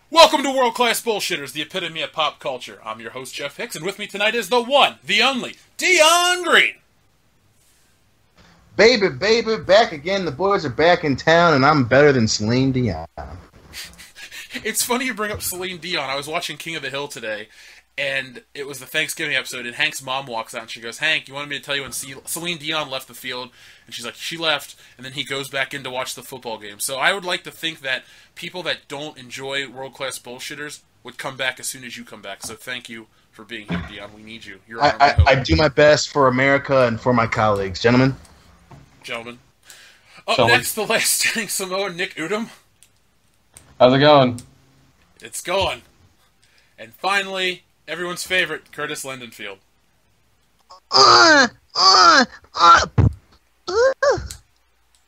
Welcome to World Class Bullshitters, the epitome of pop culture. I'm your host, Jeff Hicks, and with me tonight is the one, the only, Dion Green. Baby, back again. The boys are back in town, and I'm better than Celine Dion. It's funny you bring up Celine Dion. I was watching King of the Hill today, and it was the Thanksgiving episode, and Hank's mom walks out, and she goes, Hank, you wanted me to tell you when Celine Dion left the field? And she's like, she left, and then he goes back in to watch the football game. So I would like to think that people that don't enjoy World Class Bullshitters would come back as soon as you come back. So thank you for being here, Dion. We need you. You're I do my best for America and for my colleagues. Gentlemen. Up next, the last standing Samoan, Nick Udom. How's it going? It's going. And finally, everyone's favorite, Curtis Lendenfield.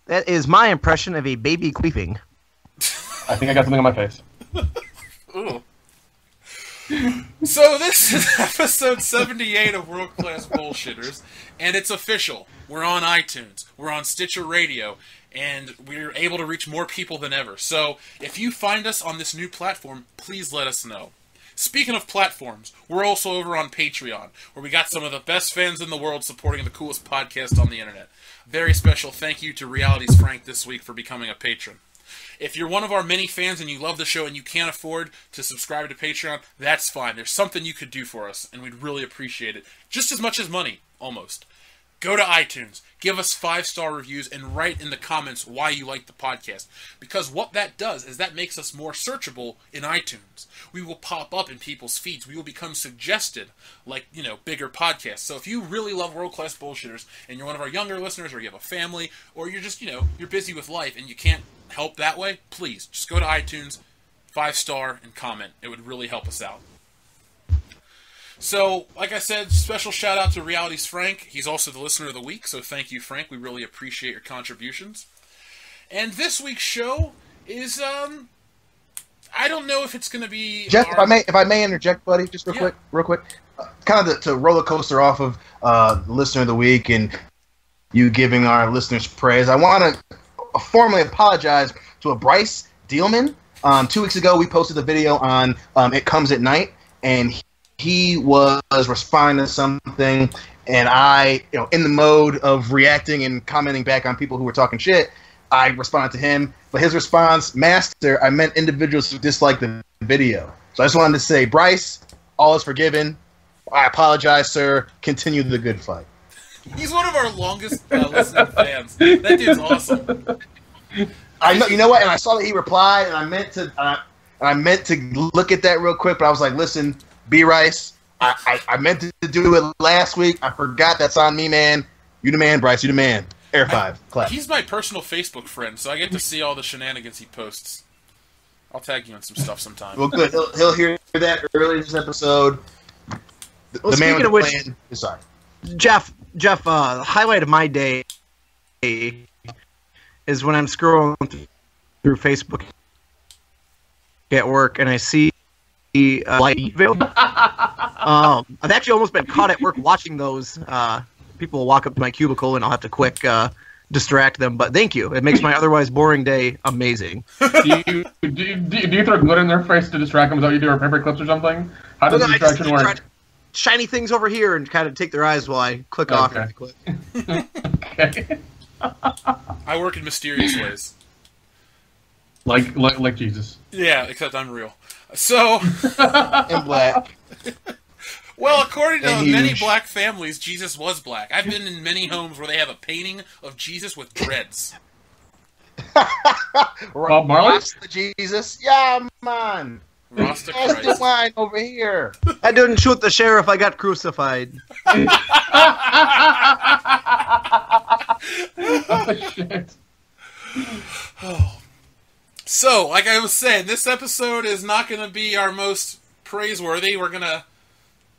That is my impression of a baby queefing. I think I got something on my face. Ooh. So this is episode 78 of World Class Bullshitters, and it's official. We're on iTunes, we're on Stitcher Radio, and we're able to reach more people than ever. So if you find us on this new platform, please let us know. Speaking of platforms, we're also over on Patreon, where we got some of the best fans in the world supporting the coolest podcast on the internet. Very special thank you to Reality's Frank this week for becoming a patron. If you're one of our many fans and you love the show and you can't afford to subscribe to Patreon, that's fine. There's something you could do for us, and we'd really appreciate it. Just as much as money, almost. Go to iTunes, give us 5-star reviews, and write in the comments why you like the podcast. Because what that does is that makes us more searchable in iTunes. We will pop up in people's feeds. We will become suggested like, bigger podcasts. So if you really love World Class Bullshitters and you're one of our younger listeners, or you have a family, or you're just, you're busy with life and you can't help that way, please just go to iTunes, 5-star, and comment. It would really help us out. So, like I said, special shout out to Reality's Frank. He's also the listener of the week, so thank you, Frank. We really appreciate your contributions. And this week's show is, I don't know if it's going to be... Jeff, if I may interject, buddy, just real quick. Kind of to roller coaster off of listener of the week and you giving our listeners praise, I want to formally apologize to a Bryce Dealman. 2 weeks ago, we posted a video on It Comes at Night, and he was responding to something, and I, in the mode of reacting and commenting back on people who were talking shit, I responded to him. But his response, Master, I meant individuals who disliked the video. So I just wanted to say, Bryce, all is forgiven. I apologize, sir. Continue the good fight. He's one of our longest listening fans. That dude's awesome. I know. You know what? And I saw that he replied, and I meant to look at that real quick, but I was like, listen, B-Rice, I meant to do it last week. I forgot. That's on me, man. You the man, Bryce. You the man. Air 5. Clap. He's my personal Facebook friend, so I get to see all the shenanigans he posts. I'll tag you on some stuff sometime. Well, good. He'll hear that earlier in this episode. Well, the man speaking with of the which, plan. Sorry. Jeff, the highlight of my day is when I'm scrolling through Facebook at work and I see light veil. I've actually almost been caught at work watching those. People will walk up to my cubicle and I'll have to quick distract them. But thank you. It makes my otherwise boring day amazing. Do you throw glitter in their face to distract them? Is that what you do, or paper clips or something? How does the distraction work? Shiny things over here and kind of take their eyes while I click off. And I click. Okay. I work in mysterious ways. Like Jesus. Yeah, except I'm real. So, And black. Well, according to And many huge. black families, Jesus was black. I've been in many homes where they have a painting of Jesus with dreads. Bob Marley? Rasta Jesus. Yeah, man. Rasta Pass the Christ. wine over here. I didn't shoot the sheriff. I got crucified. Oh, shit. So, like I was saying, this episode is not going to be our most praiseworthy. We're going to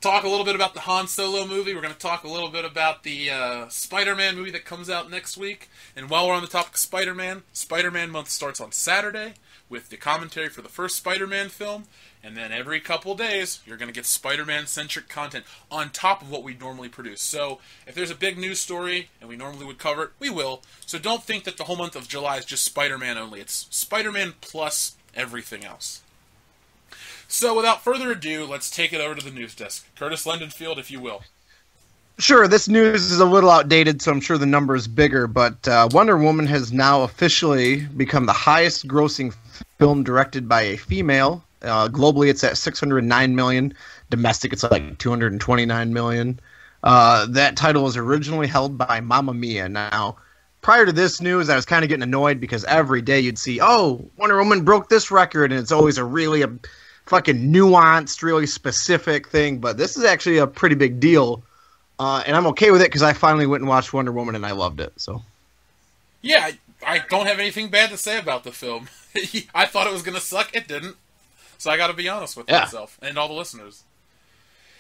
talk a little bit about the Han Solo movie. We're going to talk a little bit about the Spider-Man movie that comes out next week. And while we're on the topic of Spider-Man, Spider-Man month starts on Saturday with the commentary for the first Spider-Man film. And then every couple days, you're going to get Spider-Man-centric content on top of what we normally produce. So if there's a big news story and we normally would cover it, we will. So don't think that the whole month of July is just Spider-Man only. It's Spider-Man plus everything else. So, without further ado, let's take it over to the news desk. Curtis Lendenfield, if you will. Sure, this news is a little outdated, so I'm sure the number is bigger, but Wonder Woman has now officially become the highest-grossing film directed by a female. Globally, it's at $609 million. Domestic, it's like $229 million. That title was originally held by Mamma Mia. Now, prior to this news, I was kind of getting annoyed because every day you'd see, oh, Wonder Woman broke this record, and it's always a fucking nuanced, really specific thing, but this is actually a pretty big deal. And I'm okay with it because I finally went and watched Wonder Woman and I loved it. So, yeah, I don't have anything bad to say about the film. I thought it was going to suck. It didn't. So I got to be honest with myself and all the listeners.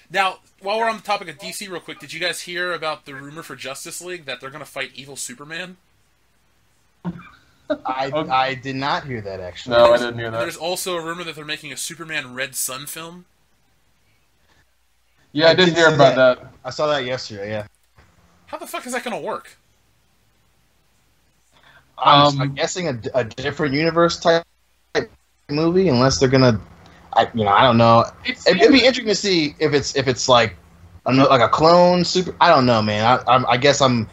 Now, while we're on the topic of DC real quick, did you guys hear about the rumor for Justice League that they're going to fight evil Superman? I did not hear that, actually. No, I didn't hear that. There's also a rumor that they're making a Superman Red Sun film. Yeah, I did hear about that. I saw that yesterday, yeah. How the fuck is that going to work? I'm guessing a different universe type movie, unless they're gonna, I don't know. It'd be interesting to see if it's like a clone super. I don't know, man. I guess I'm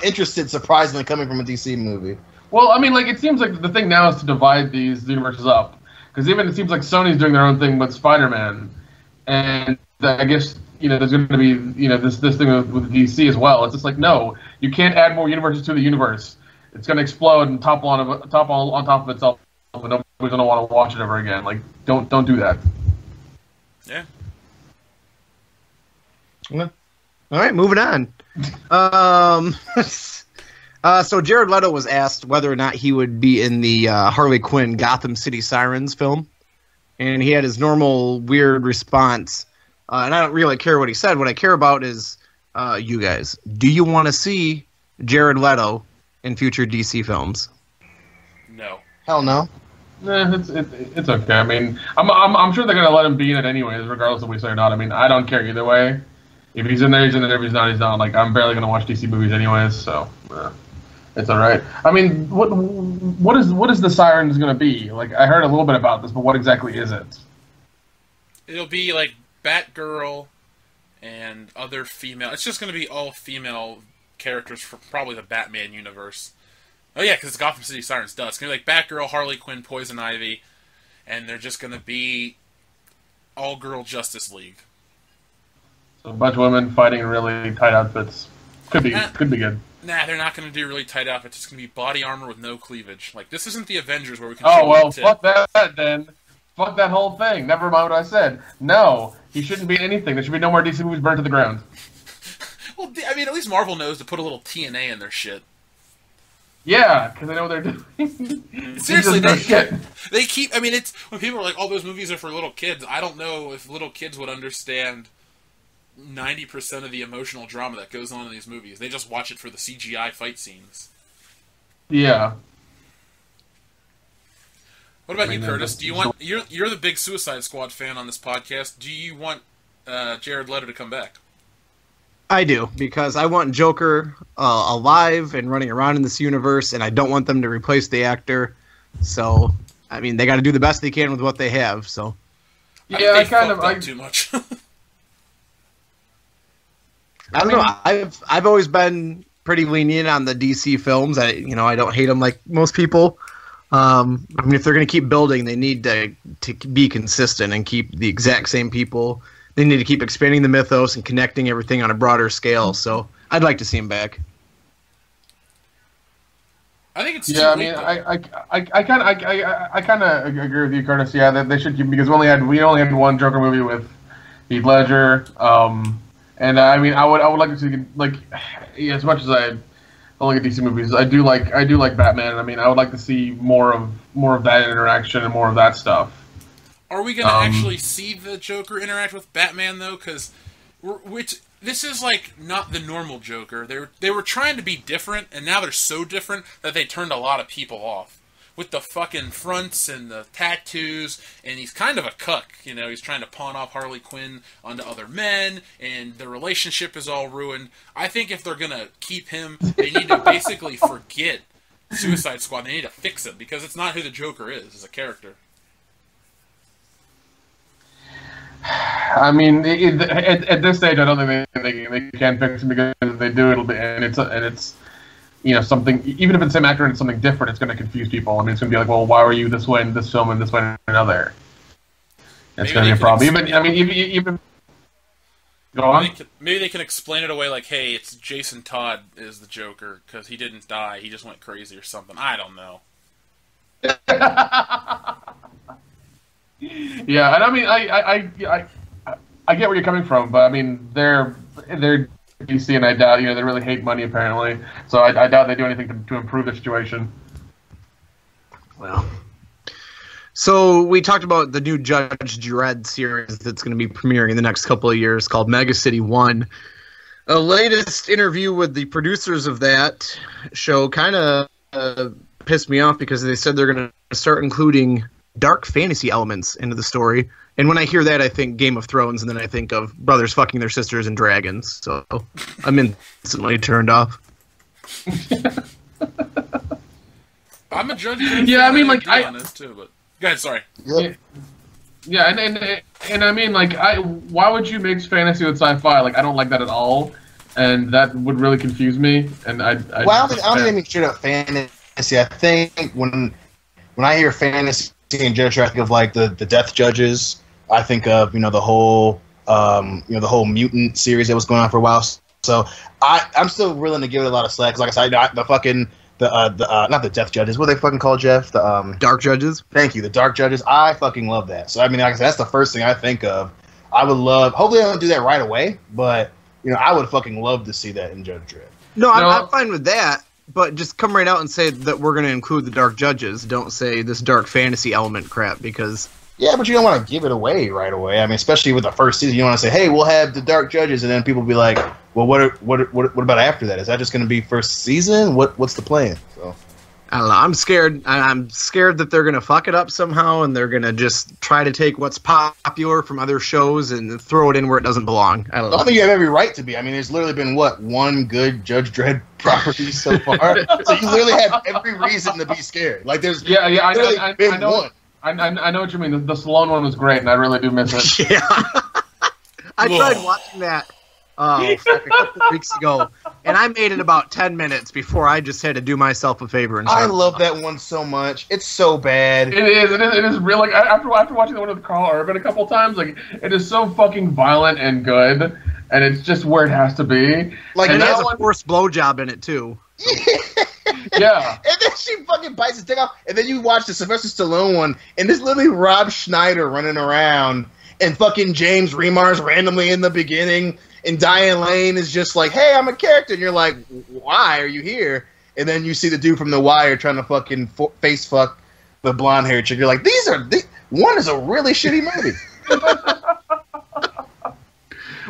interested, surprisingly, coming from a DC movie. Well, I mean, like, it seems like the thing now is to divide these universes up, because even it seems like Sony's doing their own thing with Spider-Man, and I guess there's going to be this thing with DC as well. It's just like, no, you can't add more universes to the universe. It's going to explode and topple on top of itself, and nobody's going to want to watch it ever again. Like, don't do that. Yeah. All right, moving on. So Jared Leto was asked whether or not he would be in the Harley Quinn Gotham City Sirens film, and he had his normal weird response. And I don't really care what he said. What I care about is you guys. Do you want to see Jared Leto in future DC films? No. Hell no. It's okay. I mean, I'm sure they're gonna let him be in it anyways, regardless of what we say or not. I mean, I don't care either way. If he's in there, he's in there. If he's not, he's not. Like, I'm barely gonna watch DC movies anyways, so it's all right. I mean, what is the Sirens gonna be? Like, I heard a little bit about this, but what exactly is it? It'll be like Batgirl and other female. It's just going to be all female characters for probably the Batman universe. Oh yeah, because it's Gotham City Sirens. It's going to be like Batgirl, Harley Quinn, Poison Ivy, and they're just going to be all-girl Justice League. So a bunch of women fighting in really tight outfits. Could be good. Nah, they're not going to do really tight outfits. It's going to be body armor with no cleavage. Like, this isn't the Avengers where we can. Oh well, fuck that then. Fuck that whole thing. Never mind what I said. No, he shouldn't be in anything. There should be no more DC movies burned to the ground. Well, I mean, at least Marvel knows to put a little TNA in their shit. Yeah, because they know what they're doing. Seriously, they keep. I mean, it's when people are like, "Oh, those movies are for little kids." I don't know if little kids would understand 90% of the emotional drama that goes on in these movies. They just watch it for the CGI fight scenes. Yeah. What about you, Curtis? Do you want you're the big Suicide Squad fan on this podcast? Do you want Jared Leto to come back? I do, because I want Joker alive and running around in this universe, and I don't want them to replace the actor. So, I mean, they got to do the best they can with what they have. So, yeah, I too much. I don't know. I've always been pretty lenient on the DC films. I don't hate them like most people. I mean, if they're going to keep building, they need to be consistent and keep the exact same people. They need to keep expanding the mythos and connecting everything on a broader scale. So I'd like to see him back. I think it's I mean, I kind of agree with you, Curtis. Yeah, that they should keep, because we only had one Joker movie with Heath Ledger, and I mean, I would like to see, like, as much as I don't like DC movies, I do like Batman. I mean, I would like to see more of that interaction and more of that stuff. Are we going to actually see the Joker interact with Batman, though? Because this is, like, not the normal Joker. They were trying to be different, and now they're so different that they turned a lot of people off. With the fucking fronts and the tattoos, and he's kind of a cuck. You know, he's trying to pawn off Harley Quinn onto other men, and the relationship is all ruined. I think if they're going to keep him, they need to basically forget Suicide Squad. They need to fix it, because it's not who the Joker is as a character. I mean, at this stage, I don't think they can fix it, because if they do, it'll be and it's something. Even if it's the same actor and it's something different, it's going to confuse people. I mean, it's going to be like, well, why were you this way in this film and this way in another? It's going to be a problem. Even go on. Maybe they can explain it away like, hey, it's Jason Todd is the Joker because he didn't die, he just went crazy or something. I don't know. Yeah, and I mean, I get where you're coming from, but I mean, they're DC, and I doubt they really hate money apparently, so I doubt they do anything to improve the situation. Well, so we talked about the new Judge Dredd series that's going to be premiering in the next couple of years called Mega City 1. A latest interview with the producers of that show kind of pissed me off because they said they're going to start including dark fantasy elements into the story. And when I hear that, I think Game of Thrones, and then I think of brothers fucking their sisters and dragons. So I'm instantly turned off. I'm a judge. Yeah, I mean, like, on this too, but go ahead. Sorry. Yeah, and I mean, like, why would you mix fantasy with sci-fi? Like, I don't like that at all, and that would really confuse me. And I don't mean straight up fantasy. I think when I hear fantasy and judge, I think of like the Death Judges. I think of the whole the whole mutant series that was going on for a while. So I'm still willing to give it a lot of slack. 'Cause like I said, the fucking not the Death Judges. What are they fucking called, Jeff? The Dark Judges. Thank you, the Dark Judges. I fucking love that. So I mean, like I said, that's the first thing I think of. I would love. Hopefully, I don't do that right away, but I would fucking love to see that in Judge Dredd. No, I'm fine with that. But just come right out and say that we're going to include the Dark Judges. Don't say this dark fantasy element crap, because... Yeah, but you don't want to give it away right away. I mean, especially with the first season, you want to say, hey, we'll have the Dark Judges, and then people will be like, well, what about after that? Is that just going to be first season? What's the plan? So I don't know. I'm scared. I'm scared that they're going to fuck it up somehow, and they're going to just try to take what's popular from other shows and throw it in where it doesn't belong. I don't know. I don't think you have every right to be. I mean, there's literally been, one good Judge Dredd property so far? So you literally have every reason to be scared. Like, there's I know. I know what you mean. The Stallone one was great, and I really do miss it. Yeah. I tried watching that like a couple weeks ago, and I made it about 10 minutes before I just had to do myself a favor. And I love that one so much. It's so bad. It is real. Like, after watching the one with Carl Urban a couple times, like, it is so fucking violent and good, and it's just where it has to be. Like, and it has a forced blowjob in it, too. Yeah. And then she fucking bites his dick off, and then you watch the Sylvester Stallone one, and there's literally Rob Schneider running around, and fucking James Remar's randomly in the beginning, and Diane Lane is just like, hey, I'm a character, and you're like, why are you here? And then you see the dude from The Wire trying to fucking face fuck the blonde-haired chick. You're like, one is a really shitty movie.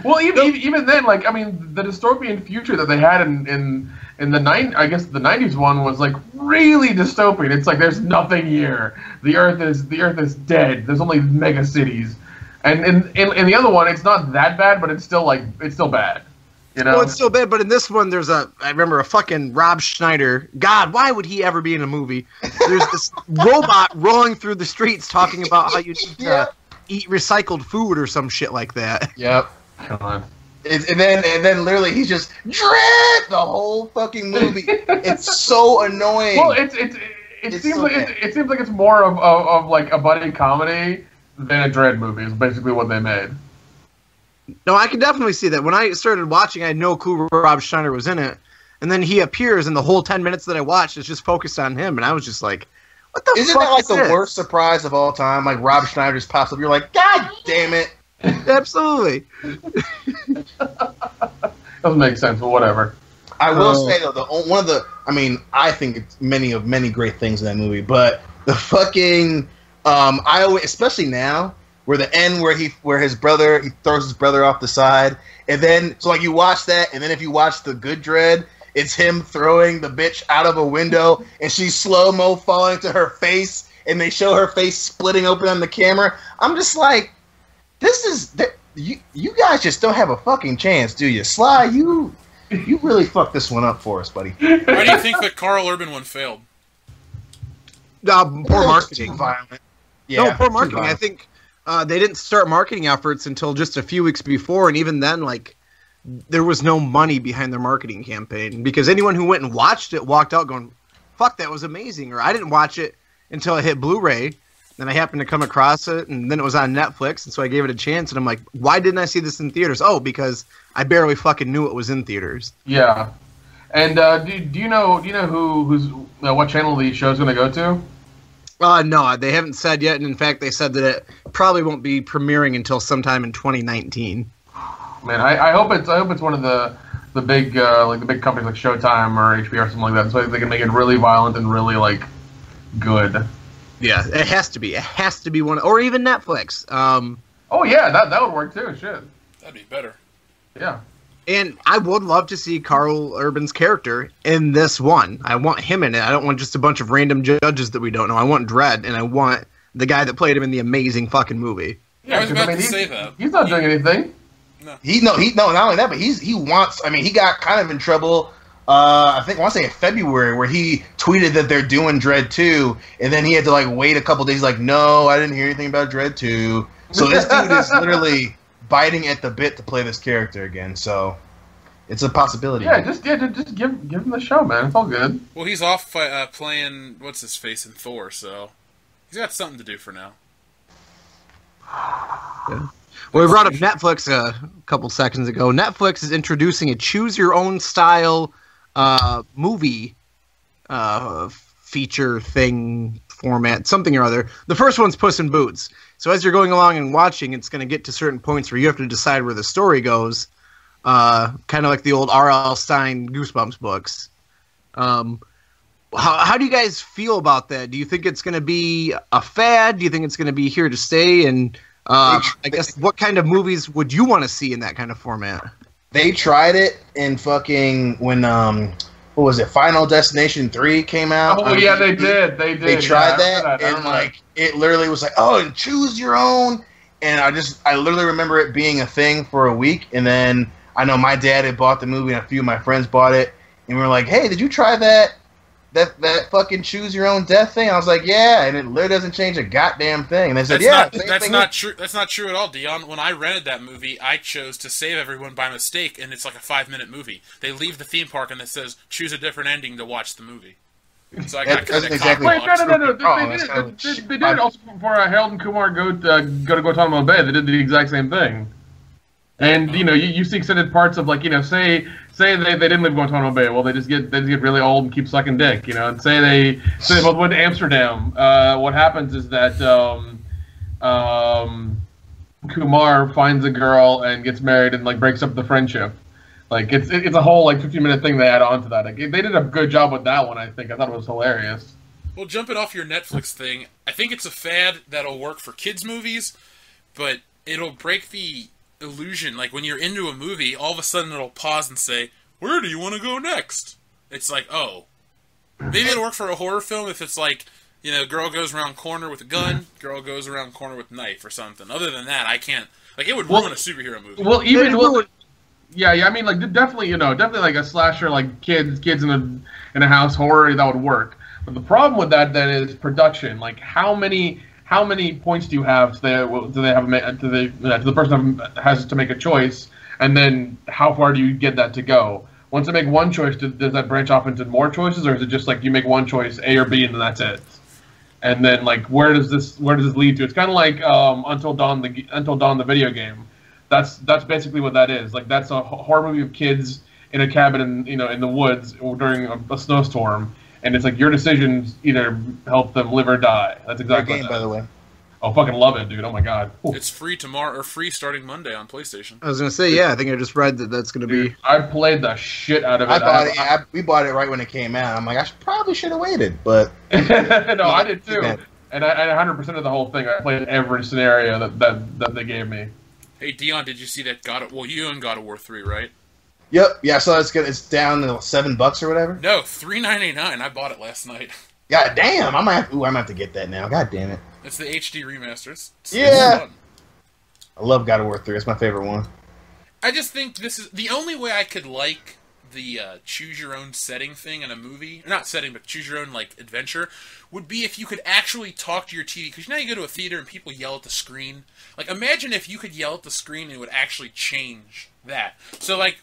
Well, even then, like, I mean, the dystopian future that they had in the the 90s one was like really dystopian. It's like there's nothing here. The Earth is dead. There's only mega cities. And in the other one, it's not that bad, but it's still bad. Well, it's still bad, but in this one, I remember a fucking Rob Schneider. God, why would he ever be in a movie? There's this robot rolling through the streets talking about how you need to eat recycled food or some shit like that. Yep. Come on. And then literally he's just Dredd the whole fucking movie. It's so annoying. Well, it seems like it's more of like a buddy comedy than a Dredd movie. Is basically what they made. No, I can definitely see that. When I started watching, I had no clue Rob Schneider was in it, and then he appears, and the whole 10 minutes that I watched is just focused on him, and I was just like, "What the Isn't fuck that like is the this? worst surprise of all time? Like Rob Schneider just pops up, you're like, God damn it! Absolutely. Doesn't make sense, but whatever. I will say though, I think it's many great things in that movie, but the fucking I always, especially now, where the end where he throws his brother off the side, and then so like you watch that, and then if you watch the Good Dredd, it's him throwing the bitch out of a window, and she's slow-mo falling to her face, and they show her face splitting open on the camera. I'm just like, you guys just don't have a fucking chance, do you? Sly, you really fucked this one up for us, buddy. Why do you think the Carl Urban one failed? Poor marketing. Too violent. Yeah, no, poor marketing. I think They didn't start marketing efforts until just a few weeks before, and even then, like, there was no money behind their marketing campaign because anyone who went and watched it walked out going, "Fuck, that was amazing!" Or I didn't watch it until I hit Blu-ray. Then I happened to come across it, and then it was on Netflix, and so I gave it a chance. And I'm like, "Why didn't I see this in theaters?" Oh, because I barely fucking knew it was in theaters. Yeah. And do you know who's what channel the show's going to go to? No, they haven't said yet, and in fact, they said that it probably won't be premiering until sometime in 2019. Man, I hope it's one of the big like the big companies like Showtime or HBO or something like that, so they can make it really violent and really like good. Yeah, it has to be. It has to be one, or even Netflix. Oh yeah, that would work too. Shit. That'd be better. Yeah. And I would love to see Carl Urban's character in this one. I want him in it. I don't want just a bunch of random judges that we don't know. I want Dredd, and I want the guy that played him in the amazing fucking movie. Yeah, I was about to say that. He's not doing anything. No. Not only that, but he wants. I mean, he got kind of in trouble. I think I want to say in February, where he tweeted that they're doing Dredd 2, and then he had to like wait a couple days. Like, no, I didn't hear anything about Dredd 2. So this dude is literally biting at the bit to play this character again. So it's a possibility. Yeah, just give him the show, man. It's all good. Well, he's off playing what's his face in Thor, so he's got something to do for now. Yeah. Well, we brought up Netflix a couple seconds ago. Netflix is introducing a choose-your-own-style movie feature thing format, something or other. The first one's Puss in Boots. So as you're going along and watching, it's going to get to certain points where you have to decide where the story goes, kind of like the old R.L. Stine Goosebumps books. How do you guys feel about that? Do you think it's going to be a fad? Do you think it's going to be here to stay? And I guess what kind of movies would you want to see in that kind of format? They tried it in fucking when what was it? Final Destination 3 came out. Oh yeah, they did. They tried that, and like it literally was like, oh, and choose your own. And I literally remember it being a thing for a week, and then I know my dad had bought the movie, and a few of my friends bought it, and we were like, hey, did you try that fucking choose your own death thing? I was like, yeah, and it literally doesn't change a goddamn thing. And they said, that's not true. That's not true at all, Dion. When I rented that movie, I chose to save everyone by mistake, and it's like a 5-minute movie. They leave the theme park and it says choose a different ending to watch the movie. So I got kind of exactly. Wait, no. They did also for Harold and Kumar go to Guantanamo Bay. They did the exact same thing. And you see extended parts of like say they didn't leave Guantanamo Bay. Well, they just get really old and keep sucking dick. And say they both went to Amsterdam. What happens is that Kumar finds a girl and gets married and like breaks up the friendship. Like it's a whole like 15-minute thing they add on to that. Like, they did a good job with that one. I thought it was hilarious. Well, jumping off your Netflix thing, I think it's a fad that'll work for kids' movies, but it'll break the illusion. Like when you're into a movie, all of a sudden it'll pause and say, "Where do you want to go next?" It's like, oh, maybe it'll work for a horror film if it's like, girl goes around corner with a gun, girl goes around corner with a knife or something. Other than that, I can't. Like it would ruin a superhero movie. Well, yeah. I mean, like definitely like a slasher, like kids in a house horror that would work. But the problem with that is production. Like how many points do you have to the person that has to make a choice, and then how far do you get that to go? Once I make one choice, does that branch off into more choices, or is it just like you make one choice, A or B, and then that's it? And then like where does this lead to? It's kind of like Until Dawn the video game. That's basically what that is. Like that's a horror movie of kids in a cabin in the woods during a snowstorm. And it's like your decisions either help them live or die. That's exactly great game, by the way. Oh, fucking love it, dude! Oh my god. Ooh. It's free tomorrow or free starting Monday on PlayStation. I was gonna say, yeah. I think I just read that's gonna be. I played the shit out of it. We bought it right when it came out. I'm like, I probably should have waited, but no, I did too. And I 100% of the whole thing. I played every scenario that they gave me. Hey Dion, did you see that you own God of War 3, right? Yep. Yeah, so it's good. It's down to $7 or whatever. No, $3.99. I bought it last night. God damn! I'm gonna have to get that now. God damn it! It's the HD remasters. Yeah. I love God of War 3. It's my favorite one. I just think this is the only way I could like the choose your own setting thing in a movie, or not setting, but choose your own like adventure, would be if you could actually talk to your TV. Because you go to a theater and people yell at the screen. Like, imagine if you could yell at the screen and it would actually change that. So, like,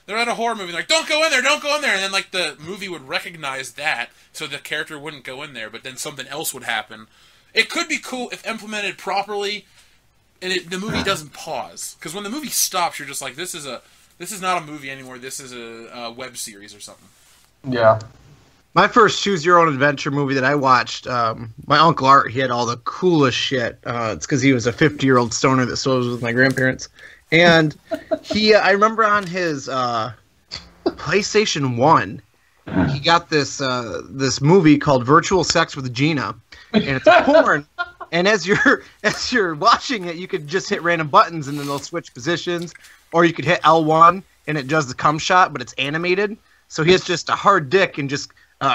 they're at a horror movie, like, don't go in there, don't go in there, and then, like, the movie would recognize that, so the character wouldn't go in there, but then something else would happen. It could be cool if implemented properly, and the movie doesn't pause. Because when the movie stops, you're just like, this is not a movie anymore, this is a web series or something. Yeah. My first Choose Your Own Adventure movie that I watched, my Uncle Art, he had all the coolest shit. It's because he was a 50-year-old stoner that still was with my grandparents. And I remember on his PlayStation 1, he got this movie called Virtual Sex with Gina. And it's a porn. And as you're watching it, you could just hit random buttons and then they'll switch positions. Or you could hit L1 and it does the cum shot, but it's animated. So he has just a hard dick and just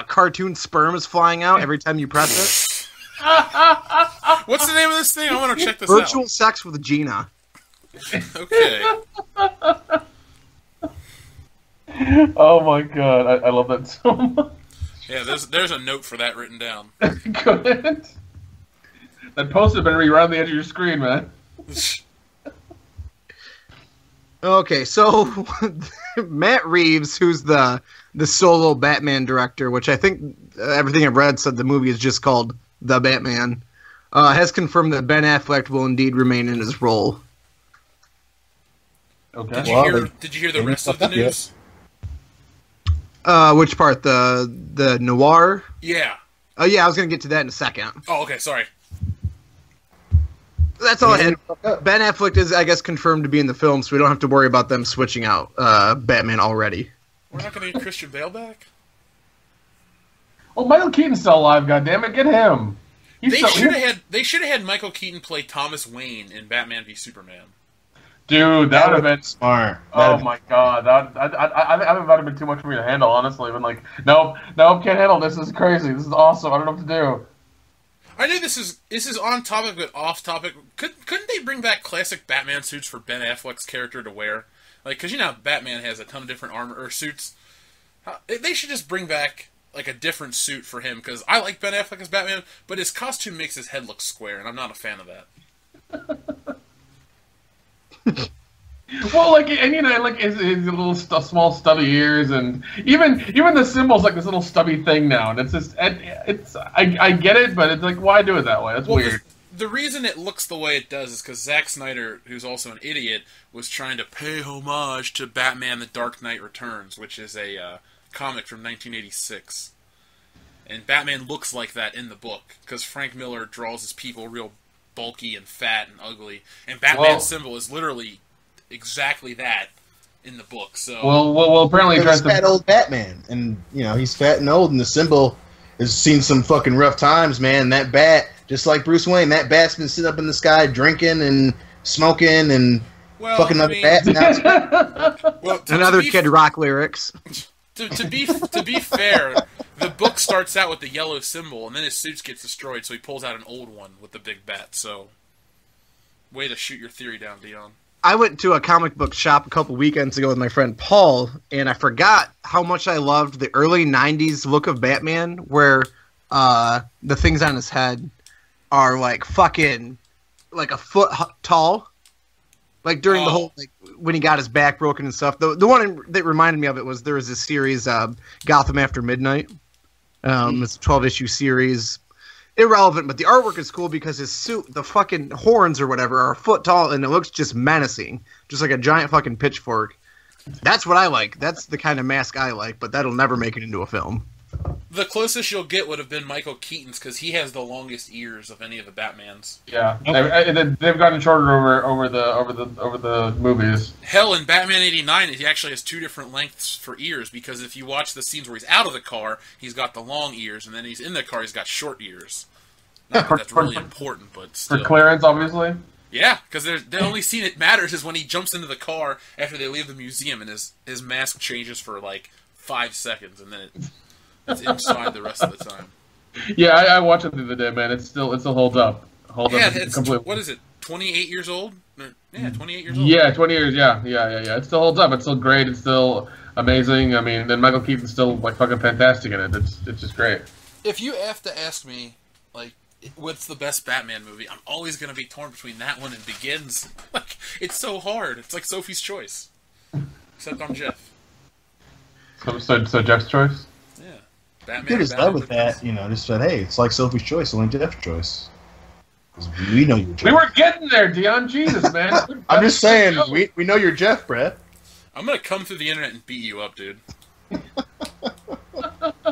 cartoon sperm is flying out every time you press it. What's the name of this thing? I want to check this out. Virtual Sex with Gina. Okay. Oh my god, I love that so much. Yeah, there's a note for that written down. Good. That poster better be right on the edge of your screen, man. Okay, so Matt Reeves, who's the solo Batman director, which I think everything I've read said the movie is just called The Batman, has confirmed that Ben Affleck will indeed remain in his role. Okay. Did you hear the rest of the news? Which part? The noir? Yeah. Oh yeah, I was gonna get to that in a second. Oh, okay, sorry. That's all I had. Ben Affleck is, I guess, confirmed to be in the film, so we don't have to worry about them switching out Batman already. We're not going to get Christian Bale back? Oh, Michael Keaton's still alive, goddammit, get him! They should have had Michael Keaton play Thomas Wayne in Batman v Superman. Dude, that would have been smart. Oh my god, I think that would have been too much for me to handle, honestly. Been like, nope, can't handle this. This is crazy. This is awesome. I don't know what to do. I know this is on topic but off topic. Couldn't they bring back classic Batman suits for Ben Affleck's character to wear? Like, because Batman has a ton of different armor or suits. They should just bring back like a different suit for him, because I like Ben Affleck as Batman, but his costume makes his head look square, and I'm not a fan of that. Well, like, and like his little small stubby ears, and even the symbol's like this little stubby thing now, and it's just I get it, but it's like, why do it that way? That's weird. The reason it looks the way it does is because Zack Snyder, who's also an idiot, was trying to pay homage to Batman: The Dark Knight Returns, which is a comic from 1986, and Batman looks like that in the book because Frank Miller draws his people real bulky and fat and ugly, and Batman's symbol is literally exactly that in the book. So well apparently he's fat old Batman, and he's fat and old, and the symbol has seen some fucking rough times, man. That bat, just like Bruce Wayne, that bat's been sitting up in the sky drinking and smoking and fucking other bats. Another Kid Rock lyrics. To be fair, the book starts out with the yellow symbol, and then his suit gets destroyed, so he pulls out an old one with the big bat. So, way to shoot your theory down, Dion. I went to a comic book shop a couple weekends ago with my friend Paul, and I forgot how much I loved the early 90s look of Batman, where the things on his head are like fucking like a foot tall. Like during the whole, like when he got his back broken and stuff. The one that reminded me of it was there was this series, Gotham After Midnight. It's a 12-issue series. Irrelevant, but the artwork is cool because his suit, the fucking horns or whatever, are a foot tall, and it looks just menacing. Just like a giant fucking pitchfork. That's what I like. That's the kind of mask I like, but that'll never make it into a film. The closest you'll get would have been Michael Keaton's, because he has the longest ears of any of the Batmans. Yeah, they've gotten shorter over the movies. Hell, in Batman '89, he actually has two different lengths for ears, because if you watch the scenes where he's out of the car, he's got the long ears, and then he's in the car, he's got short ears. Not that that's really important, but still. For clearance, obviously. Yeah, because the only scene that matters is when he jumps into the car after they leave the museum, and his mask changes for like 5 seconds, and then it's inside the rest of the time. Yeah, I watched it the other day, man. It still holds up. It's completely. What is it? 28 years old. Yeah, 28 years old. Yeah, 20 years. Yeah. It still holds up. It's still great. It's still amazing. I mean, then Michael Keaton's still like fucking fantastic in it. It's just great. If you have to ask me, like, what's the best Batman movie, I'm always going to be torn between that one and Begins. Like, it's so hard. It's like Sophie's Choice. Except I'm Jeff. So Jeff's choice? Yeah. Batman. Dude is love with that, just said, hey, it's like Sophie's Choice, only Jeff's choice. We know you're Jeff. We were getting there, Dion. Jesus, man. I'm just saying, we know you're Jeff, Brett. I'm going to come through the internet and beat you up, dude.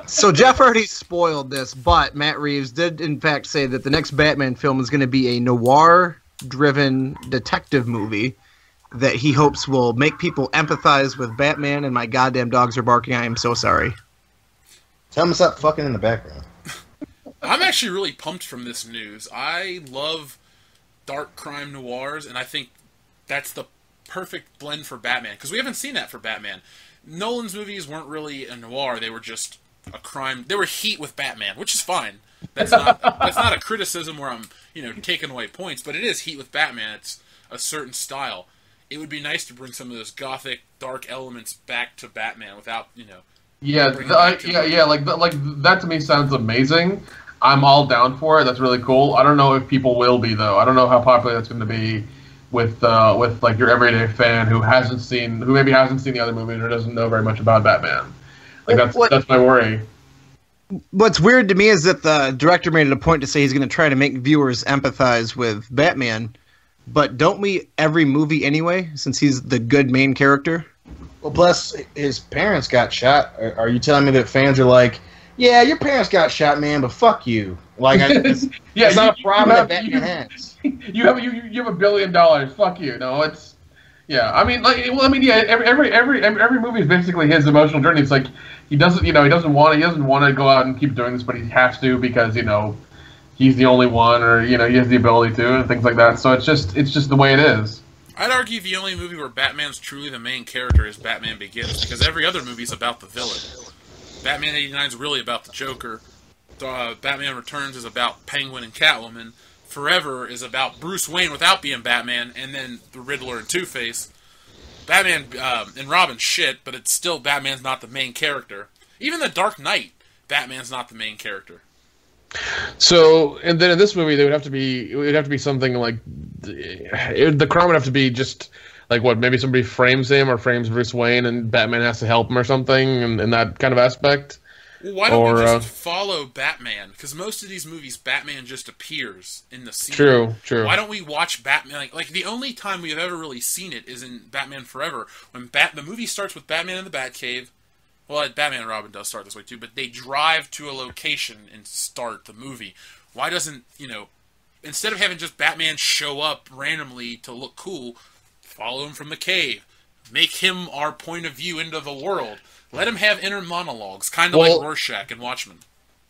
So Jeff already spoiled this, but Matt Reeves did in fact say that the next Batman film is going to be a noir-driven detective movie that he hopes will make people empathize with Batman, and my goddamn dogs are barking. I am so sorry. Tell him to stop fucking in the background. I'm actually really pumped from this news. I love dark crime noirs, and I think that's the perfect blend for Batman, because we haven't seen that for Batman. Nolan's movies weren't really a noir; they were just a crime. They were Heat with Batman, which is fine. That's not a criticism where I'm taking away points, but it is Heat with Batman. It's a certain style. It would be nice to bring some of those gothic, dark elements back to Batman without Yeah, like that to me sounds amazing. I'm all down for it. That's really cool. I don't know if people will be though. I don't know how popular that's going to be with like your everyday fan who maybe hasn't seen the other movies or doesn't know very much about Batman. Like that's my worry. What's weird to me is that the director made it a point to say he's going to try to make viewers empathize with Batman, but don't we every movie anyway, since he's the good main character? Well, plus his parents got shot. Are you telling me that fans are like, yeah, your parents got shot, man, but fuck you? Like, it's not a problem that Batman has. You have $1 billion. Fuck you. No, it's I mean, every movie is basically his emotional journey. It's like he doesn't want to go out and keep doing this, but he has to because he's the only one, or he has the ability to, and things like that. So it's just the way it is. I'd argue the only movie where Batman's truly the main character is Batman Begins, because every other movie is about the villain. Batman '89 is really about the Joker. Batman Returns is about Penguin and Catwoman. Forever is about Bruce Wayne without being Batman, and then the Riddler and Two-Face. Batman and Robin shit, but it's still Batman's not the main character. Even The Dark Knight, Batman's not the main character. So, and then in this movie, it would have to be something like the crime would have to be just like what, maybe somebody frames him or frames Bruce Wayne, and Batman has to help him or something, in that kind of aspect. Well, why don't we just follow Batman? Because most of these movies, Batman just appears in the scene. True. Why don't we watch Batman? Like the only time we've ever really seen it is in Batman Forever, when the movie starts with Batman in the Batcave. Well, Batman and Robin does start this way too, but they drive to a location and start the movie. Why doesn't, instead of having just Batman show up randomly to look cool, follow him from the cave, make him our point of view into the world. Let him have inner monologues, kind of like Rorschach and Watchmen.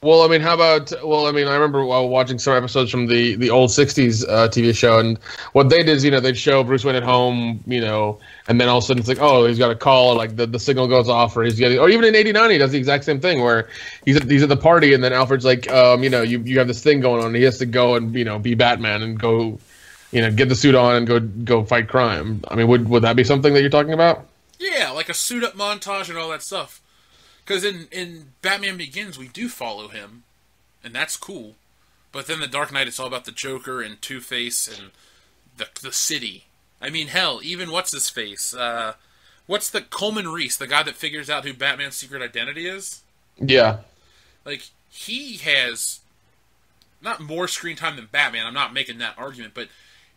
Well, I mean, how about? Well, I mean, I remember watching some episodes from the old '60s TV show, and what they did is, they'd show Bruce Wayne at home, and then all of a sudden it's like, oh, he's got a call, like the signal goes off, or he's getting, or even in '89 he does the exact same thing where he's at the party, and then Alfred's like, you have this thing going on, and he has to go and be Batman and go, get the suit on and go fight crime. I mean, would that be something that you're talking about? Yeah, like a suit-up montage and all that stuff. Because in Batman Begins, we do follow him, and that's cool. But then The Dark Knight, it's all about the Joker and Two-Face and the city. I mean, hell, even what's-his-face? What's the Coleman Reese, the guy that figures out who Batman's secret identity is? Yeah. Like, he has not more screen time than Batman. I'm not making that argument, but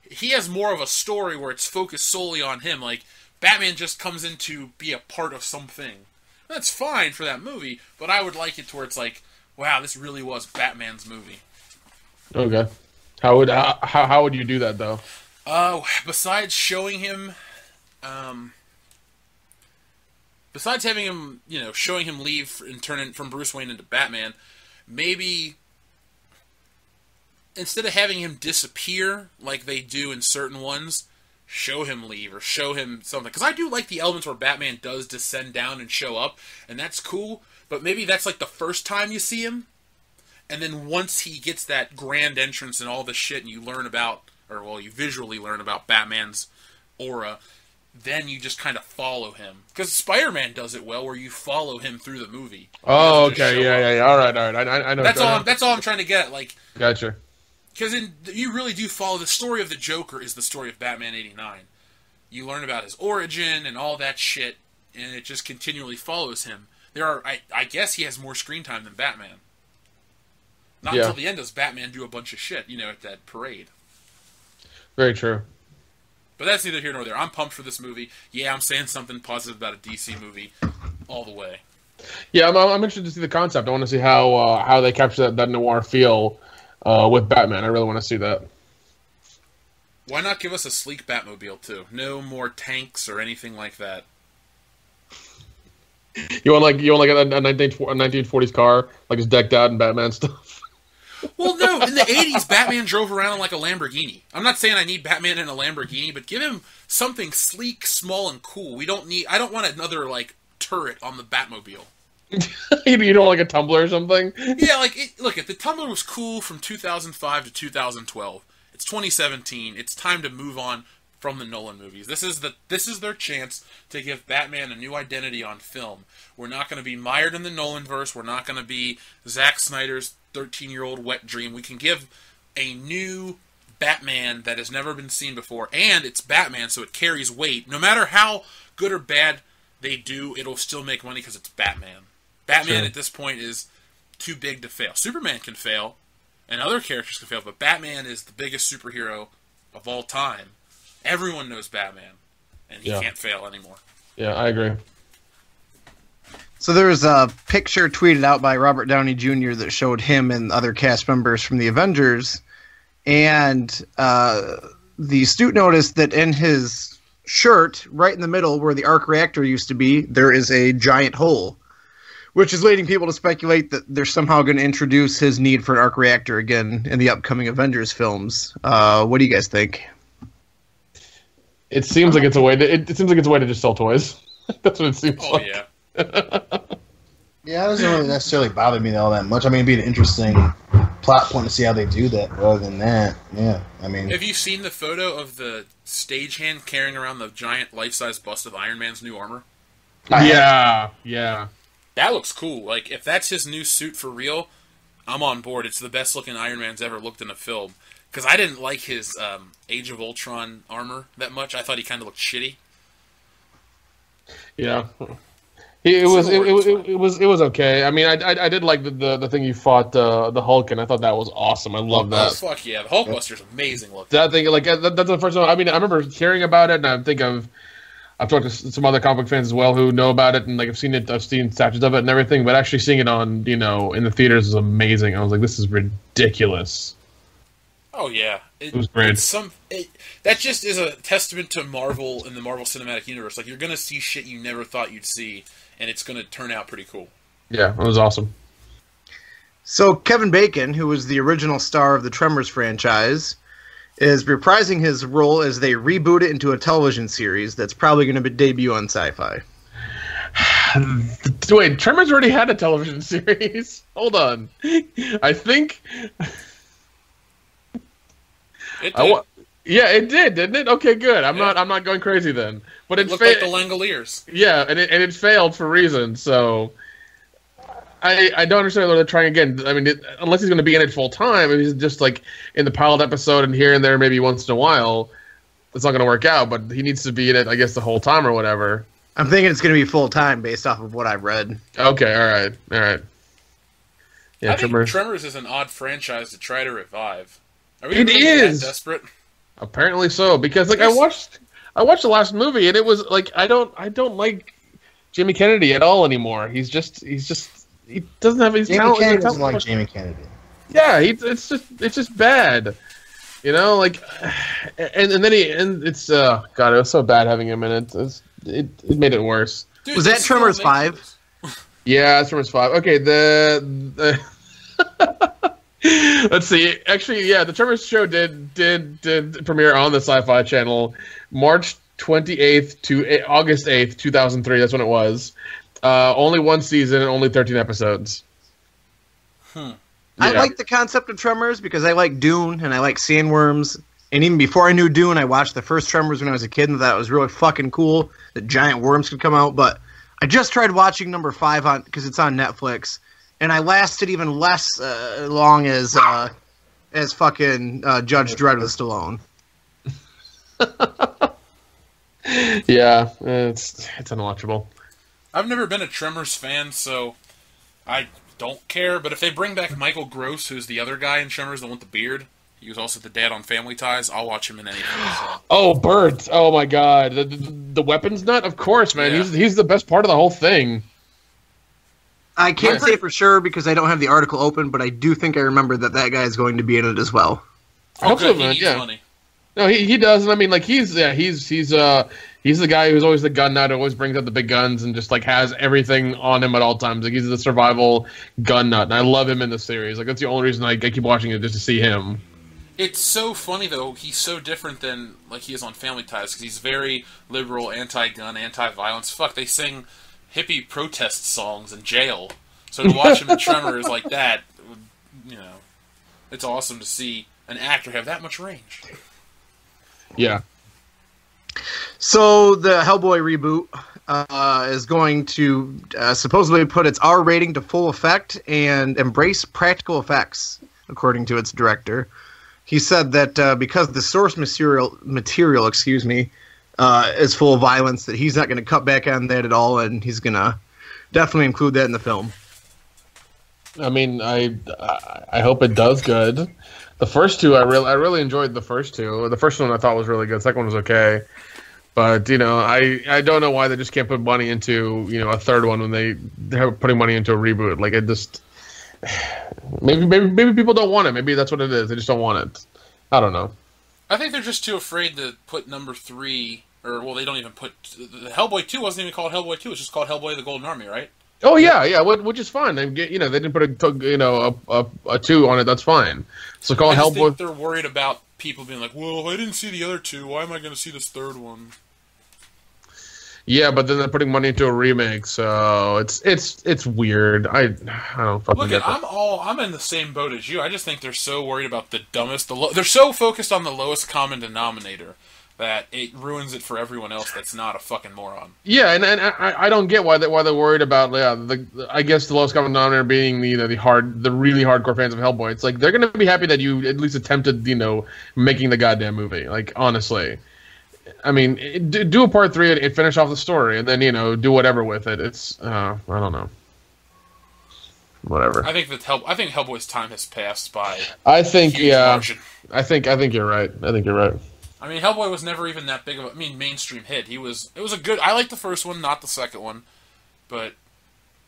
he has more of a story where it's focused solely on him. Like, Batman just comes in to be a part of something. That's fine for that movie, but I would like it to where it's like, wow, this really was Batman's movie. Okay. How would you do that, though? Besides showing him, besides having him, showing him leave and turn from Bruce Wayne into Batman, maybe instead of having him disappear like they do in certain ones, show him leave or show him something. Because I do like the elements where Batman does descend down and show up, and that's cool, but maybe that's like the first time you see him, and then once he gets that grand entrance and all this shit and you learn about or well, you visually learn about Batman's aura, then you just kind of follow him. Because Spider-Man does it well, where you follow him through the movie. Oh, okay, yeah. All right. I know. That's all I'm trying to get at. Like, gotcha. Because you really do follow the story of the Joker is the story of Batman '89. You learn about his origin and all that shit, and it just continually follows him. I guess he has more screen time than Batman. Not until the end does Batman do a bunch of shit, at that parade. Very true. But that's neither here nor there. I'm pumped for this movie. Yeah, I'm saying something positive about a DC movie all the way. Yeah, I'm interested to see the concept. I want to see how they capture that noir feel with Batman. I really want to see that. Why not give us a sleek Batmobile, too? No more tanks or anything like that. You want like a 1940s car, like it's decked out in Batman stuff? Well, no. In the 80s, Batman drove around like a Lamborghini. I'm not saying I need Batman in a Lamborghini, but give him something sleek, small, and cool. I don't want another, like, turret on the Batmobile. You don't like a Tumbler or something? Yeah, look, the Tumbler was cool from 2005 to 2012. It's 2017. It's time to move on from the Nolan movies. This is their chance to give Batman a new identity on film. We're not going to be mired in the Nolanverse. We're not going to be Zack Snyder's 13-year-old wet dream. We can give a new Batman that has never been seen before, and it's Batman, so it carries weight. No matter how good or bad they do, it'll still make money because it's Batman. Batman at this point is too big to fail. Superman can fail, and other characters can fail, but Batman is the biggest superhero of all time. Everyone knows Batman, and he can't fail anymore. Yeah, I agree. So there was a picture tweeted out by Robert Downey Jr. that showed him and other cast members from the Avengers, and the astute noticed that in his shirt, right in the middle where the arc reactor used to be, there is a giant hole, which is leading people to speculate that they're somehow going to introduce his need for an arc reactor again in the upcoming Avengers films. What do you guys think? It seems like it's a way to just sell toys. That's what it seems like. Oh yeah. Yeah, it doesn't really necessarily bother me all that much. I mean, it'd be an interesting plot point to see how they do that. Other than that, yeah, I mean. Have you seen the photo of the stagehand carrying around the giant life-size bust of Iron Man's new armor? Yeah. That looks cool. Like, if that's his new suit for real, I'm on board. It's the best-looking Iron Man's ever looked in a film. Because I didn't like his Age of Ultron armor that much. I thought he kind of looked shitty. Yeah. It was okay. I mean, I did like the thing you fought the Hulk, and I thought that was awesome. I love that. Oh, fuck yeah. The Hulkbuster's amazing looking. That thing, like, that's the first time. I mean, I remember hearing about it, and I think I've talked to some other comic fans as well who know about it, and like I've seen statues of it and everything, but actually seeing it on, in the theaters is amazing. I was like, this is ridiculous. Oh yeah, it was great. That just is a testament to Marvel and the Marvel Cinematic Universe. Like, you're gonna see shit you never thought you'd see, and it's gonna turn out pretty cool. Yeah, it was awesome. So Kevin Bacon, who was the original star of the Tremors franchise, is reprising his role as they reboot it into a television series that's probably going to debut on Sci-Fi. Wait, Tremors already had a television series. Hold on, I think. It did. Yeah, it did, didn't it? Okay, good. I'm not going crazy then. But it looked like the Langoliers. Yeah, and it failed for reasons. So I don't understand why they're trying again. I mean, unless he's going to be in it full time, if he's just like in the pilot episode and here and there, maybe once in a while, it's not going to work out. But he needs to be in it, I guess, the whole time or whatever. I'm thinking it's going to be full time based off of what I've read. Okay, all right. Yeah, I think Tremors is an odd franchise to try to revive. Are we it really is that desperate? Apparently so, because like I watched the last movie and it was like I don't like Jamie Kennedy at all anymore. He doesn't have his talent. Jamie Kennedy doesn't like Jamie Kennedy. Yeah, it's just bad. Like, and then it's God, it was so bad having him in it. It made it worse. Dude, was that Tremors 5? Yeah, it's Tremors 5. Okay, the let's see. Actually, yeah, the Tremors show did premiere on the Sci-Fi Channel March 28th to August 8th, 2003. That's when it was. Only one season and only 13 episodes. I like the concept of Tremors because I like Dune and I like sandworms. And even before I knew Dune, I watched the first Tremors when I was a kid and thought it was really fucking cool that giant worms could come out. But I just tried watching number 5 on because it's on Netflix, and I lasted even less long as fucking Judge Dredd with Stallone. Yeah, it's unwatchable. I've never been a Tremors fan, so I don't care. But if they bring back Michael Gross, who's the other guy in Tremors, the one with the beard, he was also the dad on Family Ties, I'll watch him in anything. So. Oh, Bert! Oh my God, the weapons nut. Of course, man. Yeah. He's the best part of the whole thing. I can't say for sure because I don't have the article open, but I do think I remember that guy is going to be in it as well. I hope so, man. He needs money. No, he does, and I mean, like he's the guy who's always the gun nut, always brings out the big guns, and just like has everything on him at all times. Like he's the survival gun nut, and I love him in the series. Like that's the only reason I keep watching it, just to see him. It's so funny though. He's so different than like he is on Family Ties because he's very liberal, anti-gun, anti-violence. Fuck, they sing hippie protest songs in jail. So to watch him in Tremors like that, you know, it's awesome to see an actor have that much range. Yeah. So the Hellboy reboot is going to supposedly put its R rating to full effect and embrace practical effects, according to its director. He said that because the source material, is full of violence, that he's not going to cut back on that at all, and he's going to definitely include that in the film. I mean, I hope it does good. The first two, I really enjoyed the first two. The first one I thought was really good. The second one was okay. But, you know, I don't know why they just can't put money into, you know, a third one when they're putting money into a reboot. Like, it just... Maybe people don't want it. Maybe that's what it is. They just don't want it. I don't know. I think they're just too afraid to put number 3, or, well, they don't even put... Hellboy 2 wasn't even called Hellboy 2. It's just called Hellboy the Golden Army, right? Oh, yeah, which is fine. They get, you know, they didn't put a 2 on it. That's fine. So call Hellboy... I think they're worried about people being like, well, I didn't see the other 2. Why am I going to see this third one? Yeah, but then they're putting money into a remake, so it's weird. I don't fucking get that. I'm in the same boat as you. I just think they're so worried about the dumbest. They're so focused on the lowest common denominator that it ruins it for everyone else. That's not a fucking moron. Yeah, and I don't get why they're worried about. I guess the lowest common denominator being the really hardcore fans of Hellboy. It's like they're gonna be happy that you at least attempted making the goddamn movie. Like honestly. I mean, do a part 3 and finish off the story, and then do whatever with it. It's I don't know, whatever. I think Hellboy's time has passed by. I think margin. I think you're right. I think you're right. I mean, Hellboy was never even that big of a mainstream hit. It was a good. I liked the first one, not the second one, but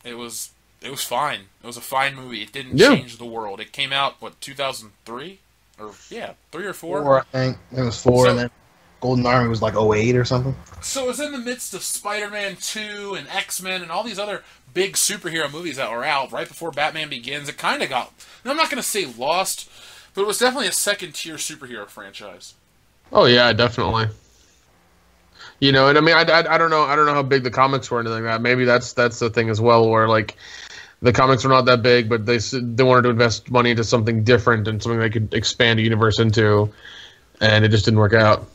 it was fine. It was a fine movie. It didn't change the world. It came out 2003 or 3 or 4. 4, I think it was 4, and then Golden Army was like 2008 or something. So it was in the midst of Spider-Man 2 and X-Men and all these other big superhero movies that were out right before Batman Begins. It kind of got, I'm not going to say lost, but it was definitely a second-tier superhero franchise. Oh yeah, definitely. And I mean, I don't know how big the comics were or anything like that. Maybe that's the thing as well, where like the comics were not that big, but they wanted to invest money into something different and something they could expand a universe into, and it just didn't work out.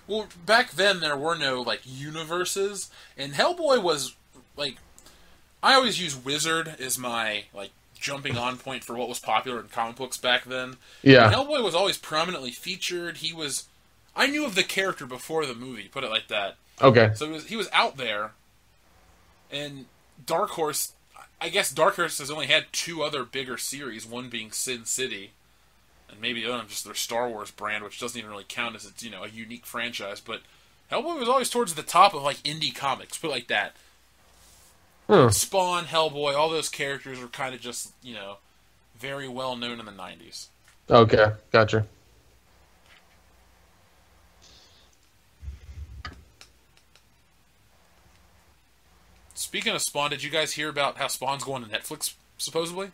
Well, back then there were no universes, and Hellboy was I always use Wizard as my jumping on point for what was popular in comic books back then. Yeah, and Hellboy was always prominently featured. I knew of the character before the movie, put it like that. Okay. So he was out there, and Dark Horse. I guess Dark Horse has only had 2 other bigger series, one being Sin City. And maybe just their Star Wars brand, which doesn't even really count as it's a unique franchise. But Hellboy was always towards the top of indie comics, put it like that. Spawn, Hellboy, all those characters were kind of just very well known in the 90s. Okay, gotcha. Speaking of Spawn, did you guys hear about how Spawn's going to Netflix supposedly?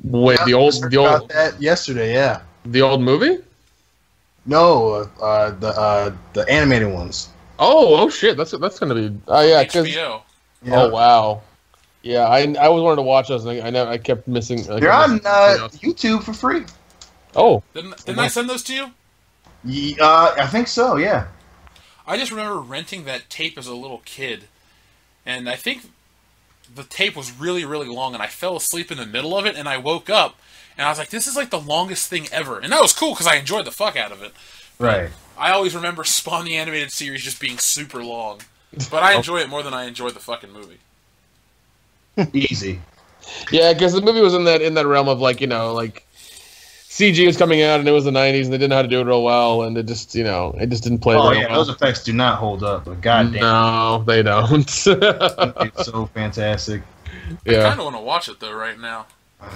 Wait, the old about that yesterday, yeah. The old movie? No, the animated ones. Oh shit, that's gonna be yeah, HBO. Yeah. Oh wow, yeah, I always wanted to watch those, and I kept missing. They're on YouTube for free. Oh, didn't I send those to you? I think so. Yeah. I just remember renting that tape as a little kid, and I think the tape was really, really long, and I fell asleep in the middle of it, and I woke up, and I was like, this is like the longest thing ever. And that was cool, because I enjoyed the fuck out of it. Right. I always remember Spawn the Animated Series just being super long. But I enjoy it more than I enjoyed the fucking movie. Easy. Yeah, because the movie was in that realm of like CG was coming out and it was the 90s and they didn't know how to do it real well and it just didn't play Oh real yeah, well. those effects do not hold up, but goddamn, No, they don't. it's so fantastic. I Yeah. kind of want to watch it though right now.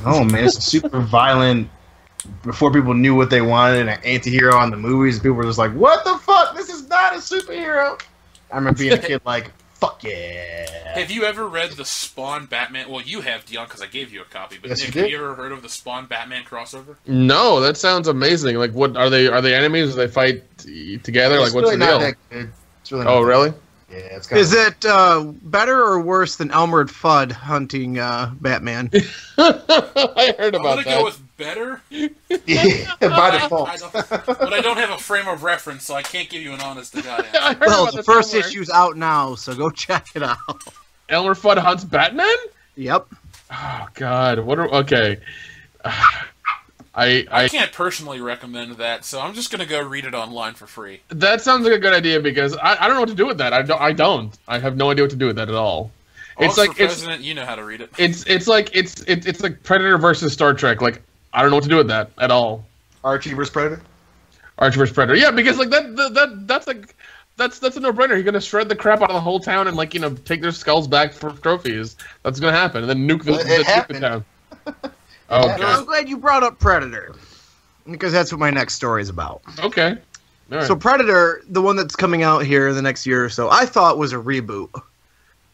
Oh man, it's super violent. Before people knew what they wanted, an anti-hero on the movies, people were just like, "What the fuck? This is not a superhero." I remember being a kid like, "Fuck yeah!" Have you ever read the Spawn Batman? Well, you have, Dion, because I gave you a copy. But Yes, Nick, you have did. you ever heard of the Spawn Batman crossover? No, that sounds amazing. Like, what are they? Are they enemies? Do they fight together? It's Like, what's really the not deal? that good. It's really. Oh, not really? That good. Yeah, it's. Kind Is it better or worse than Elmer Fudd hunting Batman? I heard I'm about gonna that. go with better, Yeah, by default. but I don't have a frame of reference, so I can't give you an honest to God answer. I heard Well, about the this first somewhere. issue's out now, so go check it out. Elmer Fudd hunts Batman. Yep. Oh God! Okay. I I can't personally recommend that, so I'm just gonna go read it online for free. that sounds like a good idea because I don't know what to do with that. I don't. I have no idea what to do with that at all. It's Alex like for it's president, you know how to read it. it's like Predator versus Star Trek. Like I don't know what to do with that at all. Archie vs Predator. Archie vs Predator. Yeah, because like that's a no-brainer. You're gonna shred the crap out of the whole town and take their skulls back for trophies. That's gonna happen, and then nuke the, Well, it nuke the happened. town. Oh, happened. God. I'm glad you brought up Predator, because that's what my next story is about. Okay. All right. So Predator, the one that's coming out here in the next year or so, I thought was a reboot.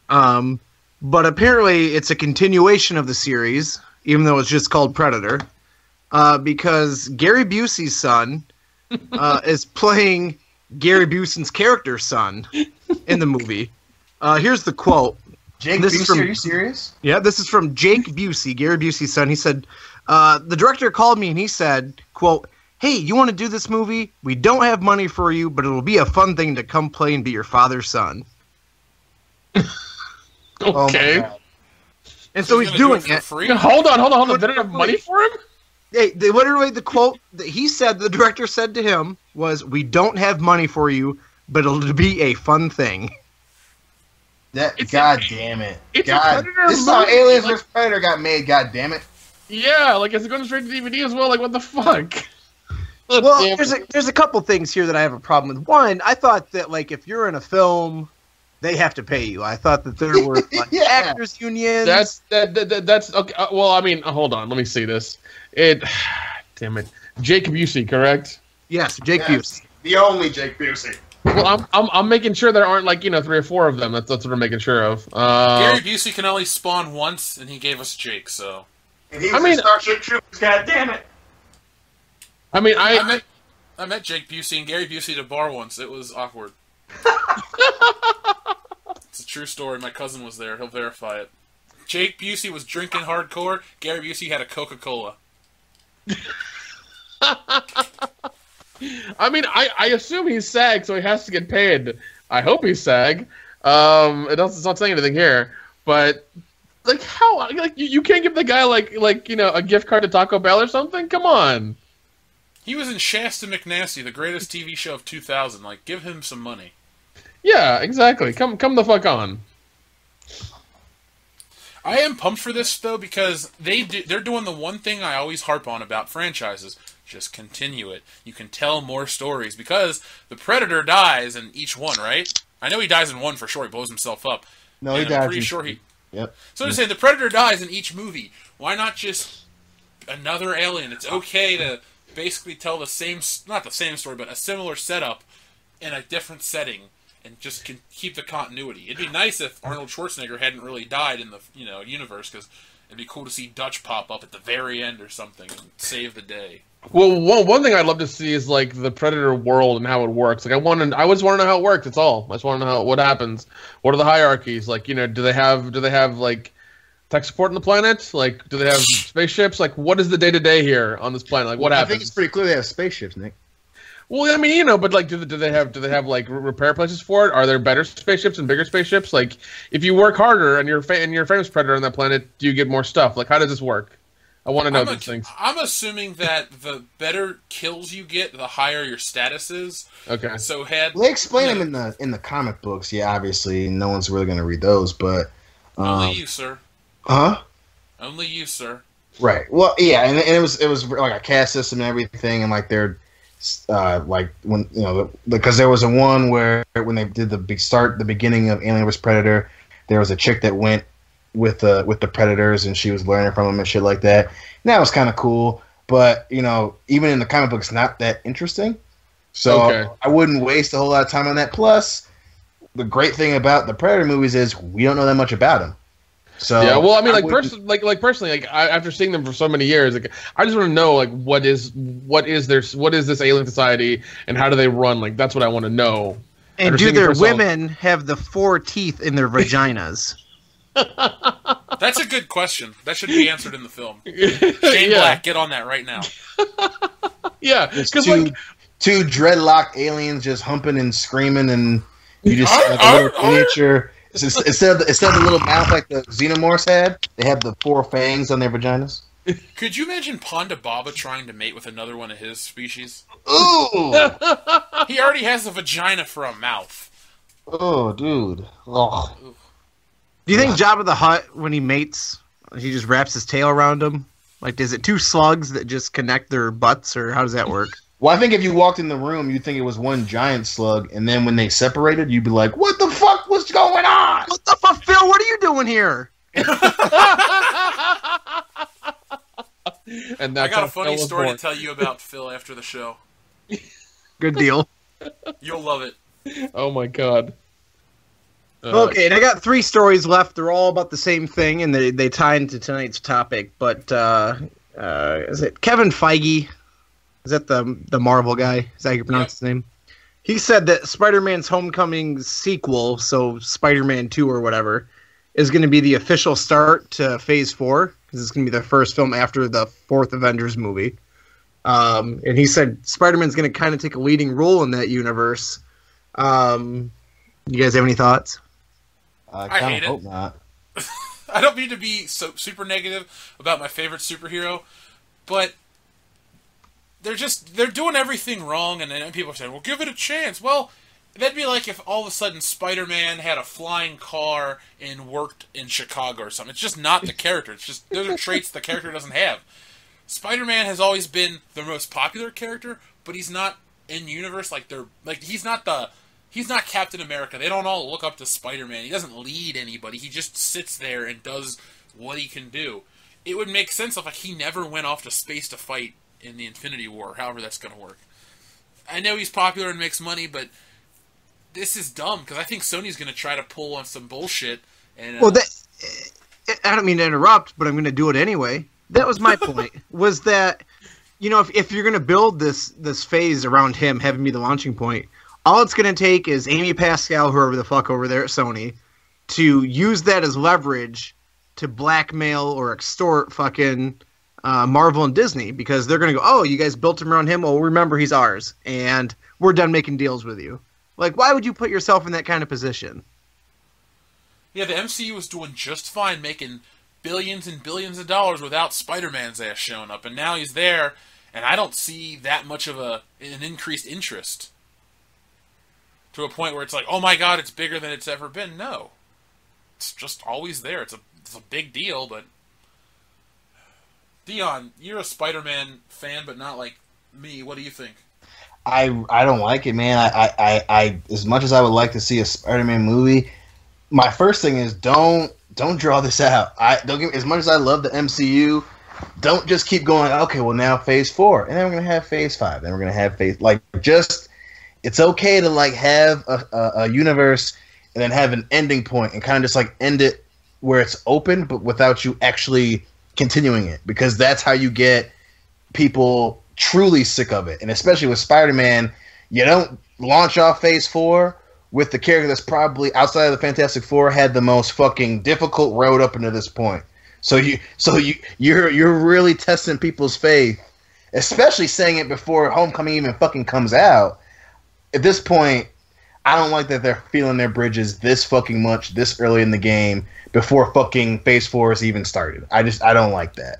But apparently it's a continuation of the series, even though it's just called Predator, because Gary Busey's son is playing Gary Busey's character's son in the movie. Here's the quote. Jake This is Busey, from- are you serious? Yeah, this is from Jake Busey, Gary Busey's son. He said, the director called me and he said, quote, "Hey, you want to do this movie? We don't have money for you, but it'll be a fun thing to come play and be your father's son." Oh my Okay. God. And so He's he's gonna doing do it it. for free. Hold on. They didn't have money for him? Hey, they literally, the quote that he said, the director said to him was, "We don't have money for you, but it'll be a fun thing." God damn it! it's a God, Predator this is how movie, Aliens like- vs Predator got made. God damn it! Yeah, like is it going straight to DVD as well? Like what the fuck? Well, Damn. there's a couple things here that I have a problem with. One, I thought that if you're in a film, they have to pay you. I thought that there were Yeah. actors unions. That's okay. Well, I mean, hold on. Let me see this. Damn it, Jake Busey, correct? Yes, Jake Yes. Busey. The only Jake Busey. Well, I'm making sure there aren't 3 or 4 of them. That's what I'm making sure of. Gary Busey can only spawn once, and he gave us Jake, so... And he I was mean- in Starship Troopers. God damn it! I mean, I met Jake Busey and Gary Busey at a bar once. It was awkward. It's a true story. My cousin was there. He'll verify it. Jake Busey was drinking hardcore. Gary Busey had a Coca-Cola. I mean, I assume he's SAG, so he has to get paid. I hope he's SAG. It's not saying anything here, but how? You can't give the guy a gift card to Taco Bell or something? Come on. He was in Shasta McNasty, the greatest TV show of 2000. Give him some money. Yeah, exactly. Come the fuck on. I am pumped for this, though, because they're doing the one thing I always harp on about franchises. Just continue it. You can tell more stories, because the Predator dies in each one, right? I know he dies in one for sure. He blows himself up. No, he And dies. I'm pretty sure he... Yep. So to say, the Predator dies in each movie. Why not just another alien? It's okay to basically tell the same... Not the same story, but a similar setup in a different setting. And just keep the continuity. It'd be nice if Arnold Schwarzenegger hadn't really died in the universe, because it'd be cool to see Dutch pop up at the very end or something and save the day. Well, one thing I'd love to see is the Predator world and how it works. I just want to know how it works. That's all. I just want to know what happens. What are the hierarchies? Do they have tech support on the planet? Do they have spaceships? What is the day to day here on this planet? What happens? I think it's pretty clear they have spaceships, Nick. Well, I mean, you know, but like, do they have like repair places for it? Are there better spaceships and bigger spaceships? Like, if you work harder and you're famous predator on that planet, do you get more stuff? Like, how does this work? I want to know these things. I'm assuming that the better kills you get, the higher your status is. Okay. So they explain them in the comic books. Yeah, obviously, no one's really going to read those, but only you, sir. Huh? Only you, sir. Right. Well, yeah, and it was like a caste system and everything, and like they're like when because there was a one where when they did the beginning of Alien vs Predator, there was a chick that went with the Predators, and she was learning from them and shit like that. And that was kind of cool, but even in the comic book, it's not that interesting. So I wouldn't waste a whole lot of time on that. Plus, the great thing about the Predator movies is we don't know that much about them. So yeah, well, I mean, personally, after seeing them for so many years, like, I just want to know, like, what is this alien society, and how do they run? Like, that's what I want to know. And do their women have the 4 teeth in their vaginas? That's a good question. That should be answered in the film. Shane Black, get on that right now. Yeah, because two dreadlocked aliens just humping and screaming, and you just see like a little miniature. Instead of the little mouth like the xenomorphs had, they have the 4 fangs on their vaginas. Could you imagine Ponda Baba trying to mate with another one of his species? Ooh! He already has a vagina for a mouth. Oh, dude. Oh. Do you think Jabba the Hutt, when he mates, he just wraps his tail around him? Like, is it 2 slugs that just connect their butts, or how does that work? Well, I think if you walked in the room, you'd think it was one giant slug, and then when they separated, you'd be like, what the fuck was going on? What the fuck, Phil? What are you doing here? And I got a funny story to tell you about Phil after the show. Good deal. You'll love it. Oh, my God. Okay, and I got 3 stories left. They're all about the same thing, and they tie into tonight's topic. But is it Kevin Feige? Is that the Marvel guy? Is that how you pronounce his name? He said that Spider-Man's Homecoming sequel, so Spider-Man 2 or whatever, is going to be the official start to Phase 4, because it's going to be the first film after the 4th Avengers movie. And he said Spider-Man's going to kind of take a leading role in that universe. You guys have any thoughts? I kind of hope not. I don't mean to be so super negative about my favorite superhero, but they're doing everything wrong, and then people are saying, well, give it a chance. Well, that'd be like if all of a sudden Spider-Man had a flying car and worked in Chicago or something. It's just not the character. It's just, those are traits the character doesn't have. Spider-Man has always been the most popular character, but he's not in universe he's not Captain America. They don't all look up to Spider-Man. He doesn't lead anybody. He just sits there and does what he can do. It would make sense if he never went off to space to fight in the Infinity War, however that's going to work. I know he's popular and makes money, but this is dumb, because I think Sony's going to try to pull on some bullshit. And well, I don't mean to interrupt, but I'm going to do it anyway. That was my point, was that, if you're going to build this phase around him having be the launching point, all it's going to take is Amy Pascal, whoever the fuck over there at Sony, to use that as leverage to blackmail or extort fucking Marvel and Disney, because they're going to go, oh, you guys built him around him? Well, remember, he's ours, and we're done making deals with you. Like, why would you put yourself in that kind of position? Yeah, the MCU was doing just fine making billions and billions of dollars without Spider-Man's ass showing up, and now he's there, and I don't see that much of an increased interest. To a point where it's like, oh my god, it's bigger than it's ever been. No. It's just always there. It's a big deal, but... Dion, you're a Spider-Man fan, but not like me. What do you think? I don't like it, man. I as much as I would like to see a Spider-Man movie, my first thing is don't draw this out. As much as I love the MCU, don't just keep going, okay, well now Phase 4, and then we're gonna have Phase 5, then we're gonna have it's okay to have a universe and then have an ending point and kind of just end it where it's open, but without you actually continuing it, because that's how you get people truly sick of it. And especially with Spider-Man, you don't launch off Phase 4 with the character that's probably outside of the Fantastic Four had the most fucking difficult road up into this point. So you're really testing people's faith, especially saying it before Homecoming even fucking comes out. At this point, I don't like that they're feeling their bridges this fucking much this early in the game before fucking Phase 4 has even started. I don't like that.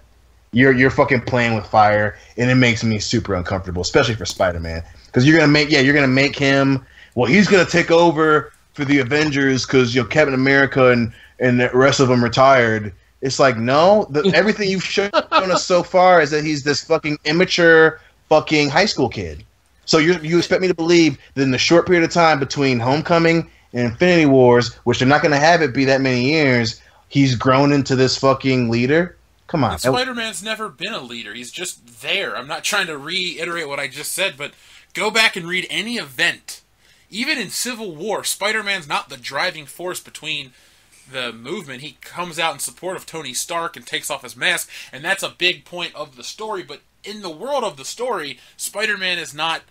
You're fucking playing with fire, and it makes me super uncomfortable, especially for Spider-Man, because you're gonna make him. Well, he's gonna take over for the Avengers because Captain America and the rest of them retired. It's like, no, everything you've shown us so far is that he's this fucking immature fucking high school kid. So you expect me to believe that in the short period of time between Homecoming and Infinity Wars, which they're not going to have it be that many years, he's grown into this fucking leader? Come on. And Spider-Man's never been a leader. He's just there. I'm not trying to reiterate what I just said, but go back and read any event. Even in Civil War, Spider-Man's not the driving force between the movement. He comes out in support of Tony Stark and takes off his mask, and that's a big point of the story. But in the world of the story, Spider-Man is not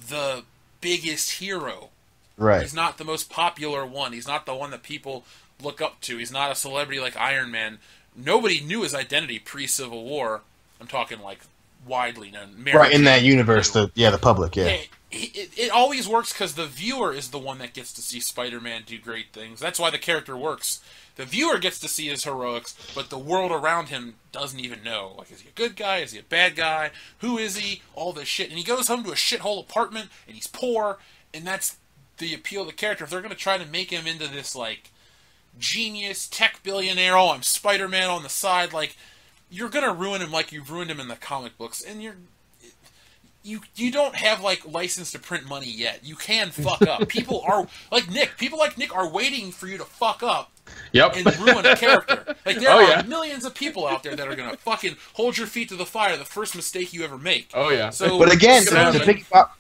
the biggest hero. Right. He's not the most popular one. He's not the one that people look up to. He's not a celebrity like Iron Man. Nobody knew his identity pre-Civil War. I'm talking like widely known. Right, in that universe, the public, yeah. It always works because the viewer is the one that gets to see Spider-Man do great things. That's why the character works. The viewer gets to see his heroics, but the world around him doesn't even know. Like, is he a good guy? Is he a bad guy? Who is he? All this shit. And he goes home to a shithole apartment, and he's poor, and that's the appeal of the character. If they're going to try to make him into this, like, genius, tech billionaire, oh, I'm Spider-Man on the side, like, you're going to ruin him like you've ruined him in the comic books, and you don't have, like, license to print money yet. You can fuck up. People like Nick are waiting for you to fuck up. Yep. And ruin a character. Like, there are millions of people out there that are going to fucking hold your feet to the fire the first mistake you ever make. Oh, yeah. So, but again, to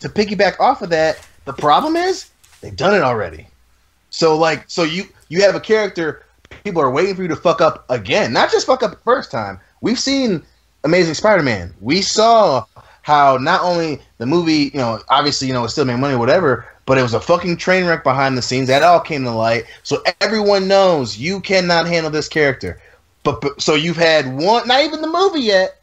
piggyback off of that, the problem is, they've done it already. So you have a character, people are waiting for you to fuck up again. Not just fuck up the first time. We've seen Amazing Spider-Man. We saw how not only the movie, obviously, it still made money or whatever, but it was a fucking train wreck behind the scenes. That all came to light. So everyone knows you cannot handle this character. But so you've had one, not even the movie yet,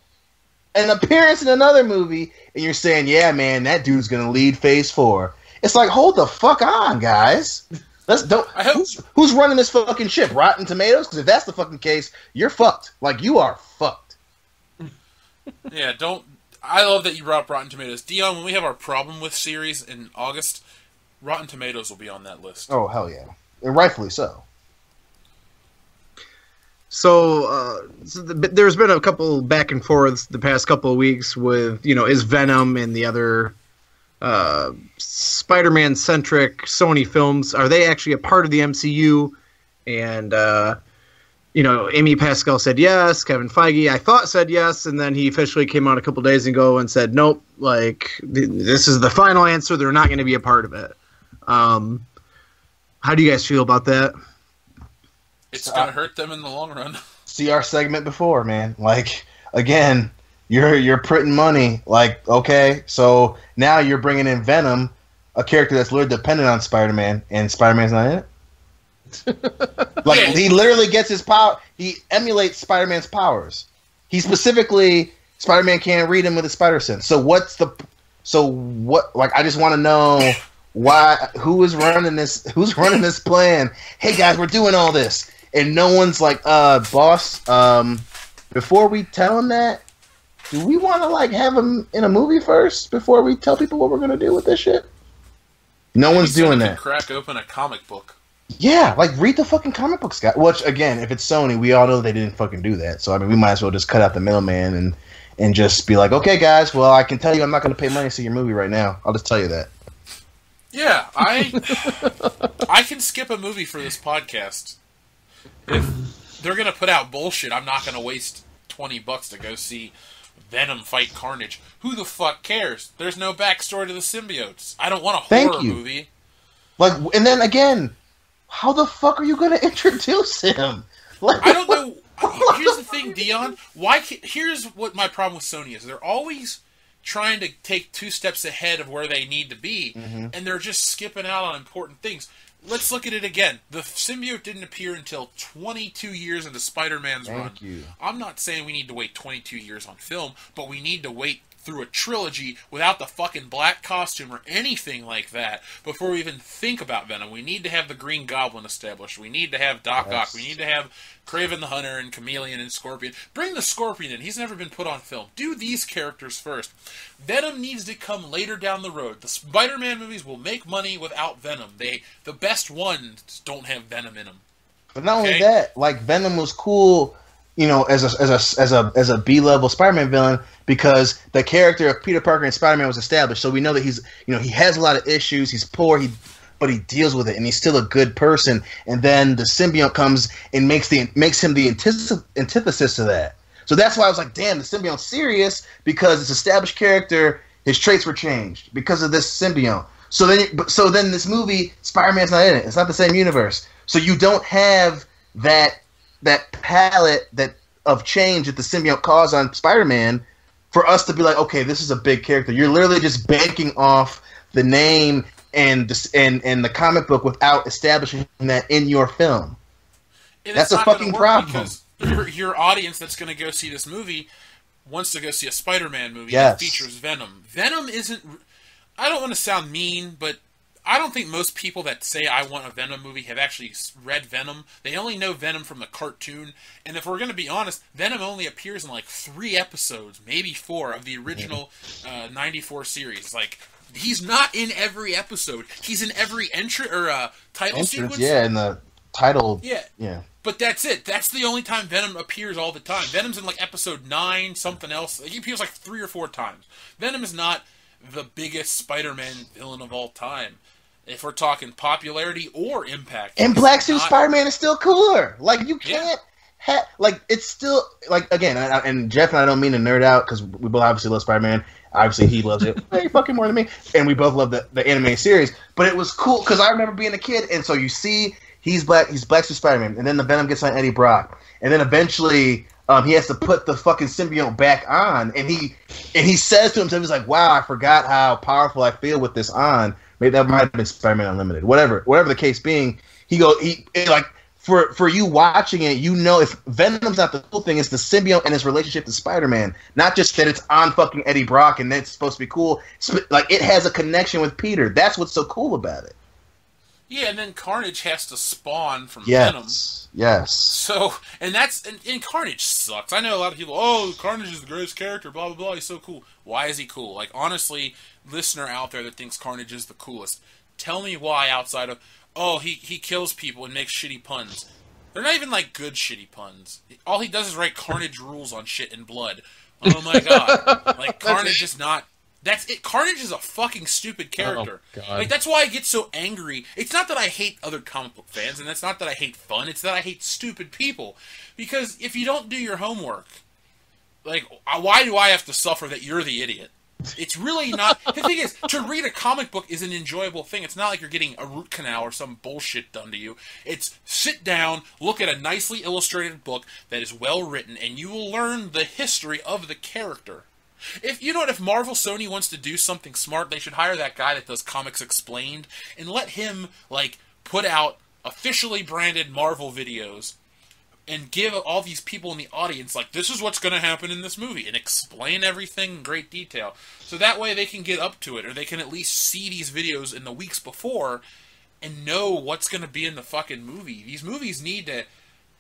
an appearance in another movie, and you're saying, yeah, man, that dude's going to lead Phase 4. It's like, hold the fuck on, guys. Who's running this fucking ship? Rotten Tomatoes? Because if that's the fucking case, you're fucked. Like, you are fucked. Yeah, I love that you brought up Rotten Tomatoes. Dion, when we have our problem with series in August, Rotten Tomatoes will be on that list. Oh, hell yeah. And rightfully so. So, there's been a couple back and forths the past couple of weeks with, is Venom and the other Spider-Man-centric Sony films, are they actually a part of the MCU? And, Amy Pascal said yes, Kevin Feige, I thought, said yes, and then he officially came out a couple days ago and said, nope, like, this is the final answer, they're not going to be a part of it. How do you guys feel about that? It's going to hurt them in the long run. See our segment before, man. Like, again, you're printing money. Like, okay, so now you're bringing in Venom, a character that's literally dependent on Spider-Man, and Spider-Man's not in it? He literally gets his power. He emulates Spider-Man's powers. He specifically, Spider-Man can't read him with his spider sense. So what? Like, I just want to know who's running this plan? Hey guys, we're doing all this, and no one's like, boss. Before we tell him that, do we want to like have him in a movie first before we tell people what we're gonna do with this shit? No one's doing that. Crack open a comic book. Yeah, like, read the fucking comic books, guys. Which, again, if it's Sony, we all know they didn't fucking do that. So, I mean, we might as well just cut out the middleman and just be like, okay, guys, well, I can tell you I'm not going to pay money to see your movie right now. I'll just tell you that. Yeah, I can skip a movie for this podcast. If they're going to put out bullshit, I'm not going to waste $20 to go see Venom fight Carnage. Who the fuck cares? There's no backstory to the symbiotes. I don't want a horror movie. Like, and then, again, how the fuck are you going to introduce him? Like, I don't know. Here's the thing, Dion. Here's what my problem with Sony is. They're always trying to take 2 steps ahead of where they need to be, and they're just skipping out on important things. Let's look at it again. The symbiote didn't appear until 22 years into Spider-Man's run. Thank you. I'm not saying we need to wait 22 years on film, but we need to wait through a trilogy without the fucking black costume or anything like that before we even think about Venom. We need to have the Green Goblin established. We need to have Doc Ock. We need to have Kraven the Hunter and Chameleon and Scorpion. Bring the Scorpion in. He's never been put on film. Do these characters first. Venom needs to come later down the road. The Spider-Man movies will make money without Venom. The best ones don't have Venom in them. But not only that, like Venom was cool, you know, as a B-level Spider-Man villain because the character of Peter Parker and Spider-Man was established. So we know that he's, you know, he has a lot of issues. He's poor. But he deals with it, and he's still a good person. And then the symbiote comes and makes him the antithesis to that. So that's why I was like, damn, the symbiote's serious because it's established character. His traits were changed because of this symbiote. So then this movie, Spider-Man's not in it. It's not the same universe. So you don't have that palette of change that the symbiote caused on Spider-Man for us to be like, okay, this is a big character. You're literally just banking off the name and the comic book without establishing that in your film. And that's a fucking problem. Because your audience that's going to go see this movie wants to go see a Spider-Man movie that features Venom. Venom isn't... I don't want to sound mean, but I don't think most people that say I want a Venom movie have actually read Venom. They only know Venom from the cartoon. And if we're going to be honest, Venom only appears in like 3 episodes, maybe 4, of the original 94 series. Like... He's not in every episode. He's in every title sequence. Yeah, in the title. Yeah. But that's it. That's the only time Venom appears all the time. Venom's in like episode 9, something else. He appears like 3 or 4 times. Venom is not the biggest Spider-Man villain of all time. If we're talking popularity or impact. And Black Suit Spider-Man is still cooler. Like, you can't... it's still... Like, again, and Jeff and I don't mean to nerd out because we both obviously love Spider-Man. Obviously, he loves it way fucking more than me, and we both love the anime series. But it was cool because I remember being a kid, and so you see he's Black Suit Spider-Man, and then the Venom gets on Eddie Brock, and then eventually he has to put the fucking symbiote back on, and he says to himself, he's like, "Wow, I forgot how powerful I feel with this on." Maybe that might have been Spider-Man Unlimited, whatever the case being. For you watching it, you know if Venom's not the cool thing, it's the symbiote and his relationship to Spider-Man. Not just that it's on fucking Eddie Brock and that's supposed to be cool. Like, it has a connection with Peter. That's what's so cool about it. Yeah, and then Carnage has to spawn from Venom. Yes. So, and Carnage sucks. I know a lot of people, Carnage is the greatest character, blah, blah, blah, he's so cool. Why is he cool? Like, honestly, listener out there that thinks Carnage is the coolest, tell me why outside of... he kills people and makes shitty puns. They're not even, like, good shitty puns. All he does is write Carnage rules on shit and blood. Oh, my God. Like, Carnage is not... That's it. Carnage is a fucking stupid character. Oh, God. Like, that's why I get so angry. It's not that I hate other comic book fans, and it's not that I hate fun. It's that I hate stupid people. Because if you don't do your homework, like, why do I have to suffer that you're the idiot? It's really not... The thing is, to read a comic book is an enjoyable thing. It's not like you're getting a root canal or some bullshit done to you. It's sit down, look at a nicely illustrated book that is well written, and you will learn the history of the character. If Marvel Sony wants to do something smart, they should hire that guy that does Comics Explained and let him, like, put out officially branded Marvel videos and give all these people in the audience, like, this is what's going to happen in this movie, and explain everything in great detail. So that way they can get up to it, or they can at least see these videos in the weeks before and know what's going to be in the fucking movie. These movies need to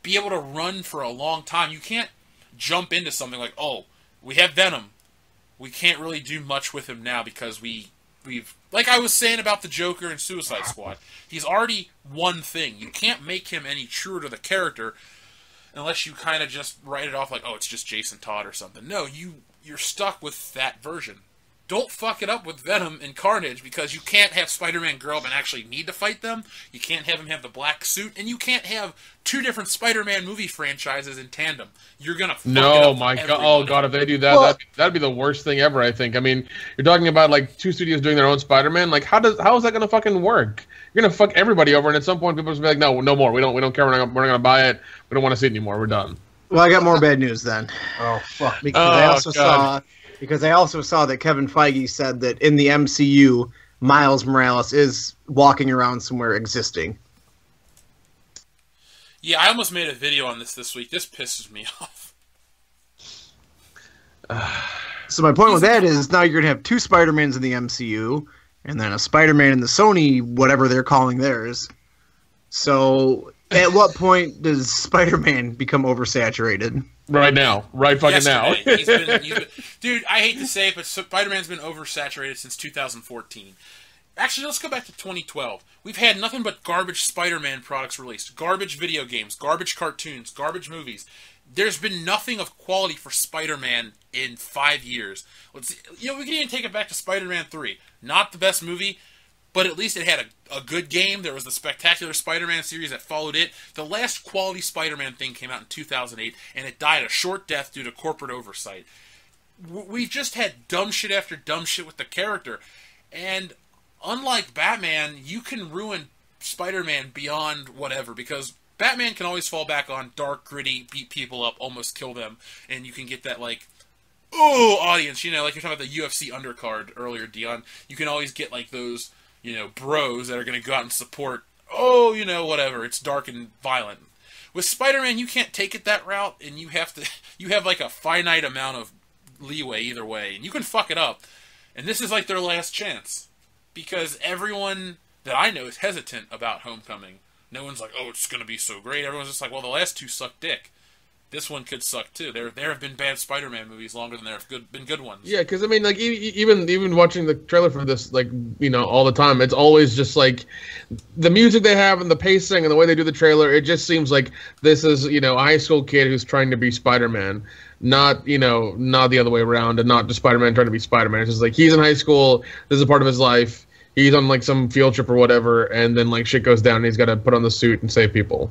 be able to run for a long time. You can't jump into something like, we have Venom. We can't really do much with him now because we've... Like I was saying about the Joker and Suicide Squad, he's already one thing. You can't make him any truer to the character unless you kind of just write it off like, it's just Jason Todd or something. No, you're stuck with that version. Don't fuck it up with Venom and Carnage because you can't have Spider-Man grow up and actually need to fight them. You can't have him have the black suit, and you can't have 2 different Spider-Man movie franchises in tandem. You're gonna fuck it up for everybody. Oh god, if they do that, that'd be the worst thing ever. I think. I mean, you're talking about like 2 studios doing their own Spider-Man. Like, how is that gonna fucking work? You're gonna fuck everybody over, and at some point, people will be like, no more. We don't care. We're not gonna buy it. We don't want to see it anymore. We're done. Well, I got more bad news then. Oh fuck! Because I also saw that Kevin Feige said that in the MCU, Miles Morales is walking around somewhere existing. Yeah, I almost made a video on this week. This pisses me off. So my point with that is now you're going to have two Spider-Mans in the MCU, and then a Spider-Man in the Sony, whatever they're calling theirs. So at what point does Spider-Man become oversaturated? Right now. Right fucking now. He's been, dude, I hate to say it, but Spider-Man's been oversaturated since 2014. Actually, let's go back to 2012. We've had nothing but garbage Spider-Man products released. Garbage video games, garbage cartoons, garbage movies. There's been nothing of quality for Spider-Man in 5 years. We can even take it back to Spider-Man 3. Not the best movie, but at least it had a good game. There was the Spectacular Spider-Man series that followed it. The last quality Spider-Man thing came out in 2008, and it died a short death due to corporate oversight. We've just had dumb shit after dumb shit with the character. And unlike Batman, you can ruin Spider-Man beyond whatever, because Batman can always fall back on dark, gritty, beat people up, almost kill them, and you can get that, like, audience, like you're talking about the UFC undercard earlier, Dion. You can always get, like, those, bros that are going to go out and support, whatever, it's dark and violent. With Spider-Man, you can't take it that route, and you have, like, a finite amount of leeway either way, and you can fuck it up. And this is, like, their last chance, because everyone that I know is hesitant about Homecoming. No one's like, oh, it's going to be so great. Everyone's just like, well, the last two suck dick. This one could suck too. There have been bad Spider-Man movies longer than there have been good ones. Yeah, because I mean, like even watching the trailer for this, like all the time, it's always just like the music they have and the pacing and the way they do the trailer. It just seems like this is a high school kid who's trying to be Spider-Man, not not the other way around, and not just Spider-Man trying to be Spider-Man. It's just like he's in high school. This is a part of his life. He's on like some field trip or whatever, and then like shit goes down, and he's got to put on the suit and save people.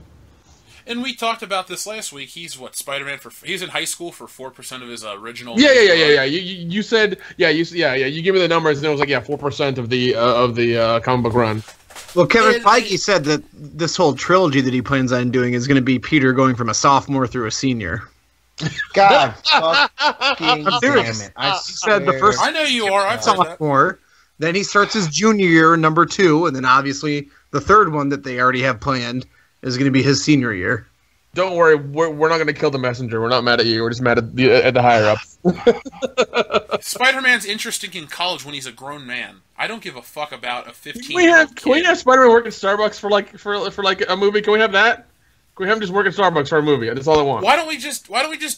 And we talked about this last week. He's Spider-Man he's in high school for 4% of his original. Yeah. You said you give me the numbers, and it was like 4% of the comic book run. Well, Kevin Feige said that this whole trilogy that he plans on doing is going to be Peter going from a sophomore through a senior. God fucking damn it! I said the first. I know you are. I've heard that. Sophomore. Then he starts his junior year, number 2, and then obviously the third one that they already have planned is going to be his senior year. Don't worry, we're not going to kill the messenger. We're not mad at you. We're just mad at the higher ups. Spider-Man's interesting in college when he's a grown man. I don't give a fuck about a 15-year-old kid. Can we have Spider-Man work at Starbucks for like a movie? Can we have that? Can we have him just work at Starbucks for a movie? That's all I want. Why don't we just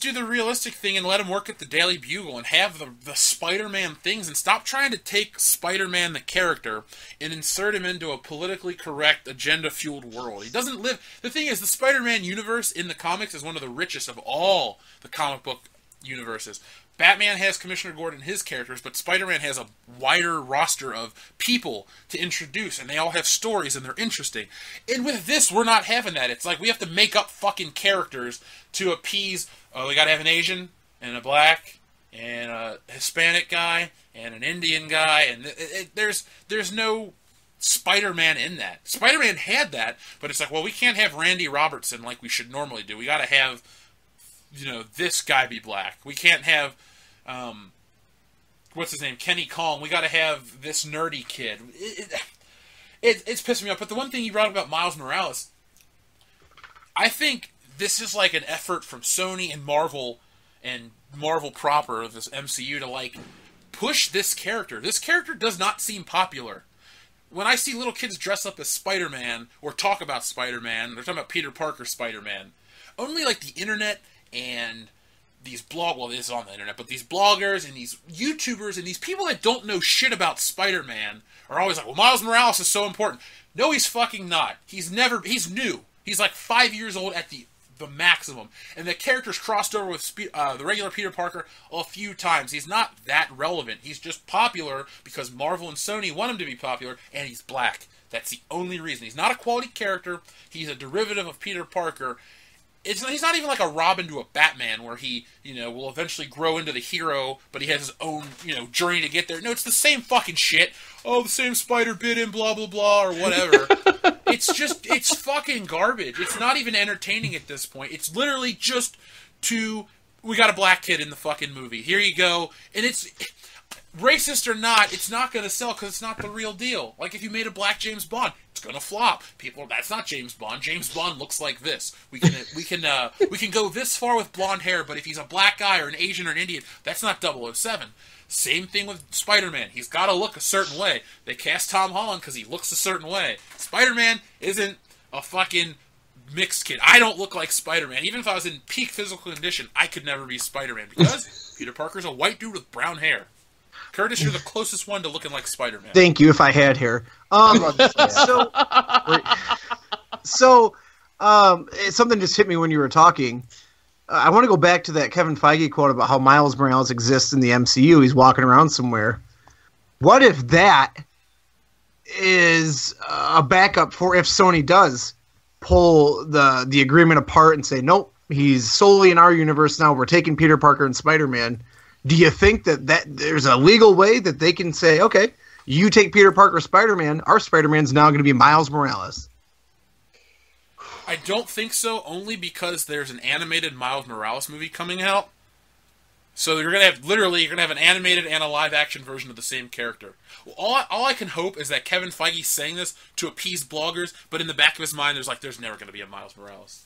do the realistic thing and let him work at the Daily Bugle and have the Spider-Man things, and stop trying to take Spider-Man the character and insert him into a politically correct, agenda-fueled world. He doesn't live... The thing is, the Spider-Man universe in the comics is one of the richest of all the comic book universes. Batman has Commissioner Gordon, his characters, but Spider-Man has a wider roster of people to introduce, and they all have stories, and they're interesting. And with this, we're not having that. It's like we have to make up fucking characters to appease... we gotta have an Asian, and a black, and a Hispanic guy, and an Indian guy, and there's no Spider-Man in that. Spider-Man had that, but it's like, well, we can't have Randy Robertson like we should normally do. We gotta have... this guy be black. We can't have, what's his name, Kenny Kong. We got to have this nerdy kid. It's pissing me off. But the one thing you brought up about Miles Morales, I think this is like an effort from Sony and Marvel proper, this MCU, to like push this character. This character does not seem popular. When I see little kids dress up as Spider-Man or talk about Spider-Man, they're talking about Peter Parker Spider-Man. Only like the internet and these this is on the internet, but these bloggers and these YouTubers and these people that don't know shit about Spider-Man are always like, well, Miles Morales is so important. No, he's fucking not. He's new. He's like 5 years old at the maximum. And the character's crossed over with the regular Peter Parker a few times. He's not that relevant. He's just popular because Marvel and Sony want him to be popular, and he's black. That's the only reason. He's not a quality character. He's a derivative of Peter Parker. He's not even like a Robin to a Batman where he, will eventually grow into the hero, but he has his own, journey to get there. No, it's the same fucking shit. Oh, the same spider bit him, blah, blah, blah, or whatever. It's fucking garbage. It's not even entertaining at this point. It's literally just we got a black kid in the fucking movie. Here you go. And it's... Racist or not, it's not going to sell because it's not the real deal. Like if you made a black James Bond, it's gonna flop. People, that's not James Bond. James Bond looks like this. We can go this far with blonde hair, but if he's a black guy or an Asian or an Indian, that's not 007. Same thing with Spider-Man. He's got to look a certain way. They cast Tom Holland because he looks a certain way. Spider-Man isn't a fucking mixed kid. I don't look like Spider-Man. Even if I was in peak physical condition, I could never be Spider-Man because Peter Parker's a white dude with brown hair. Curtis, you're the closest one to looking like Spider-Man. Thank you, if I had hair. Something just hit me when you were talking. I want to go back to that Kevin Feige quote about how Miles Morales exists in the MCU. He's walking around somewhere. What if that is a backup for if Sony does pull the agreement apart and say, nope, he's solely in our universe now. We're taking Peter Parker and Spider-Man. Do you think that there's a legal way that they can say, okay, you take Peter Parker, Spider-Man, our Spider-Man's now going to be Miles Morales? I don't think so, only because there's an animated Miles Morales movie coming out. So you're gonna have an animated and a live-action version of the same character. Well, all I can hope is that Kevin Feige's saying this to appease bloggers, but in the back of his mind, there's never gonna be a Miles Morales.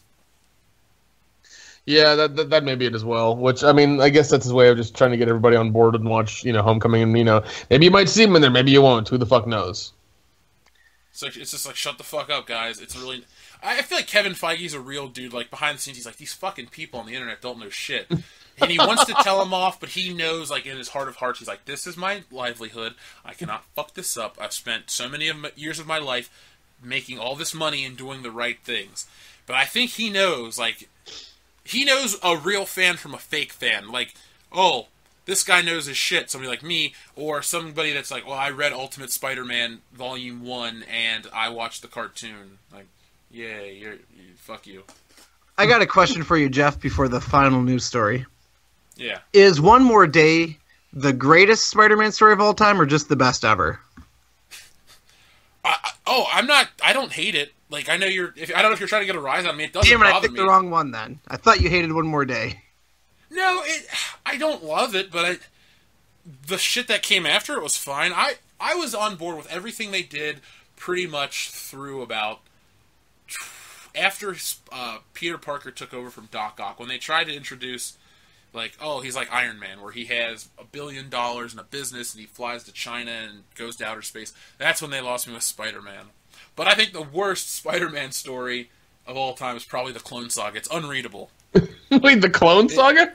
Yeah, that may be it as well. Which, I mean, I guess that's his way of just trying to get everybody on board and watch, Homecoming, and maybe you might see him in there, maybe you won't. Who the fuck knows? So it's just like, shut the fuck up, guys. It's really. I feel like Kevin Feige's a real dude. Like, behind the scenes, he's like, these fucking people on the internet don't know shit. And he wants to tell them off, but he knows, like, in his heart of hearts, he's like, this is my livelihood. I cannot fuck this up. I've spent so many years of my life making all this money and doing the right things. But I think he knows, like, he knows a real fan from a fake fan. Like, oh, this guy knows his shit, somebody like me, or somebody that's like, well, I read Ultimate Spider-Man Volume 1, and I watched the cartoon. Like, yeah, fuck you. I got a question for you, Jeff, before the final news story. Yeah. Is One More Day the greatest Spider-Man story of all time, or just the best ever? I don't hate it. Like, I know I don't know if you're trying to get a rise on me. It doesn't Damn it, bother I picked me. the wrong one then. I thought you hated One More Day. No, I don't love it, but the shit that came after it was fine. I was on board with everything they did pretty much through about after Peter Parker took over from Doc Ock, when they tried to introduce, like, oh, he's like Iron Man, where he has $1 billion in a business and he flies to China and goes to outer space. That's when they lost me with Spider-Man. But I think the worst Spider-Man story of all time is probably the Clone Saga. It's unreadable. Wait, the Clone Saga?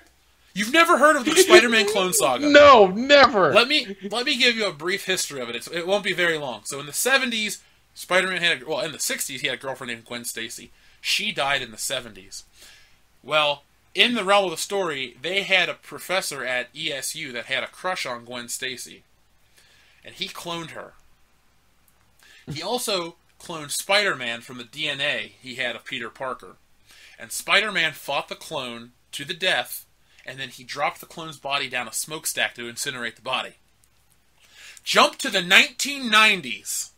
You've never heard of the Spider-Man Clone Saga? No, never. Let me give you a brief history of it. It won't be very long. So in the 70s, Spider-Man in the 60s, he had a girlfriend named Gwen Stacy. She died in the 70s. Well, in the realm of the story, they had a professor at ESU that had a crush on Gwen Stacy. And he cloned her. He also cloned Spider-Man from the DNA he had of Peter Parker. And Spider-Man fought the clone to the death, and then he dropped the clone's body down a smokestack to incinerate the body. Jump to the 1990s,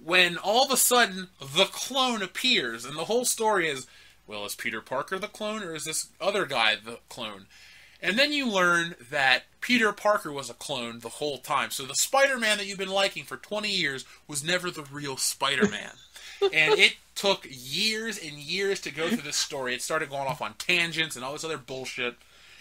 when all of a sudden the clone appears, and the whole story is, well, is Peter Parker the clone, or is this other guy the clone? And then you learn that Peter Parker was a clone the whole time. So the Spider-Man that you've been liking for 20 years was never the real Spider-Man. And it took years and years to go through this story. It started going off on tangents and all this other bullshit.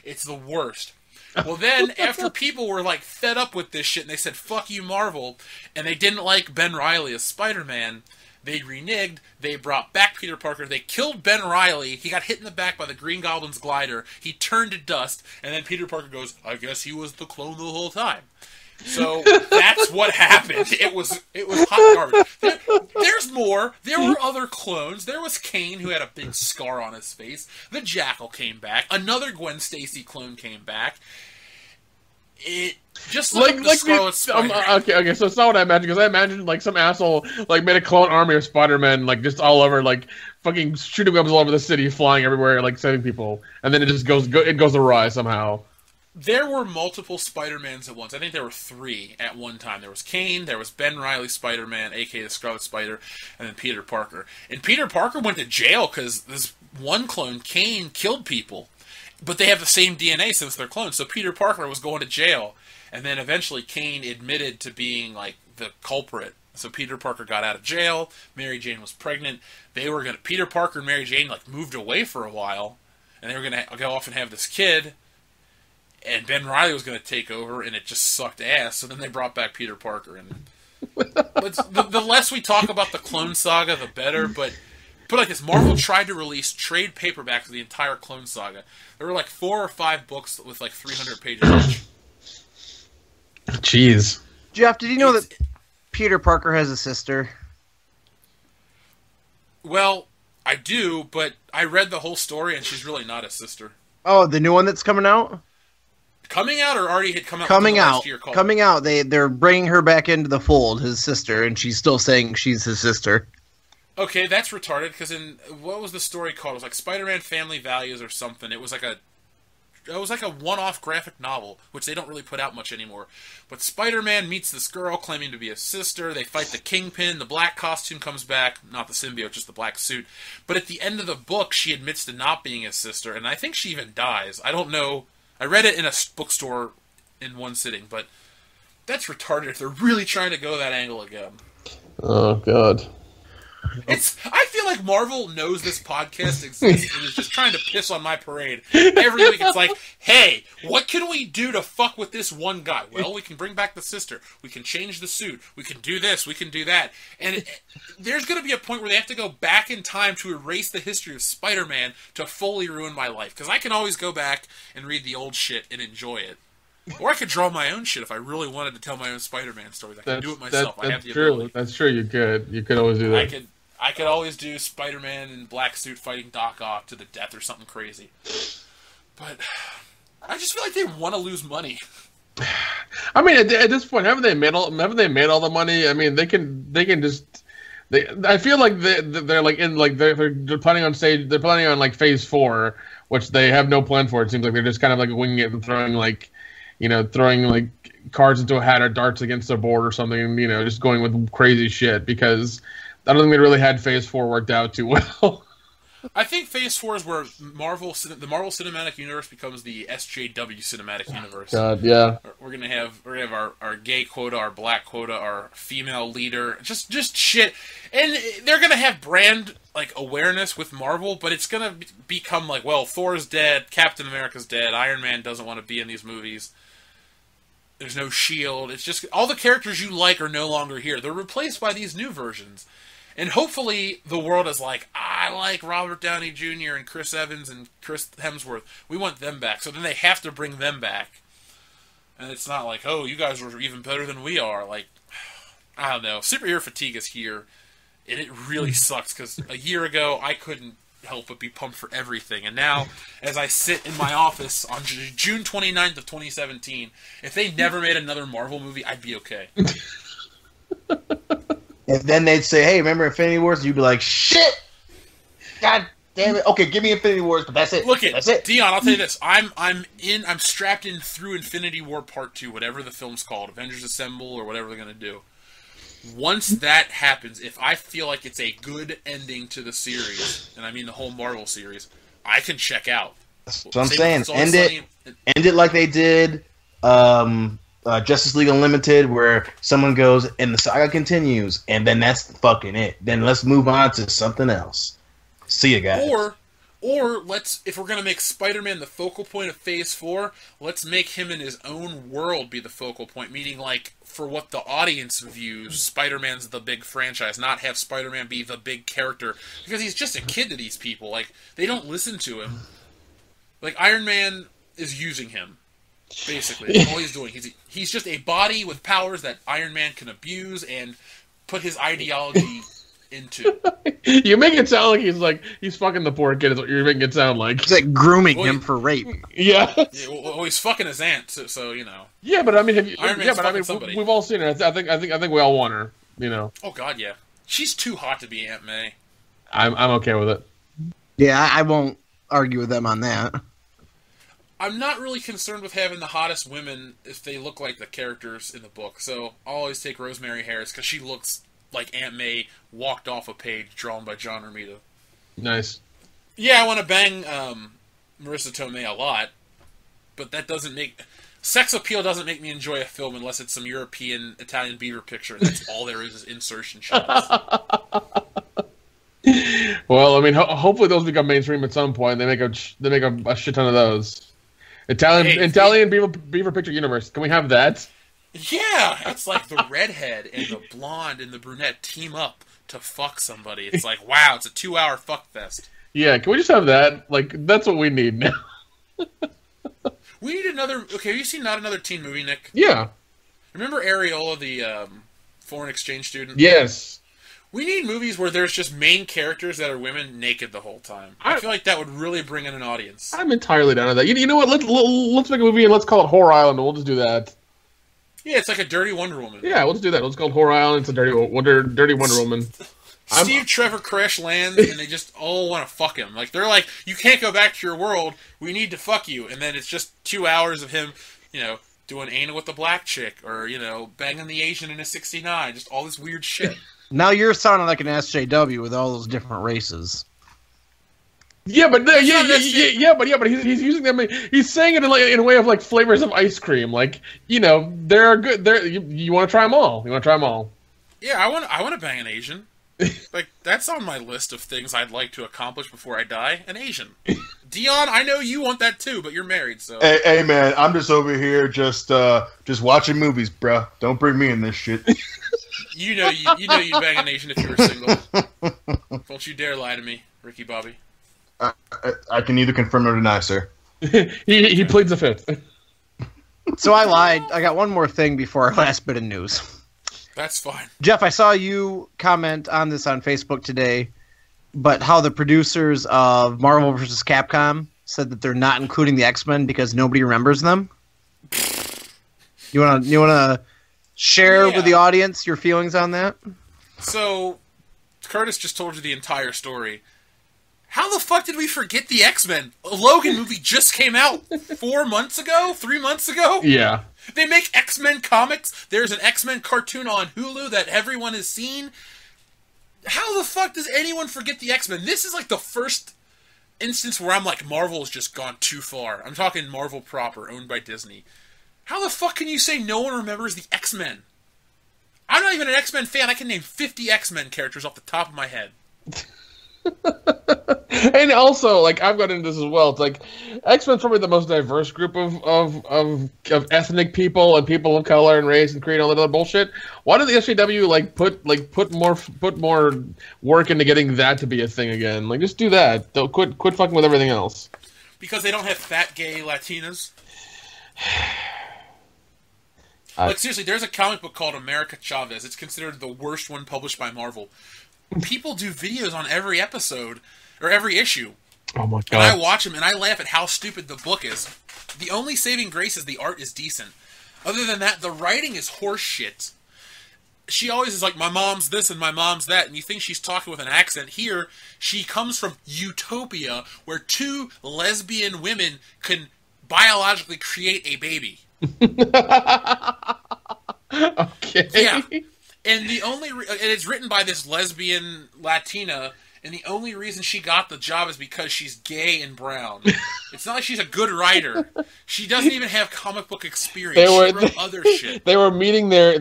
It's the worst. Well, then, after people were, like, fed up with this shit, and they said, fuck you, Marvel, and they didn't like Ben Reilly as Spider-Man, they reneged, they brought back Peter Parker, they killed Ben Reilly, he got hit in the back by the Green Goblin's glider, he turned to dust, and then Peter Parker goes, I guess he was the clone the whole time. So, that's what happened. It was hot garbage. There's more. There were other clones. There was Kane, who had a big scar on his face. The Jackal came back. Another Gwen Stacy clone came back. It just like the Scarlet Spider. Okay, so it's not what I imagined, because I imagined, like, some asshole, like, made a clone army of Spider-Man, like, just all over, like, fucking shooting webs all over the city, flying everywhere, like, saving people. And then it just goes awry somehow. There were multiple Spider-Mans at once. I think there were 3 at one time. There was Kane, there was Ben Reilly Spider-Man, a.k.a. the Scarlet Spider, and then Peter Parker. And Peter Parker went to jail because this one clone, Kane, killed people. But they have the same DNA since they're clones, so Peter Parker was going to jail. And then eventually Kane admitted to being, like, the culprit. So Peter Parker got out of jail. Mary Jane was pregnant. Peter Parker and Mary Jane moved away for a while, and they were gonna go off and have this kid. And Ben Reilly was gonna take over, and it just sucked ass. So then they brought back Peter Parker. And but the less we talk about the Clone Saga, the better. But put it like this: Marvel tried to release trade paperbacks of the entire Clone Saga. There were 4 or 5 books with 300 pages each. Jeez. Jeff, did you know that Peter Parker has a sister? Well, I do, but I read the whole story, and she's really not a sister. Oh, the new one that's coming out? Coming out, or already had come out? Coming out. Last year called? Coming out. They're bringing her back into the fold, his sister, and she's still saying she's his sister. Okay, that's retarded, because what was the story called? It was like Spider-Man Family Values or something. It was like a one-off graphic novel, which they don't really put out much anymore. But Spider-Man meets this girl claiming to be a sister. They fight the Kingpin. The black costume comes back. Not the symbiote, just the black suit. But at the end of the book, she admits to not being his sister, and I think she even dies. I don't know. I read it in a bookstore in one sitting, but that's retarded if they're really trying to go that angle again. Oh, God. I feel like Marvel knows this podcast exists and is just trying to piss on my parade. Every week it's like, hey, what can we do to fuck with this one guy? Well, we can bring back the sister. We can change the suit. We can do this. We can do that. And there's going to be a point where they have to go back in time to erase the history of Spider-Man to fully ruin my life. Because I can always go back and read the old shit and enjoy it. Or I could draw my own shit if I really wanted to tell my own Spider-Man stories. I can do it myself. I have the ability. That's true. You could. You could always do that. I could always do Spider-Man in black suit fighting Doc Ock to the death or something crazy. But I just feel like they want to lose money. I mean, at this point, haven't they made all the money? I mean, they can just. I feel like they're like in like they're planning on phase 4, which they have no plan for. It seems like they're just kind of like winging it and throwing cards into a hat or darts against the board or something, and just going with crazy shit because I don't think they really had phase 4 worked out too well. I think phase 4 is where the Marvel Cinematic Universe becomes the SJW Cinematic Universe. God, yeah. We're gonna have our gay quota, our black quota, our female leader, just shit, and they're gonna have brand awareness with Marvel, but it's gonna become Thor's dead, Captain America's dead, Iron Man doesn't want to be in these movies. There's no Shield. It's just all the characters you like are no longer here. They're replaced by these new versions. And hopefully the world is like, I like Robert Downey Jr. and Chris Evans and Chris Hemsworth. We want them back. So then they have to bring them back. And it's not like, oh, you guys were even better than we are. I don't know. Superhero fatigue is here. And it really sucks because a year ago I couldn't help but be pumped for everything. And now, as I sit in my office on June 29th of 2017, if they never made another Marvel movie, I'd be okay. And then they'd say, hey, remember Infinity Wars? And you'd be like, shit! God damn it. Okay, give me Infinity Wars, but that's it. That's it. Dion, I'll tell you this. I'm strapped in through Infinity War Part 2, whatever the film's called, Avengers Assemble, or whatever they're going to do. Once that happens, if I feel like it's a good ending to the series, and I mean the whole Marvel series, I can check out. That's what I'm saying. End it like they did Justice League Unlimited, where someone goes and the saga continues, and then that's fucking it. Then let's move on to something else. See you guys. Or if we're gonna make Spider-Man the focal point of Phase 4, let's make him in his own world be the focal point. Meaning, for what the audience views, Spider-Man's the big franchise, not have Spider-Man be the big character because he's just a kid to these people. They don't listen to him. Iron Man is using him. Basically, that's all he's doing. He's just a body with powers that Iron Man can abuse and put his ideology into. You make it sound like he's fucking the poor kid. Is what you're making it sound like. It's grooming him for rape. Yeah. Well, he's fucking his aunt, so you know. Yeah, but I mean, somebody. We've all seen her. I think we all want her. Oh God, yeah. She's too hot to be Aunt May. I'm okay with it. Yeah, I won't argue with them on that. I'm not really concerned with having the hottest women if they look like the characters in the book. So I'll always take Rosemary Harris because she looks like Aunt May walked off a page drawn by John Romita. Nice. Yeah, I want to bang Marissa Tomei a lot, but that doesn't make... Sex appeal doesn't make me enjoy a film unless it's some European Italian beaver picture, and that's all there is insertion shots. Well, I mean, hopefully those become mainstream at some point. They make a shit ton of those. Italian beaver picture universe. Can we have that? Yeah, it's like the redhead and the blonde and the brunette team up to fuck somebody. It's like, wow, it's a 2-hour fuck fest. Yeah, can we just have that? Like, that's what we need now. We need another... Okay, have you seen Not Another Teen Movie, Nick? Yeah. Remember Areola, the foreign exchange student? Yes. We need movies where there's just main characters that are women naked the whole time. I feel like that would really bring in an audience. I'm entirely down with that. You know what? Let's make a movie and let's call it Horror Island, and we'll just do that. Yeah, it's like a dirty Wonder Woman. Yeah, let's do that. Let's call it Horror Island. It's a dirty Wonder Woman. Steve Trevor crash lands, and they just all want to fuck him. Like, they're like, you can't go back to your world. We need to fuck you. And then it's just 2 hours of him, doing anal with the black chick, or, banging the Asian in a 69. Just all this weird shit. Now you're sounding like an SJW with all those different races. Yeah, but but he's using them. He's saying it in a way of like flavors of ice cream. Like, they're good. You want to try them all. You want to try them all. Yeah, I want to bang an Asian. Like, that's on my list of things I'd like to accomplish before I die. An Asian. Dion, I know you want that too, but you're married, so. Hey man, I'm just over here just watching movies, bruh. Don't bring me in this shit. You know you'd bang an Asian if you were single. Don't you dare lie to me, Ricky Bobby. I can neither confirm nor deny, sir. he pleads the fifth. So I lied. I got one more thing before our last bit of news. That's fine. Jeff, I saw you comment on this on Facebook today, but how the producers of Marvel vs. Capcom said that they're not including the X-Men because nobody remembers them. You wanna share with the audience your feelings on that? So, Curtis just told you the entire story. How the fuck did we forget the X-Men? A Logan movie just came out 4 months ago? 3 months ago? Yeah. They make X-Men comics. There's an X-Men cartoon on Hulu that everyone has seen. How the fuck does anyone forget the X-Men? This is like the first instance where I'm like, Marvel has just gone too far. I'm talking Marvel proper, owned by Disney. How the fuck can you say no one remembers the X-Men? I'm not even an X-Men fan. I can name 50 X-Men characters off the top of my head. And also, like, I've got into this as well. It's like X-Men's probably the most diverse group of ethnic people and people of color and race and create all that other bullshit. Why did the SJW put more work into getting that to be a thing again? Like, just do that. Don't quit fucking with everything else. Because they don't have fat gay Latinas. Like, seriously, there's a comic book called America Chavez. It's considered the worst one published by Marvel. People do videos on every episode, or every issue. Oh my god. And I watch them, and I laugh at how stupid the book is. The only saving grace is the art is decent. Other than that, the writing is horse shit. She always is like, my mom's this and my mom's that, and you think she's talking with an accent. Here, she comes from utopia, where 2 lesbian women can biologically create a baby. Okay. Yeah. And and it's written by this lesbian Latina, and the only reason she got the job is because she's gay and brown. It's not like she's a good writer. She doesn't even have comic book experience. She wrote other shit. They were meeting their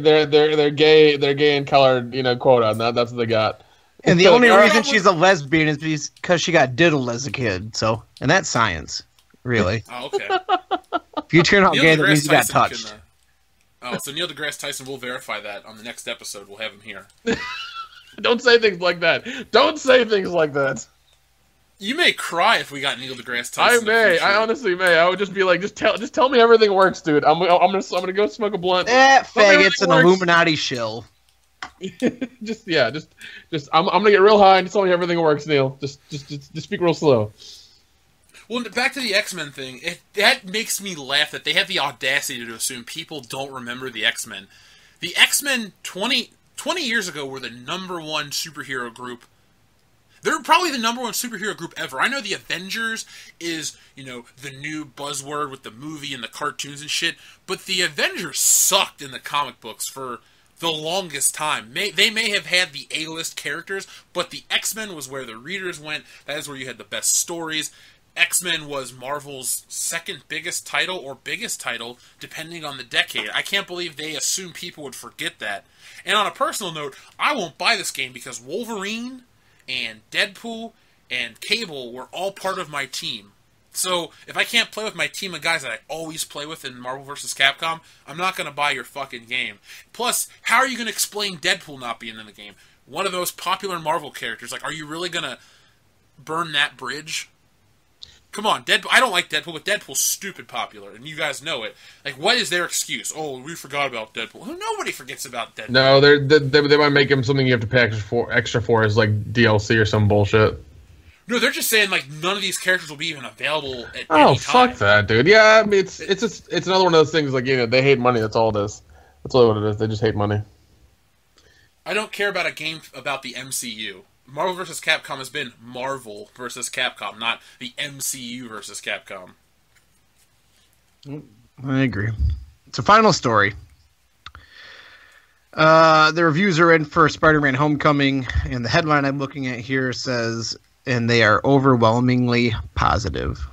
gay and colored quota, and that's what they got. And the only reason she's a lesbian is because she got diddled as a kid. So, and that's science, really. Oh, okay. If you turn out gay, that means you got touched. So Neil deGrasse Tyson will verify that on the next episode. We'll have him here. Don't say things like that. Don't say things like that. You may cry if we got Neil deGrasse Tyson. I may. I honestly may. I would just be like, just tell me everything works, dude. I'm gonna go smoke a blunt. Faggot's an Illuminati shill. I'm gonna get real high and just tell me everything works, Neil. Just speak real slow. Well, back to the X-Men thing. That makes me laugh that they have the audacity to assume people don't remember the X-Men. The X-Men 20 years ago were the #1 superhero group. They're probably the #1 superhero group ever. I know the Avengers is, the new buzzword with the movie and the cartoons and shit, but the Avengers sucked in the comic books for the longest time. They may have had the A-list characters, but the X-Men was where the readers went. That is where you had the best stories. X-Men was Marvel's second biggest title or biggest title, depending on the decade. I can't believe they assume people would forget that. And on a personal note, I won't buy this game because Wolverine and Deadpool and Cable were all part of my team. So, if I can't play with my team of guys that I always play with in Marvel vs. Capcom, I'm not going to buy your fucking game. Plus, how are you going to explain Deadpool not being in the game? One of those popular Marvel characters. Like, are you really going to burn that bridge? Come on, Deadpool. I don't like Deadpool, but Deadpool's stupid popular, and you guys know it. Like, what is their excuse? Oh, we forgot about Deadpool. Nobody forgets about Deadpool. No, they might make him something you have to pay extra for as, like, DLC or some bullshit. No, they're just saying, like, none of these characters will be even available at any time. Oh, fuck that, dude. Yeah, I mean, it's another one of those things, like, you know, they hate money, that's all it is. That's all what it is, they just hate money. I don't care about a game about the MCU. Marvel vs. Capcom has been Marvel vs. Capcom, not the MCU vs. Capcom. I agree. It's a final story. The reviews are in for Spider-Man Homecoming, and the headline I'm looking at here says, and they are overwhelmingly positive.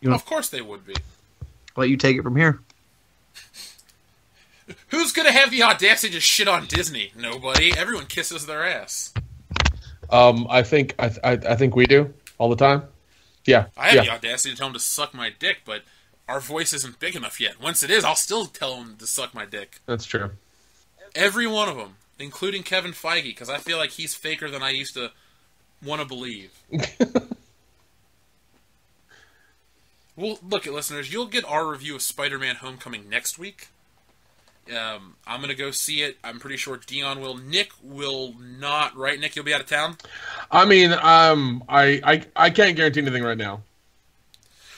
Of course they would be. I'll let you take it from here. Who's going to have the audacity to shit on Disney? Nobody. Everyone kisses their ass. I think we do all the time. Yeah. I have the audacity to tell him to suck my dick, but our voice isn't big enough yet. Once it is, I'll still tell him to suck my dick. That's true. Every one of them, including Kevin Feige, because I feel like he's faker than I used to want to believe. Well, look at listeners. You'll get our review of Spider-Man Homecoming next week. I'm going to go see it. I'm pretty sure Dion will. Nick will not, right? Nick, you'll be out of town? I mean, I can't guarantee anything right now.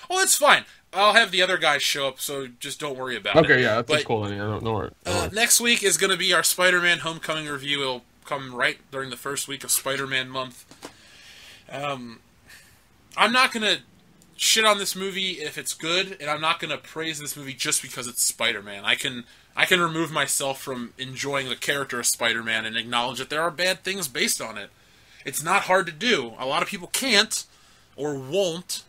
Well, that's fine. I'll have the other guys show up, so just don't worry about it. Okay, yeah, that's cool. Yeah, don't worry. Next week is going to be our Spider-Man Homecoming review. It'll come right during the first week of Spider-Man month. I'm not going to shit on this movie if it's good, and I'm not going to praise this movie just because it's Spider-Man. I can remove myself from enjoying the character of Spider-Man and acknowledge that there are bad things based on it. It's not hard to do. A lot of people can't or won't,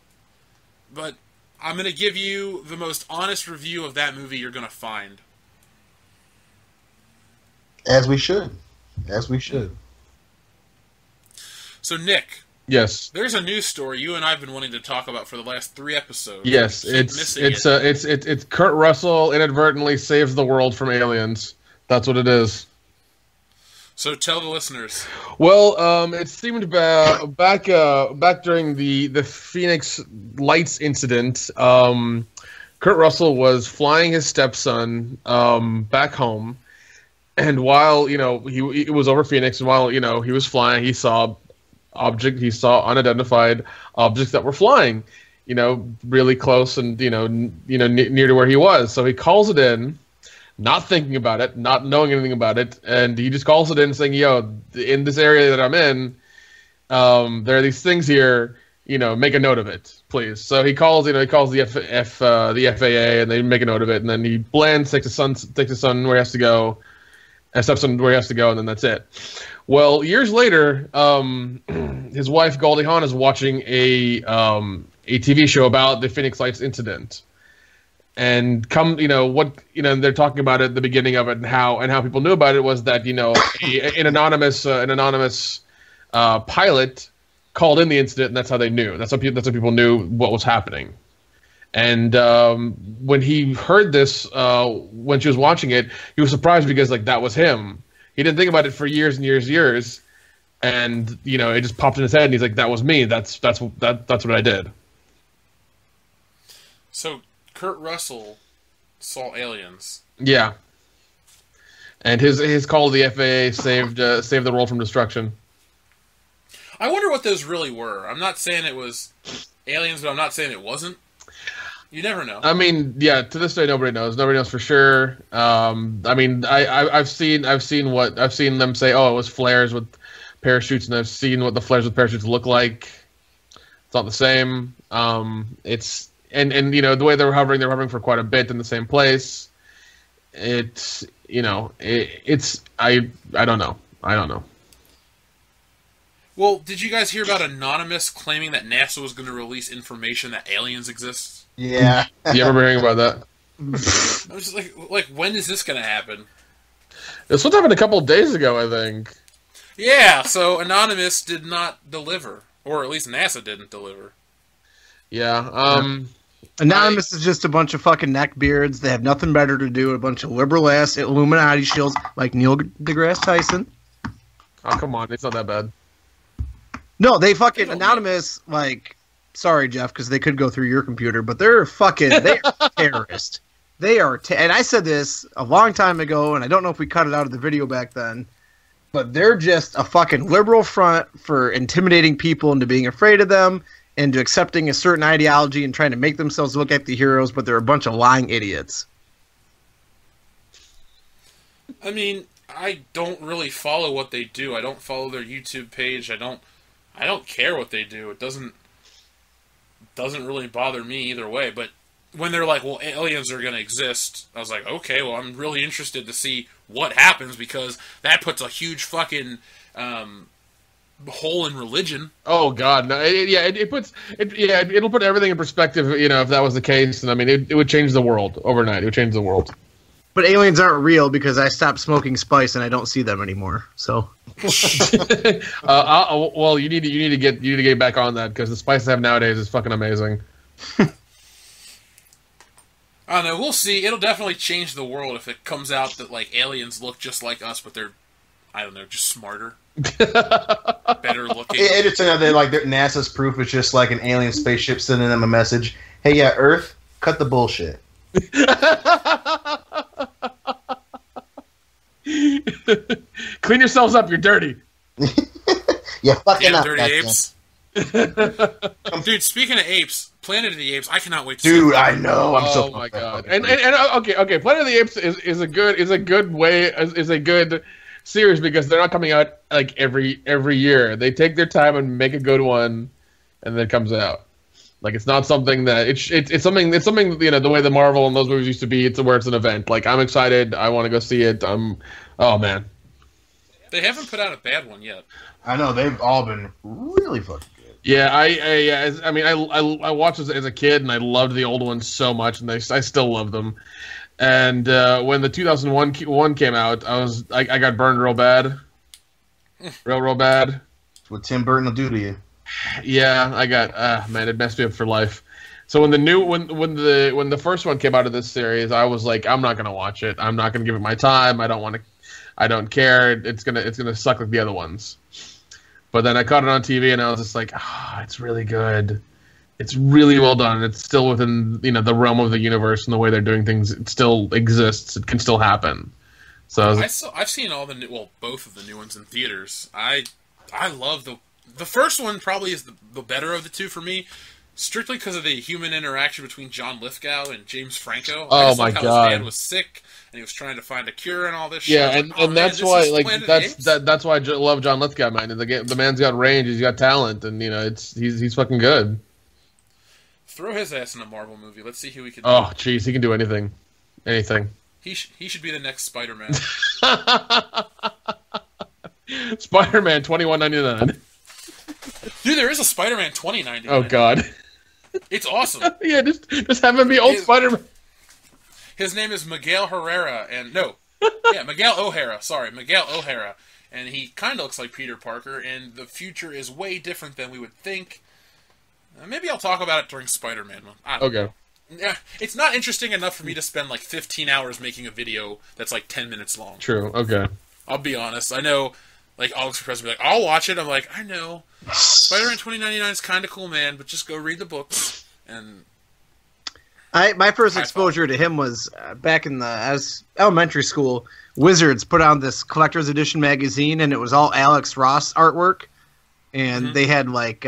but I'm going to give you the most honest review of that movie you're going to find. As we should. As we should. So, Nick. Yes. There's a news story you and I have been wanting to talk about for the last 3 episodes. Yes, it's Kurt Russell inadvertently saves the world from aliens. That's what it is. So tell the listeners. Well, it seemed back during the Phoenix Lights incident, Kurt Russell was flying his stepson back home, and while he was over Phoenix, and while he was flying, he saw unidentified objects that were flying, really close and near to where he was. So he calls it in, not thinking about it, not knowing anything about it, and he just calls it in saying, "Yo, in this area that I'm in, there are these things here. Make a note of it, please." So he calls the FAA, and they make a note of it, and then he lands, takes his son where he has to go, and stepson where he has to go, and then that's it. Well, years later, his wife Goldie Hawn is watching a TV show about the Phoenix Lights incident, and they're talking about it at the beginning of it, and how people knew about it was that an anonymous pilot called in the incident, and that's how they knew. That's how people knew what was happening. And when he heard this, when she was watching it, he was surprised because that was him. He didn't think about it for years and years, and it just popped in his head, and he's like, "That was me. That's what I did." So Kurt Russell saw aliens. Yeah, and his call to the FAA saved the world from destruction. I wonder what those really were. I'm not saying it was aliens, but I'm not saying it wasn't. You never know. I mean, yeah. To this day, nobody knows. Nobody knows for sure. I mean, I've seen them say, "Oh, it was flares with parachutes," and I've seen what the flares with parachutes look like. It's not the same. It's and the way they're hovering for quite a bit in the same place. It's I don't know. Well, did you guys hear about Anonymous claiming that NASA was going to release information that aliens exist? Yeah. You ever hearing about that? I was just like, when is this going to happen? This one happened a couple of days ago, I think. Yeah, so Anonymous did not deliver, or at least NASA didn't deliver. Yeah. Anonymous is just a bunch of fucking neckbeards. They have nothing better to do. A bunch of liberal-ass Illuminati shills like Neil deGrasse Tyson. Oh, come on. It's not that bad. No, they fucking Anonymous, like, sorry, Jeff, because they could go through your computer, but they're terrorists. They are, and I said this a long time ago, and I don't know if we cut it out of the video back then, but they're just a fucking liberal front for intimidating people into being afraid of them, into accepting a certain ideology and trying to make themselves look like the heroes, but they're a bunch of lying idiots. I mean, I don't really follow what they do. I don't follow their YouTube page. I don't care what they do. It doesn't really bother me either way. But when they're like, well, aliens are going to exist, I was like, okay, well, I'm really interested to see what happens, because that puts a huge fucking hole in religion. Oh God, no! It'll put everything in perspective. You know, if that was the case, and I mean, it would change the world overnight. It would change the world. But aliens aren't real because I stopped smoking spice and I don't see them anymore. So, well, you need to get back on that, because the spice I have nowadays is fucking amazing. I don't know. We'll see. It'll definitely change the world if it comes out that like aliens look just like us, but they're, I don't know, just smarter, better looking. It just turned out that like NASA's proof is just like an alien spaceship sending them a message. Hey, yeah, Earth, cut the bullshit. Clean yourselves up. You're dirty. Yeah, fucking up, dirty apes. Dude, speaking of apes, Planet of the Apes, I cannot wait to see it. Dude, I know. I'm so. Oh my God. And okay. Planet of the Apes is a good series, because they're not coming out like every year. They take their time and make a good one, and then it comes out. Like, it's not something that it's something you know, the way the Marvel and those movies used to be. It's where it's an event. Like, I'm excited. I want to go see it. Oh man. They haven't put out a bad one yet. I know, they've all been really fucking good. Yeah, I watched this as a kid, and I loved the old ones so much, and I still love them. And when the 2001 came out, I got burned real bad, real bad. That's what Tim Burton will do to you. Yeah, I got man, it messed me up for life. So when the first one came out of this series, I was like, I'm not gonna watch it. I'm not gonna give it my time. I don't care. It's gonna suck like the other ones. But then I caught it on TV, and I was just like, it's really good. It's really well done. It's still within, you know, the realm of the universe, and the way they're doing things, it still exists. It can still happen. So I've seen all both of the new ones in theaters. I love the first one. Probably is the better of the two for me, strictly because of the human interaction between John Lithgow and James Franco. Oh my God, his man was sick and he was trying to find a cure and all this shit. Yeah, and that's why, like, that's why I love John Lithgow, man. The man's got range, he's got talent, and you know, he's fucking good. Throw his ass in a Marvel movie. Let's see who he can do. Oh, jeez, he can do anything. Anything. He should be the next Spider-Man. Spider-Man 21.99. Dude, there is a Spider-Man 2099. Oh God. It's awesome. Yeah, just have him be old Spider-Man. His name is Miguel Herrera, Miguel O'Hara. Sorry, Miguel O'Hara, and he kind of looks like Peter Parker. And the future is way different than we would think. Maybe I'll talk about it during Spider-Man. Okay. Yeah, it's not interesting enough for me to spend like 15 hours making a video that's like 10 minutes long. True. Okay. I'll be honest. I know, like, Alex Press will be like, I'll watch it. I'm like, I know. Spider-Man 2099 is kind of cool, man, but just go read the books. And my first exposure to him was back in as elementary school. Wizards put on this collector's edition magazine, and it was all Alex Ross artwork, and they had like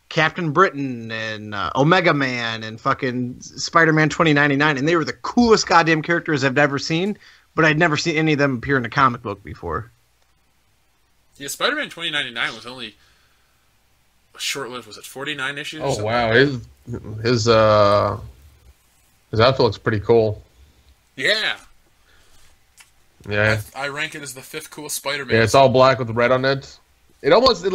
Captain Britain and Omega Man and fucking Spider-Man 2099, and they were the coolest goddamn characters I've ever seen, but I'd never seen any of them appear in a comic book before. Yeah, Spider-Man 2099 was only short-lived. Was it 49 issues? Oh wow, his outfit looks pretty cool. Yeah. Yeah. I rank it as the 5th coolest Spider-Man. Yeah, it's all black with red on it. It almost looks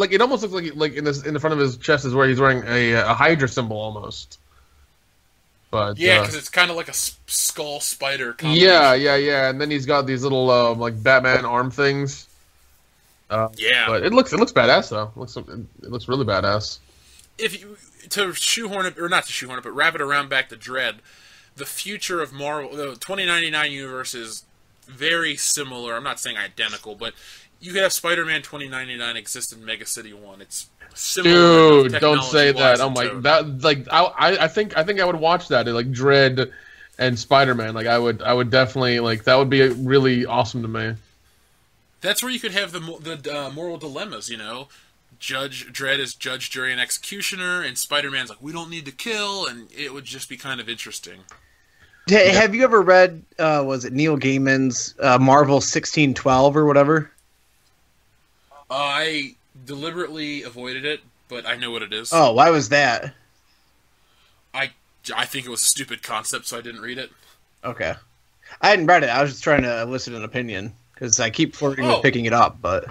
like in the front of his chest is where he's wearing a Hydra symbol almost. But yeah, because it's kind of like a skull spider combination. Yeah, and then he's got these little like Batman arm things. Yeah, but it looks badass though. It looks really badass. If you to shoehorn it, or not to shoehorn it, but wrap it around back to Dredd, the future of Marvel, the 2099 universe is very similar. I'm not saying identical, but you could have Spider-Man 2099 exist in Mega City 1. It's similar. Dude, don't say that. Oh my, that like I think I would watch that. Like Dredd and Spider-Man. Like I would definitely like that would be really awesome to me. That's where you could have the moral dilemmas, you know. Dredd is judge, jury, and executioner, and Spider-Man's like, we don't need to kill, and it would just be kind of interesting. Have you ever read, was it Neil Gaiman's Marvel 1612 or whatever? I deliberately avoided it, but I know what it is. Oh, why was that? I think it was a stupid concept, so I didn't read it. Okay. I hadn't read it. I was just trying to elicit an opinion, because I keep flirting with picking it up, but...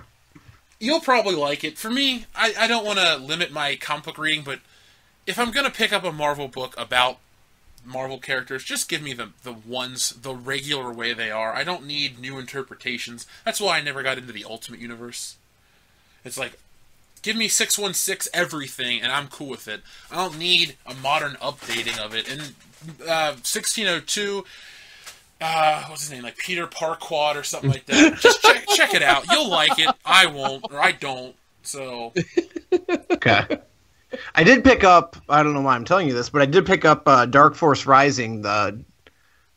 You'll probably like it. For me, I don't want to limit my comic book reading, but if I'm going to pick up a Marvel book about Marvel characters, just give me the ones the regular way they are. I don't need new interpretations. That's why I never got into the Ultimate Universe. It's like, give me 616 everything, and I'm cool with it. I don't need a modern updating of it. And 1602... what's his name? Like Peter Parquad or something like that. Just check it out. You'll like it. I won't, or I don't. So. Okay. I did pick up. I don't know why I'm telling you this, but I did pick up Dark Force Rising. I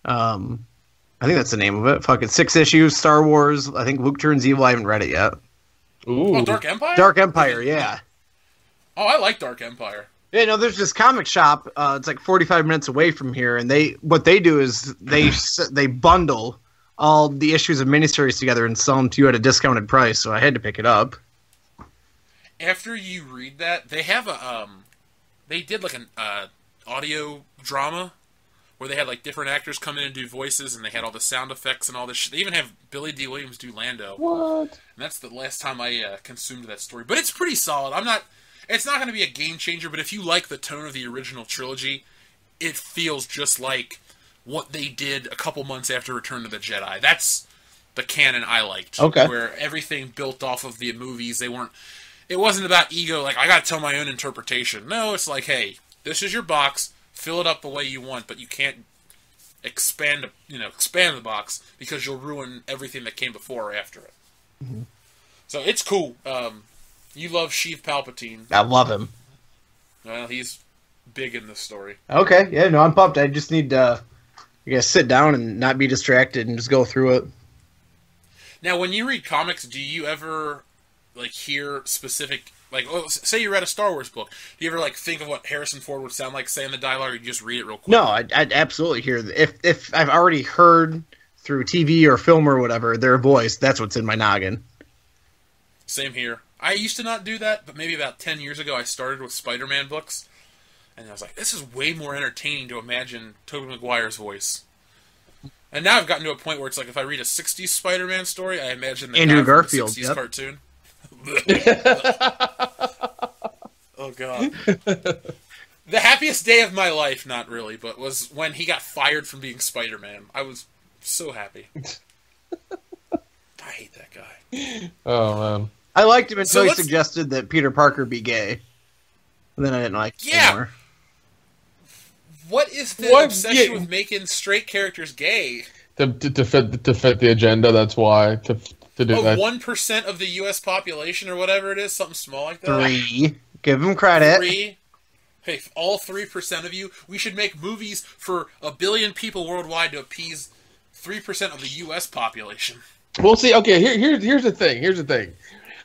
think that's the name of it. Fucking 6 issues. Star Wars. I think Luke turns evil. I haven't read it yet. Ooh. Oh, Dark Empire. Dark Empire. Yeah. Oh, I like Dark Empire. Yeah, no, there's this comic shop. It's like 45 minutes away from here, and what they do is they bundle all the issues of miniseries together and sell them to you at a discounted price. So I had to pick it up. After you read that, they have they did like an audio drama where they had like different actors come in and do voices, and they had all the sound effects and all this shit. They even have Billy D. Williams do Lando. What? And that's the last time I consumed that story, but it's pretty solid. It's not going to be a game changer, but if you like the tone of the original trilogy, it feels just like what they did a couple months after Return to the Jedi. That's the canon I liked. Okay. Where everything built off of the movies. It wasn't about ego, like, I got to tell my own interpretation. No, it's like, hey, this is your box, fill it up the way you want, but you can't expand the box because you'll ruin everything that came before or after it. Mm-hmm. So it's cool. You love Sheev Palpatine. I love him. Well, he's big in this story. Okay, yeah, no, I'm pumped. I just need to, sit down and not be distracted and just go through it. Now, when you read comics, do you ever hear specific, say you read a Star Wars book? Do you ever think of what Harrison Ford would sound like saying the dialogue, or you just read it real quick? No, I'd absolutely hear if I've already heard through TV or film or whatever their voice. That's what's in my noggin. Same here. I used to not do that, but maybe about 10 years ago I started with Spider-Man books, and I was like, this is way more entertaining to imagine Tobey Maguire's voice. And now I've gotten to a point where it's like, if I read a 60s Spider-Man story, I imagine the Andrew guy Garfield, from the 60s cartoon. Oh, God. The happiest day of my life, not really, but was when he got fired from being Spider-Man. I was so happy. I hate that guy. Oh, man. I liked him until he suggested that Peter Parker be gay. And then I didn't like him anymore. What is the obsession with making straight characters gay? To fit the agenda, that's why. To do that. 1% of the U.S. population or whatever it is, something small like that? 3. Give him credit. 3. Hey, all 3% of you. We should make movies for 1 billion people worldwide to appease 3% of the U.S. population. Well, see, okay, here's the thing.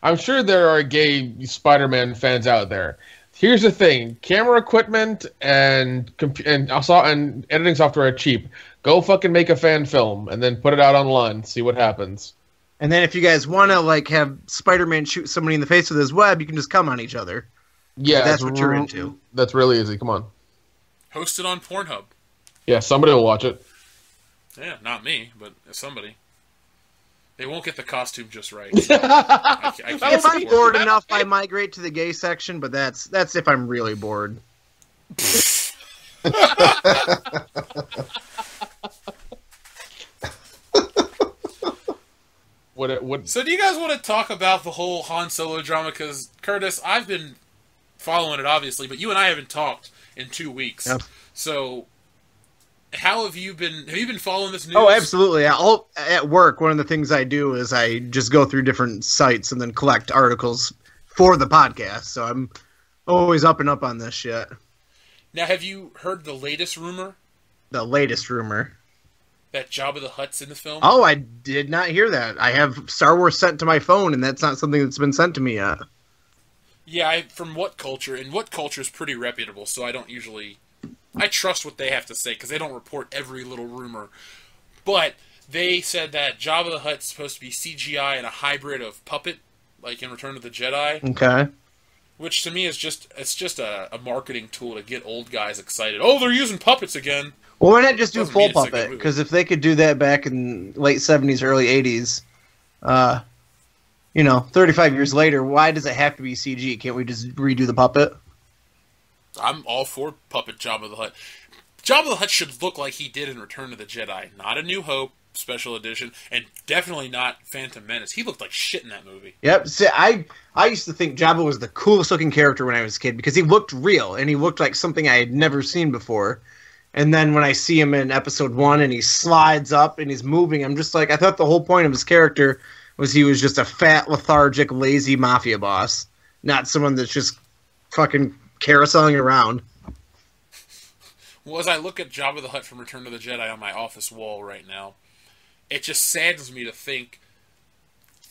I'm sure there are gay Spider-Man fans out there. Here's the thing: camera equipment and editing software are cheap. Go fucking make a fan film and then put it out online. See what happens. And then if you guys want to have Spider-Man shoot somebody in the face with his web, you can just come on each other. Yeah, that's what you're into. That's really easy. Come on. Host it on Pornhub. Yeah, somebody will watch it. Yeah, not me, but somebody. They won't get the costume just right. I can't If I'm support bored it. enough, I migrate to the gay section, but that's if I'm really bored. So do you guys want to talk about the whole Han Solo drama? Because, Curtis, I've been following it, obviously, but you and I haven't talked in 2 weeks. Yep. So, how have you been? Have you been following this news? Oh, absolutely. At work, one of the things I do is I just go through different sites and then collect articles for the podcast. So I'm always up and up on this shit. Now, have you heard the latest rumor? The latest rumor. That Jabba the Hutt's in the film? Oh, I did not hear that. I have Star Wars sent to my phone, and that's not something that's been sent to me yet. Yeah, from What Culture, and What Culture is pretty reputable, so I don't usually... I trust what they have to say, because they don't report every little rumor. But they said that Jabba the Hutt's supposed to be CGI and a hybrid of puppet, like in Return of the Jedi. Okay. Which to me is just a marketing tool to get old guys excited. Oh, they're using puppets again. Well, why not just do Doesn't full mean it's a good puppet? movie. Because if they could do that back in late 70s, early 80s, 35 years later, why does it have to be CG? Can't we just redo the puppet? I'm all for puppet Jabba the Hutt. Jabba the Hutt should look like he did in Return of the Jedi. Not A New Hope, Special Edition, and definitely not Phantom Menace. He looked like shit in that movie. Yep. See, I used to think Jabba was the coolest looking character when I was a kid because he looked real and he looked like something I had never seen before. And then when I see him in episode 1 and he slides up and he's moving, I'm just like, I thought the whole point of his character was he was just a fat, lethargic, lazy mafia boss, not someone that's just fucking carouseling around. Well, as I look at Jabba the Hutt from Return of the Jedi on my office wall right now, it just saddens me to think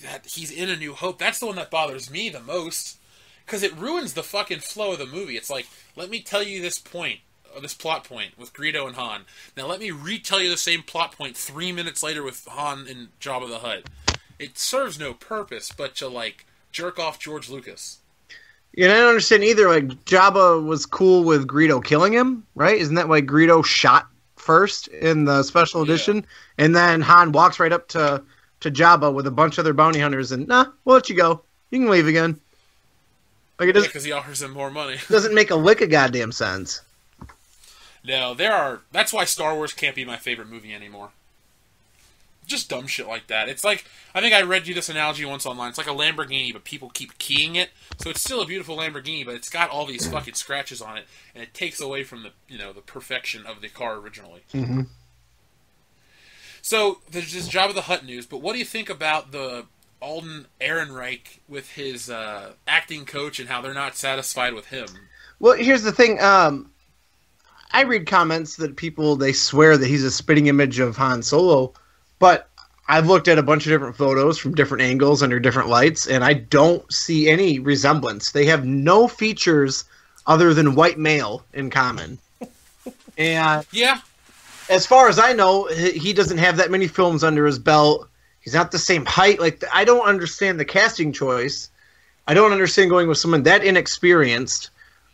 that he's in A New Hope. That's the one that bothers me the most, because it ruins the fucking flow of the movie. It's like, let me tell you this plot point with Greedo and Han. Now let me retell you the same plot point 3 minutes later with Han and Jabba the Hutt. It serves no purpose but to, like, jerk off George Lucas. Yeah, I don't understand either. Like, Jabba was cool with Greedo killing him, right? Isn't that why Greedo shot first in the special edition? And then Han walks right up to Jabba with a bunch of other bounty hunters and, nah, we'll let you go. You can leave again. Like, it doesn't, because he offers them more money. doesn't make a lick of goddamn sense. No, that's why Star Wars can't be my favorite movie anymore. Just dumb shit like that. It's like, I think I read you this analogy once online. It's like a Lamborghini, but people keep keying it. So it's still a beautiful Lamborghini, but it's got all these fucking scratches on it, and it takes away from the perfection of the car originally. Mm-hmm. So there's this Jabba the Hutt news, but what do you think about the Alden Ehrenreich with his acting coach and how they're not satisfied with him? Well, here's the thing. I read comments that they swear that he's a spitting image of Han Solo, but I've looked at a bunch of different photos from different angles under different lights, and I don't see any resemblance. They have no features other than white male in common. And yeah, as far as I know, he doesn't have that many films under his belt. He's not the same height. Like, I don't understand the casting choice. I don't understand going with someone that inexperienced.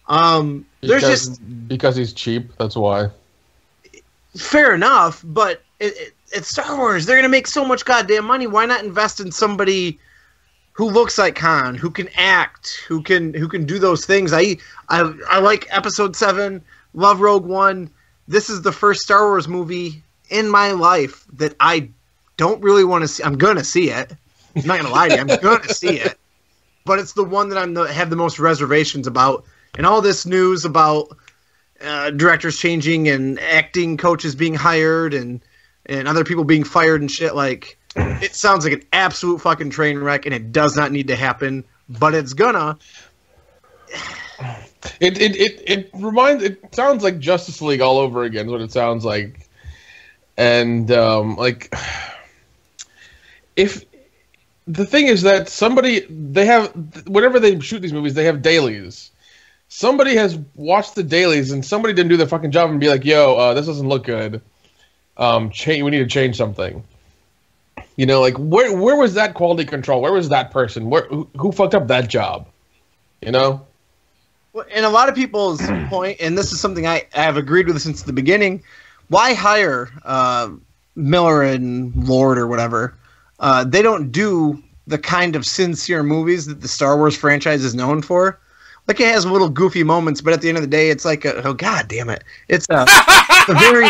Because he's cheap. That's why. Fair enough, but it's Star Wars. They're gonna make so much goddamn money. Why not invest in somebody who looks like Han, who can act, who can do those things? I like Episode 7, love Rogue One. This is the first Star Wars movie in my life that I don't really want to see. I'm gonna see it. I'm not gonna lie to you. I'm gonna see it, but it's the one that have the most reservations about. And all this news about directors changing and acting coaches being hired and other people being fired and shit, like, it sounds like an absolute fucking train wreck, and it does not need to happen, but it's gonna. It sounds like Justice League all over again is what it sounds like. And if the thing is that whenever they shoot these movies, they have dailies. Somebody has watched the dailies and somebody didn't do their fucking job and be like, yo, this doesn't look good. We need to change something. Like, where was that quality control? Where was that person? Who fucked up that job? Well, and a lot of people's point, and this is something I have agreed with since the beginning, why hire Miller and Lord or whatever they don't do the kind of sincere movies that the Star Wars franchise is known for. Like, it has little goofy moments, but at the end of the day, it's like, oh, God damn it. It's a very...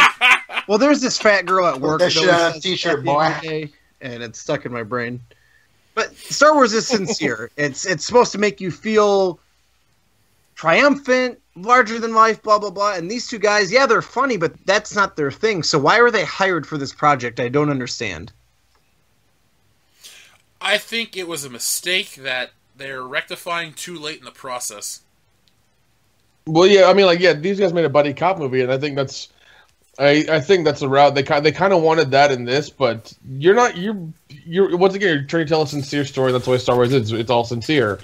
Well, there's this fat girl at work. Put that shit on a t-shirt, boy. And it's stuck in my brain. But Star Wars is sincere. It's supposed to make you feel triumphant, larger than life, blah, blah, blah. And these two guys, yeah, they're funny, but that's not their thing. So why were they hired for this project? I don't understand. I think it was a mistake that they're rectifying too late in the process. Well, yeah, I mean, like, yeah, these guys made a buddy cop movie, and I think that's, I think that's a route they kind of wanted that in this, but you're once again, you're trying to tell a sincere story. That's the way Star Wars is. It's all sincere,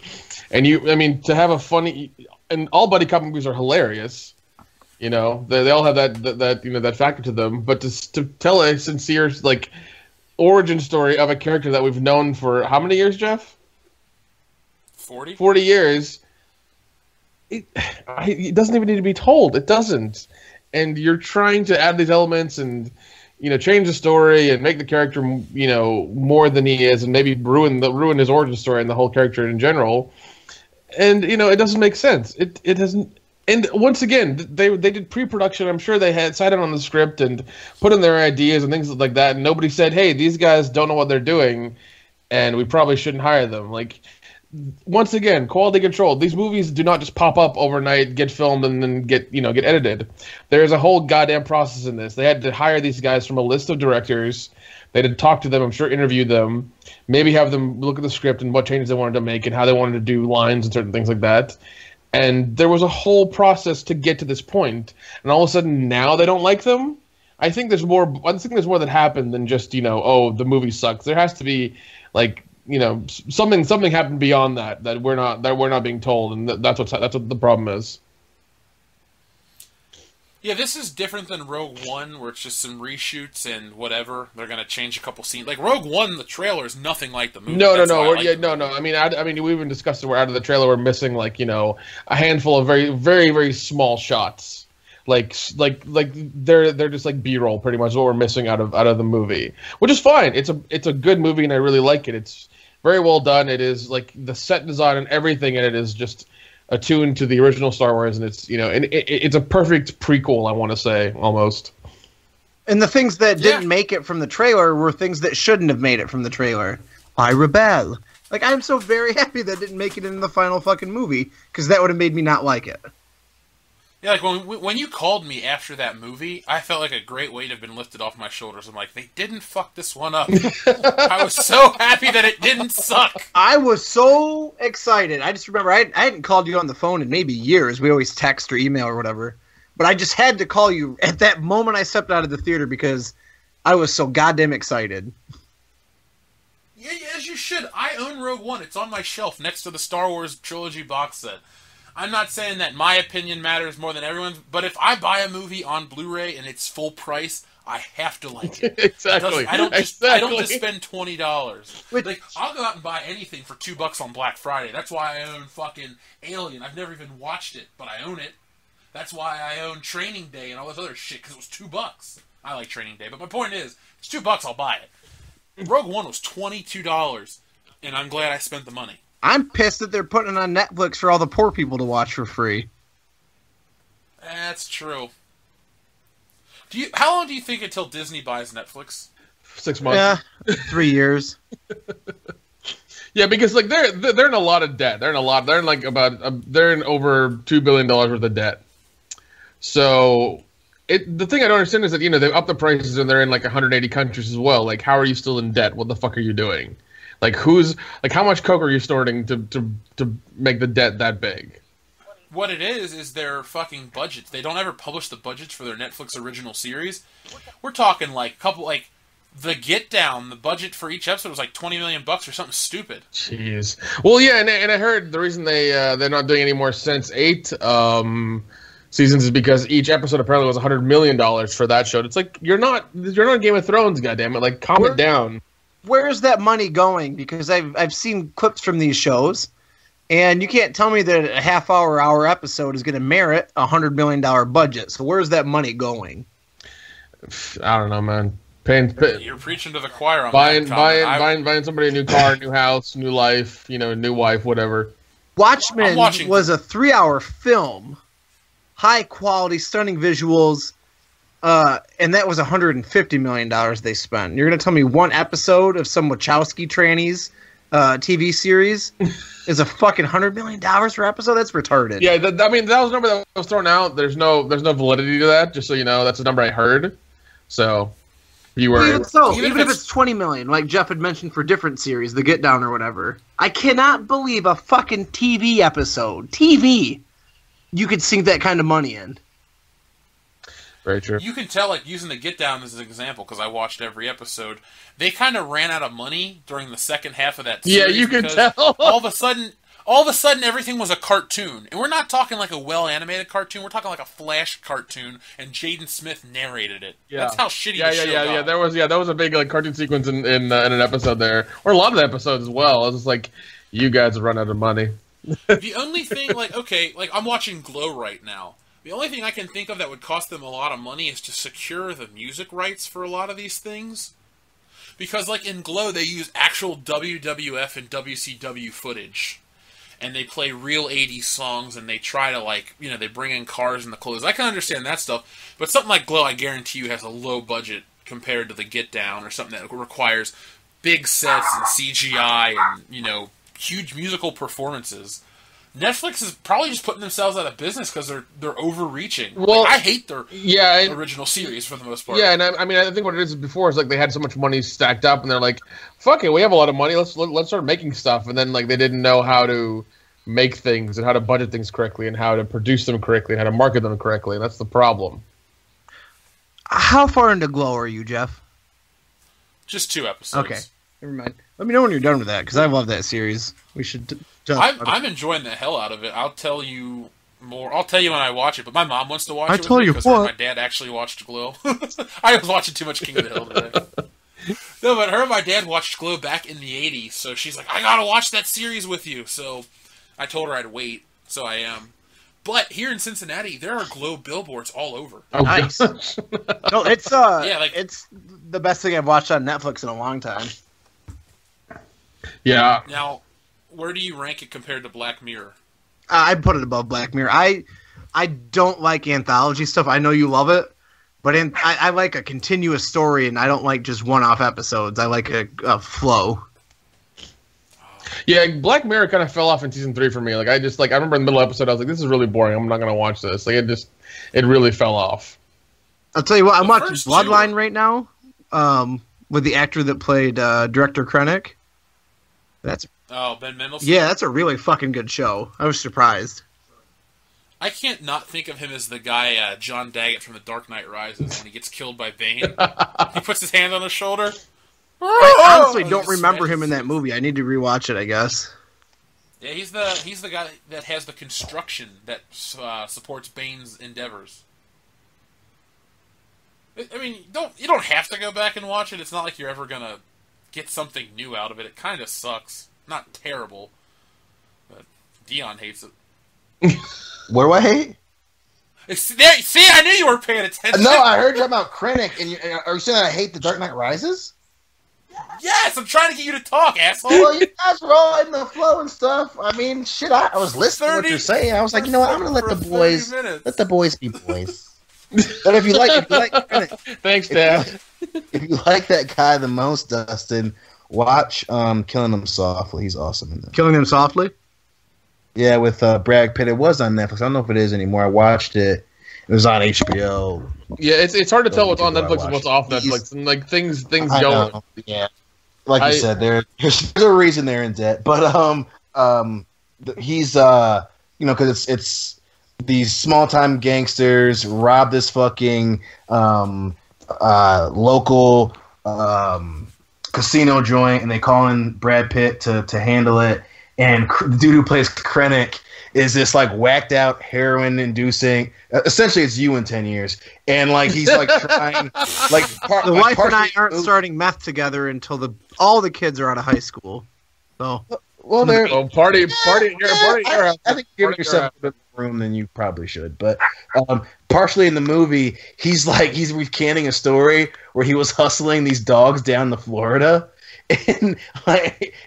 and I mean, to have a funny, and all buddy cop movies are hilarious. You know, they all have that you know, that factor to them. But to tell a sincere, like, origin story of a character that we've known for how many years, Jeff? 40? 40 years. It doesn't even need to be told. It doesn't. And you're trying to add these elements and, you know, change the story and make the character, you know, more than he is, and maybe ruin his origin story and the whole character in general. And, you know, it doesn't make sense. It doesn't. And once again, they did pre-production. I'm sure they had decided on the script and put in their ideas and things like that. And nobody said, "Hey, these guys don't know what they're doing, and we probably shouldn't hire them." Like, once again, quality control. These movies do not just pop up overnight, get filmed, and then get edited. There's a whole goddamn process in this. They had to hire these guys from a list of directors. They had to talk to them, I'm sure, interview them, maybe have them look at the script and what changes they wanted to make and how they wanted to do lines and certain things like that. And there was a whole process to get to this point. And all of a sudden, now they don't like them? I think there's more that happened than just, you know, oh, the movie sucks. There has to be, like, you know, something happened beyond that we're not being told, and that's what the problem is. Yeah, this is different than Rogue One, where it's just some reshoots and whatever. They're gonna change a couple scenes. Like Rogue One, the trailer is nothing like the movie. No. I mean, we even discussed it. Where out of the trailer, we're missing, like, you know, a handful of very, very, very small shots. Like they're just like B-roll, pretty much what we're missing out of the movie, which is fine. It's a good movie, and I really like it. It's very well done. It is, like, the set design and everything in it is just attuned to the original Star Wars, and it's, you know, and it's a perfect prequel, I want to say, almost. And the things that didn't make it from the trailer were things that shouldn't have made it from the trailer. I rebel. Like, I'm so very happy that didn't make it in the final fucking movie, because that would have made me not like it. Yeah, like when you called me after that movie, I felt like a great weight had been lifted off my shoulders. I'm like, they didn't fuck this one up. I was so happy that it didn't suck. I was so excited. I just remember I hadn't called you on the phone in maybe years. We always text or email or whatever. But I just had to call you at that moment I stepped out of the theater because I was so goddamn excited. Yeah, as you should. I own Rogue One. It's on my shelf next to the Star Wars trilogy box set. I'm not saying that my opinion matters more than everyone's, but if I buy a movie on Blu-ray and it's full price, I have to like it. Exactly. I don't just spend $20. Like, I'll go out and buy anything for $2 on Black Friday. That's why I own fucking Alien. I've never even watched it, but I own it. That's why I own Training Day and all this other shit, because it was $2. I like Training Day, but my point is, it's $2, I'll buy it. Rogue One was $22, and I'm glad I spent the money. I'm pissed that they're putting it on Netflix for all the poor people to watch for free. That's true. How long do you think until Disney buys Netflix? 6 months. Yeah, 3 years. Yeah, because, like, they're in a lot of debt. They're in over $2 billion worth of debt. So the thing I don't understand is that, you know, they up the prices and they're in like 180 countries as well. Like, how are you still in debt? What the fuck are you doing? Like, how much coke are you snorting to make the debt that big? What it is their fucking budgets. They don't ever publish the budgets for their Netflix original series. We're talking like The Get Down, the budget for each episode was like $20 million or something stupid. Jeez. Well, yeah, and I heard the reason they're not doing any more since 8 seasons is because each episode apparently was $100 million for that show. It's like, you're not Game of Thrones, goddammit. Like, calm it down. Where is that money going? Because I've seen clips from these shows, and you can't tell me that a hour episode is going to merit a $100 million budget. So where's that money going? I don't know, man. You're preaching to the choir on that comment. Buying somebody a new car, new house, new life, new wife, whatever. Watchmen was a 3-hour film, high quality, stunning visuals, and that was $150 million they spent. You're going to tell me one episode of some Wachowski trannies TV series is a fucking $100 million per episode? That's retarded. Yeah, that was a number that was thrown out. There's no validity to that. Just so you know, that's a number I heard. So you were even if it's $20 million, like Jeff had mentioned for different series, The Get Down or whatever. I cannot believe a fucking TV episode, you could sink that kind of money in. Very true. You can tell, like, using The Get Down as an example, because I watched every episode, they kind of ran out of money during the second half of that series. Yeah, you can tell. all of a sudden, everything was a cartoon. And we're not talking like a well-animated cartoon. We're talking like a Flash cartoon, and Jaden Smith narrated it. Yeah. That's how shitty the show got. There was a big cartoon sequence in an episode there, or a lot of the episodes as well. It was like, you guys have run out of money. The only thing, I'm watching Glow right now. The only thing I can think of that would cost them a lot of money is to secure the music rights for a lot of these things. Because, like, in Glow, they use actual WWF and WCW footage. And they play real 80s songs, and they try to, they bring in cars and the clothes. I can understand that stuff. But something like Glow, I guarantee you, has a low budget compared to the Get Down, or something that requires big sets and CGI and, huge musical performances. Netflix is probably just putting themselves out of business because they're overreaching. Well, I hate their original series for the most part. Yeah, and I think what it is before is they had so much money stacked up, and they're like, "Fuck it, we have a lot of money. Let's start making stuff." And then they didn't know how to make things and how to budget things correctly and how to produce them correctly and how to market them correctly. And that's the problem. How far into Glow are you, Jeff? Just 2 episodes. Okay, never mind. Let me know when you're done with that because I love that series. We should. I'm enjoying the hell out of it. I'll tell you more. I'll tell you when I watch it. But my mom wants to watch it with me because my dad actually watched Glow. I was watching too much King of the Hill today. No, but her and my dad watched Glow back in the 80s, so she's like, I gotta watch that series with you. So I told her I'd wait, so I am. But here in Cincinnati, there are Glow billboards all over. Oh, nice. No, it's it's the best thing I've watched on Netflix in a long time. Yeah. Now, where do you rank it compared to Black Mirror? I'd put it above Black Mirror. I don't like anthology stuff. I know you love it, but I like a continuous story, and I don't like just one-off episodes. I like a flow. Yeah, Black Mirror kind of fell off in season 3 for me. I remember in the middle episode, I was like, this is really boring. I'm not going to watch this. It really fell off. I'll tell you what, I'm watching Bloodline right now with the actor that played Director Krennic. Ben Mendelsohn? Yeah, that's a really fucking good show. I was surprised. I can't not think of him as the guy, John Daggett from The Dark Knight Rises, when he gets killed by Bane. He puts his hand on his shoulder. I honestly don't remember him in that movie. I need to rewatch it, I guess. Yeah, he's the guy that has the construction that supports Bane's endeavors. I mean, you don't have to go back and watch it. It's not like you're ever gonna get something new out of it. It kind of sucks. Not terrible, but Dion hates it. What do I hate? See, I knew you weren't paying attention. No, I heard you about Krennic, and are you saying that I hate The Dark Knight Rises? Yes, I'm trying to get you to talk, asshole. Well, you guys were all in the flow and stuff. I mean, shit, I was listening to what you're saying. I was like, you know what, I'm going to let the boys be boys. But if you like Krennic, thanks, Dad. If you like that guy the most, Dustin, watch Killing Them Softly. He's awesome in that. Killing Them Softly? Yeah, with Brad Pitt. It was on Netflix. I don't know if it is anymore. I watched it. It was on HBO. Yeah, it's hard to tell what's on Netflix and what's off Netflix. And things go. Yeah, like you said, there's a reason they're in debt. But he's because it's these small time gangsters rob this fucking local casino joint, and they call in Brad Pitt to handle it. And the dude who plays Krennic is this whacked out heroin inducing. Essentially, it's you in 10 years, and he's trying the wife and I aren't starting meth together until all the kids are out of high school. So Well, there. Party. I think you're giving yourself a bit more room than you probably should. But partially in the movie, he's recanting a story where he was hustling these dogs down to Florida. And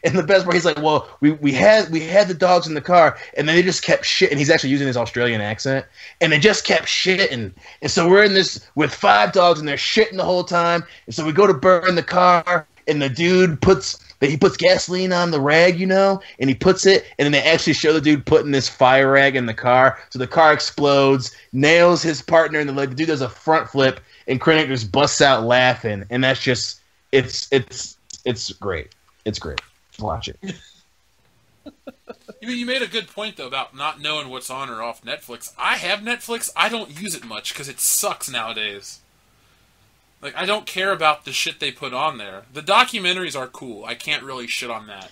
the best part, he's like, well, we had the dogs in the car, and then they just kept shitting. He's actually using his Australian accent, and they just kept shitting. And so we're in this with 5 dogs, and they're shitting the whole time. And so we go to burn the car, and the dude puts gasoline on the rag, and he puts it, and then they actually show the dude putting this fire rag in the car. So the car explodes, nails his partner in the leg. The dude does a front flip, and Krennic just busts out laughing, and that's just it's great. It's great. Watch it. You made a good point, though, about not knowing what's on or off Netflix. I have Netflix. I don't use it much because it sucks nowadays. Like, I don't care about the shit they put on there. The documentaries are cool. I can't really shit on that.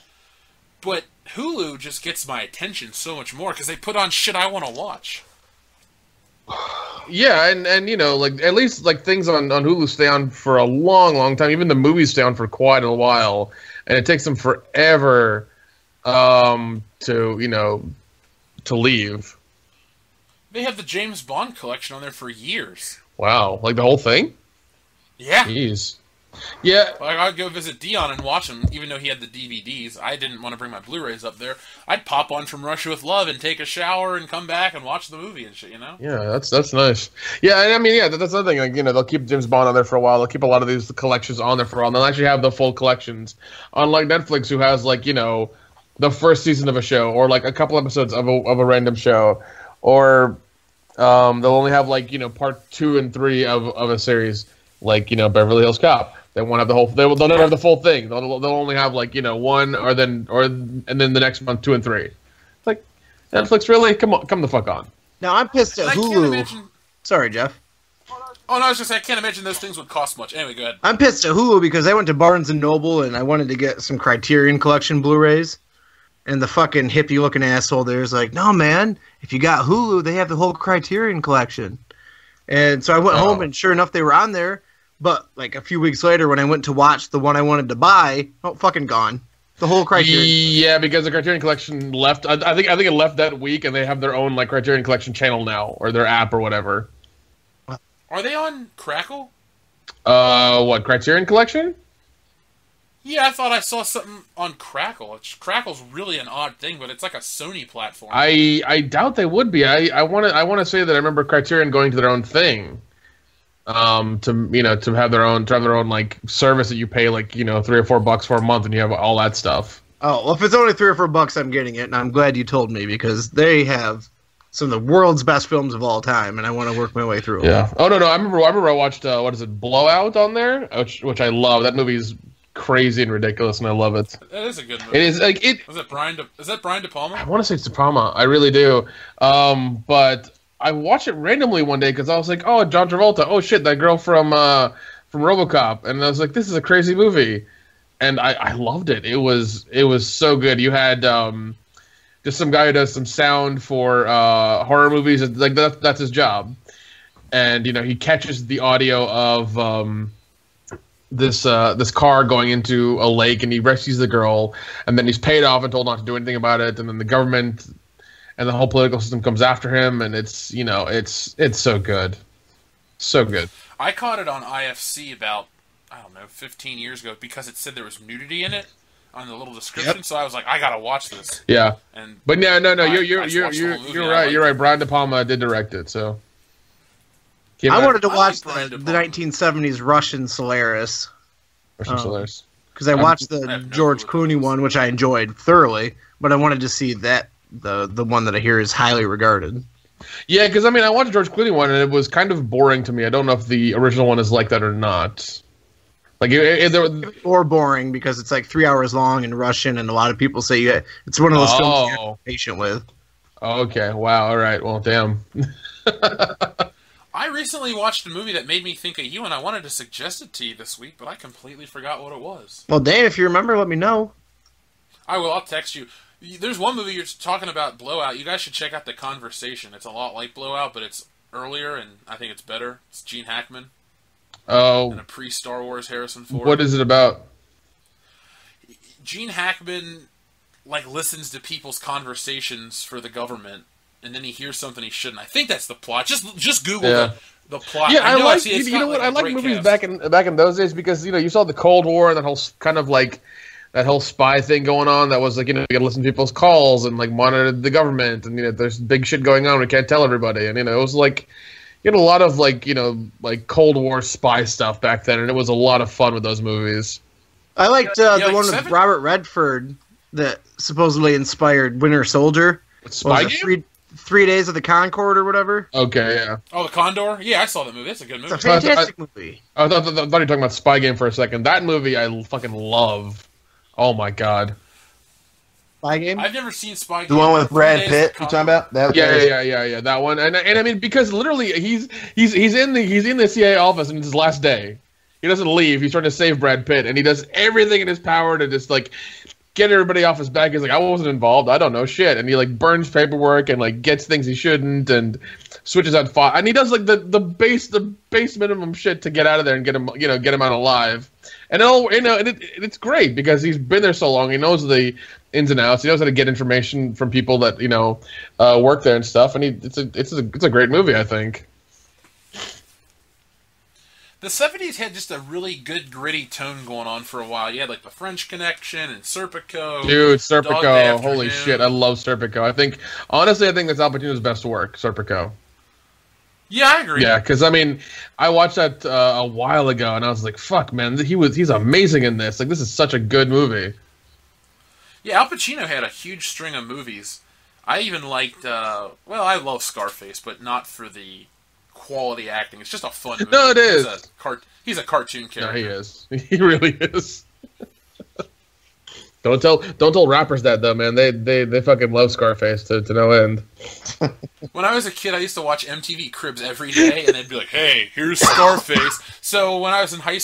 But Hulu just gets my attention so much more because they put on shit I want to watch. Yeah, and like at least like things on Hulu stay on for a long time. Even the movies stay on for quite a while, and it takes them forever to leave. They have the James Bond collection on there for years. Wow, like the whole thing? Yeah. Jeez. Yeah. Like, I'd go visit Dion and watch him, even though he had the DVDs. I didn't want to bring my Blu-rays up there. I'd pop on from Russia with Love and take a shower and come back and watch the movie and shit, Yeah, that's nice. Yeah, and I mean, that's another thing. Like, they'll keep James Bond on there for a while. They'll keep a lot of these collections on there for a while. And they'll actually have the full collections. Unlike Netflix, who has, like, the first season of a show or, like, a couple episodes of a random show. Or they'll only have, like, part 2 and 3 of a series, like, Beverly Hills Cop. They won't have the whole. They'll never have the full thing. They'll only have like one and then the next month 2 and 3. It's like Netflix, really? Come the fuck on. Now I'm pissed at Hulu. Sorry, Jeff. Oh no, I was just saying I can't imagine those things would cost much. Anyway, go ahead. I'm pissed at Hulu because I went to Barnes and Noble and I wanted to get some Criterion Collection Blu-rays, and the fucking hippie-looking asshole there's like, no man, if you got Hulu, they have the whole Criterion Collection. And so I went home and sure enough, they were on there. But, like, a few weeks later, when I went to watch the one I wanted to buy, fucking gone. The whole Criterion. Yeah, because the Criterion Collection left. I think it left that week, and they have their own, like, Criterion Collection channel now, or their app or whatever. Are they on Crackle? What, Criterion Collection? Yeah, I thought I saw something on Crackle. Crackle's really an odd thing, but it's like a Sony platform. I doubt they would be. I want to say that I remember Criterion going to their own thing. To have their own like service that you pay like $3 or $4 for a month and you have all that stuff. Oh, well, if it's only $3 or $4, I'm getting it, and I'm glad you told me because they have some of the world's best films of all time, and I want to work my way through them. Yeah. Oh no, I remember I watched Blowout on there, which I love. That movie's crazy and ridiculous, and I love it. That is a good movie. It is like it. Is that Brian De Palma? I want to say it's De Palma. I really do. But I watched it randomly one day because I was like, "Oh, John Travolta! Oh shit, that girl from RoboCop!" And I was like, "This is a crazy movie," and I loved it. It was so good. You had just some guy who does some sound for horror movies. Like that's his job, and he catches the audio of this car going into a lake, and he rescues the girl, and then he's paid off and told not to do anything about it, and then the government and the whole political system comes after him, and it's so good. So good. I caught it on IFC about, 15 years ago because it said there was nudity in it on the little description, Yep. So I was like, I gotta watch this. Yeah. But no, you're right. You're right. Brian De Palma did direct it, so. I wanted to watch the 1970s Russian Solaris. Solaris. Because I watched the George Clooney one, which I enjoyed thoroughly, but I wanted to see that the one that I hear is highly regarded. Yeah, because I watched the George Clooney one, and it was kind of boring to me. I don't know if the original one is like that or not. Like, or boring because it's like 3 hours long in Russian, and a lot of people say it's one of those films you're patient with. Okay, wow, all right, well, damn. I recently watched a movie that made me think of you, and I wanted to suggest it to you this week, but I completely forgot what it was. Well, Dan, if you remember, let me know. I will. I'll text you. There's one movie you're talking about, Blowout. You guys should check out The Conversation. It's a lot like Blowout, but it's earlier, and I think it's better. It's Gene Hackman. Oh. And a pre-Star Wars Harrison Ford. What is it about? Gene Hackman like listens to people's conversations for the government, and then he hears something he shouldn't. I think that's the plot. Just Google the plot. Yeah, I like. You know what? I like movies cast. back in those days because you saw the Cold War and that whole kind of like that whole spy thing going on. That was like you gotta listen to people's calls and like monitor the government and there's big shit going on. We can't tell everybody and it was like you had a lot of like like Cold War spy stuff back then and it was a lot of fun with those movies. I liked the one with Robert Redford that supposedly inspired Winter Soldier. Spy Game? 3 Days of the Concorde or whatever. Okay, yeah. Oh, the Condor? Yeah, I saw that movie. That's a good movie. It's a fantastic movie. I thought you were talking about Spy Game for a second. That movie I fucking love. Oh my god. Spy Game? I've never seen Spy Game. The one with Brad Pitt you talking about? Yeah, that one. And I mean because literally he's in the CIA office and it's his last day. He doesn't leave. He's trying to save Brad Pitt and he does everything in his power to just like get everybody off his back. He's like, I wasn't involved. I don't know shit. And he like burns paperwork and like gets things he shouldn't and switches out fire. And he does like the base minimum shit to get out of there and get him out alive. And it's great because he's been there so long. He knows the ins and outs. He knows how to get information from people that work there and stuff. And it's a great movie, I think. The 70s had just a really good, gritty tone going on for a while. You had, like, The French Connection and Serpico. Dude, Serpico. Holy shit. I love Serpico. Honestly, I think that's Al Pacino's best work, Serpico. Yeah, I agree. Yeah, because, I mean, I watched that a while ago, and I was like, fuck, man, he's amazing in this. Like, this is such a good movie. Yeah, Al Pacino had a huge string of movies. I even liked, I love Scarface, but not for the quality acting. It's just a fun movie. No, it is. He's a cartoon character. No, he is. He really is. Don't tell rappers that though, man. They fucking love Scarface to no end. When I was a kid, I used to watch MTV Cribs every day, and they'd be like, "Hey, here's Scarface." So when I was in grade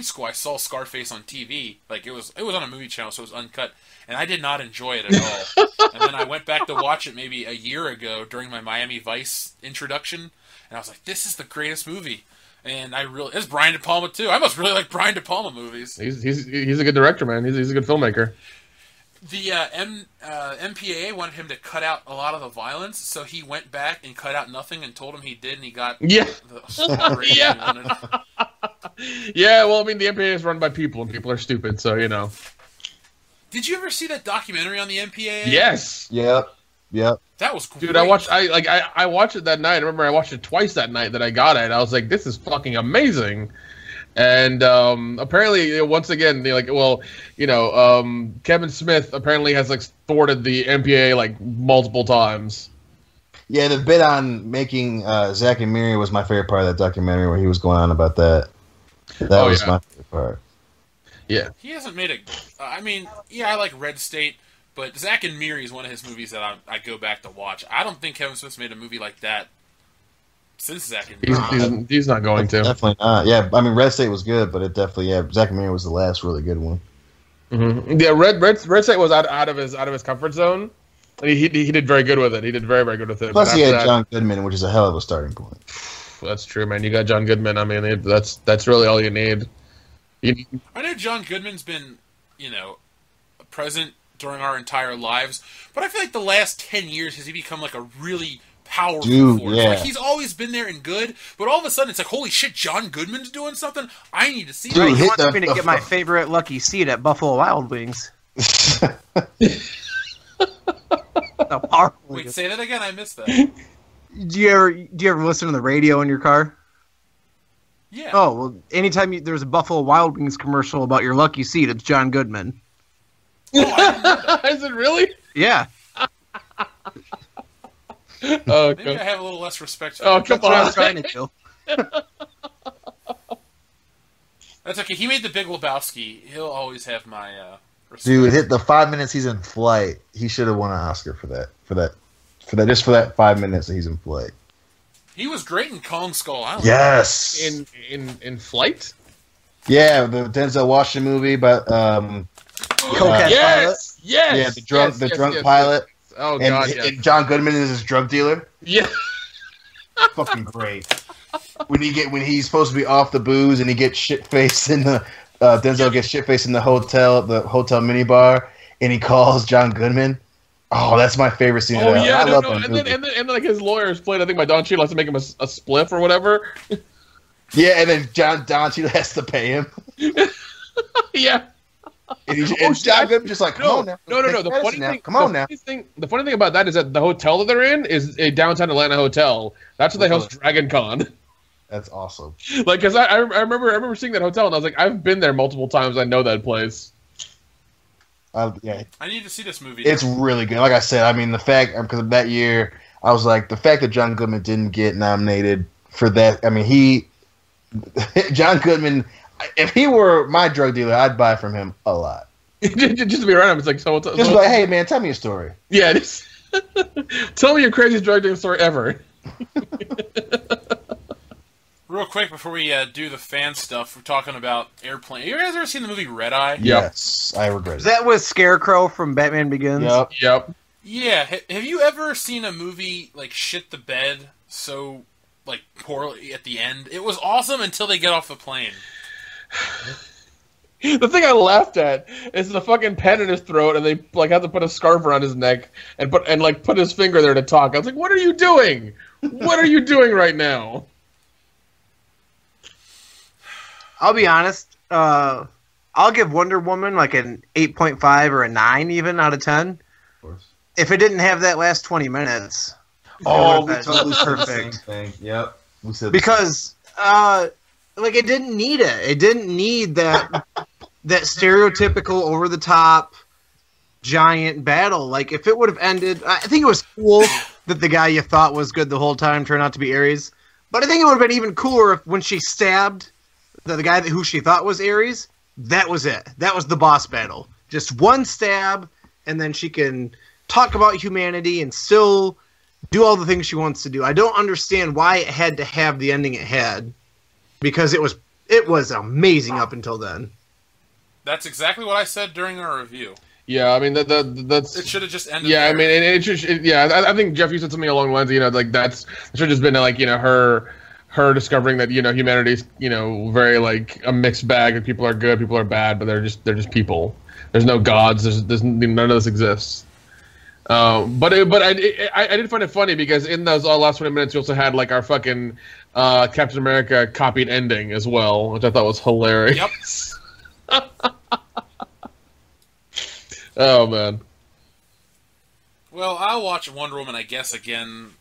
school, I saw Scarface on TV. Like it was on a movie channel, so it was uncut, and I did not enjoy it at all. And then I went back to watch it maybe a year ago during my Miami Vice introduction. And I was like, this is the greatest movie. And it's Brian De Palma, too. I must really like Brian De Palma movies. He's a good director, man. He's a good filmmaker. The MPAA wanted him to cut out a lot of the violence, so he went back and cut out nothing and told him he did, and he got the yeah. Yeah, well, I mean, the MPAA is run by people, and people are stupid, so, Did you ever see that documentary on the MPAA? Yes. Yep. That was great. Dude, I watched it that night. I remember I watched it twice that night that I got it. I was like, this is fucking amazing. And apparently, once again, Kevin Smith apparently has like thwarted the MPAA like multiple times. Yeah, the bit on making Zack and Miri was my favorite part of that documentary where he was going on about that. That was my favorite part. Yeah. He hasn't made I like Red State. But Zack and Miri is one of his movies that I go back to watch. I don't think Kevin Smith's made a movie like that since Zack and Miri. He's not going to. Definitely not. Yeah, I mean, Red State was good, but it definitely, Zack and Miri was the last really good one. Mm-hmm. Yeah, Red State was out of his comfort zone. And he did very good with it. He did very, very good with it. Plus, he had John Goodman, which is a hell of a starting point. That's true, man. You got John Goodman. I mean, that's really all you need. I know John Goodman's been, present during our entire lives, but I feel like the last 10 years has he become like a really powerful force. Yeah. Like he's always been there and good, but all of a sudden it's like, holy shit, John Goodman's doing something. I need to see that. He wants me to get my favorite lucky seat at Buffalo Wild Wings. Wait, say that again. I missed that. Do you ever listen to the radio in your car? Yeah. Oh well, anytime there's a Buffalo Wild Wings commercial about your lucky seat, it's John Goodman. Oh, is it really? Yeah. Oh, maybe I have a little less respect for come on. That's what I was trying to do. That's okay. He made The Big Lebowski. He'll always have my respect. Dude, hit the 5 minutes he's in flight. He should have won an Oscar for that. Just for that 5 minutes that he's in flight. He was great in Kong Skull Island. Yes. In Flight? Yeah, the Denzel Washington movie about Yes. Yeah, the drunk pilot. Oh god, and John Goodman is his drug dealer. Yeah. Fucking great. When he's supposed to be off the booze and he gets shit faced in the Denzel gets shit faced in the hotel minibar, and he calls John Goodman. Oh, that's my favorite scene. Oh yeah, I love that and movie. then like his lawyer is played, I think, by Don Cheadle, has to make him a spliff or whatever. Yeah, and then Don Cheadle has to pay him. Yeah. And John Goodman just like, come on now. No. The funny thing about that is that the hotel that they're in is a downtown Atlanta hotel. That's where they host Dragon Con. That's awesome. Like, cause I remember seeing that hotel and I was like, I've been there multiple times. I know that place. Yeah, I need to see this movie. It's really good. Like I said, I mean, the fact, because of that year, I was like, the fact that John Goodman didn't get nominated for that. I mean, John Goodman, if he were my drug dealer, I'd buy from him a lot. Just to be around him, it's like, just like, hey man, tell me a story. Yeah, just tell me your craziest drug dealer story ever. Real quick before we do the fan stuff, we're talking about Airplane. You guys ever seen the movie Red Eye? Yep. Yes, I regret it. That was Scarecrow from Batman Begins. Yep. Yeah. Have you ever seen a movie like shit the bed so like poorly at the end? It was awesome until they get off the plane. The thing I laughed at is the fucking pen in his throat, and they like have to put a scarf around his neck and put his finger there to talk. I was like, "What are you doing? What are you doing right now?" I'll be honest. I'll give Wonder Woman like an 8.5 or a 9 even out of 10. Of course. If it didn't have that last 20 minutes. Oh, we that's totally said the perfect. same thing. Yep. We said Because like it didn't need it. It didn't need that stereotypical over the top giant battle. Like if it would have ended, I think it was cool that the guy you thought was good the whole time turned out to be Ares. But I think it would have been even cooler if when she stabbed the guy who she thought was Ares, that was it. That was the boss battle. Just one stab, and then she can talk about humanity and still do all the things she wants to do. I don't understand why it had to have the ending it had, because it was amazing up until then. That's exactly what I said during our review. Yeah, I mean that's. It should have just ended. Yeah, there. I mean, I think Jeff, you said something along the lines of, like it should have just been like her discovering that humanity's very like a mixed bag, and people are good, people are bad, but they're just people. There's no gods. There's none of this exists. But I did find it funny because in those last 20 minutes you also had like our fucking Captain America copied ending as well, which I thought was hilarious. Yep. Oh man. Well, I'll watch Wonder Woman, I guess, again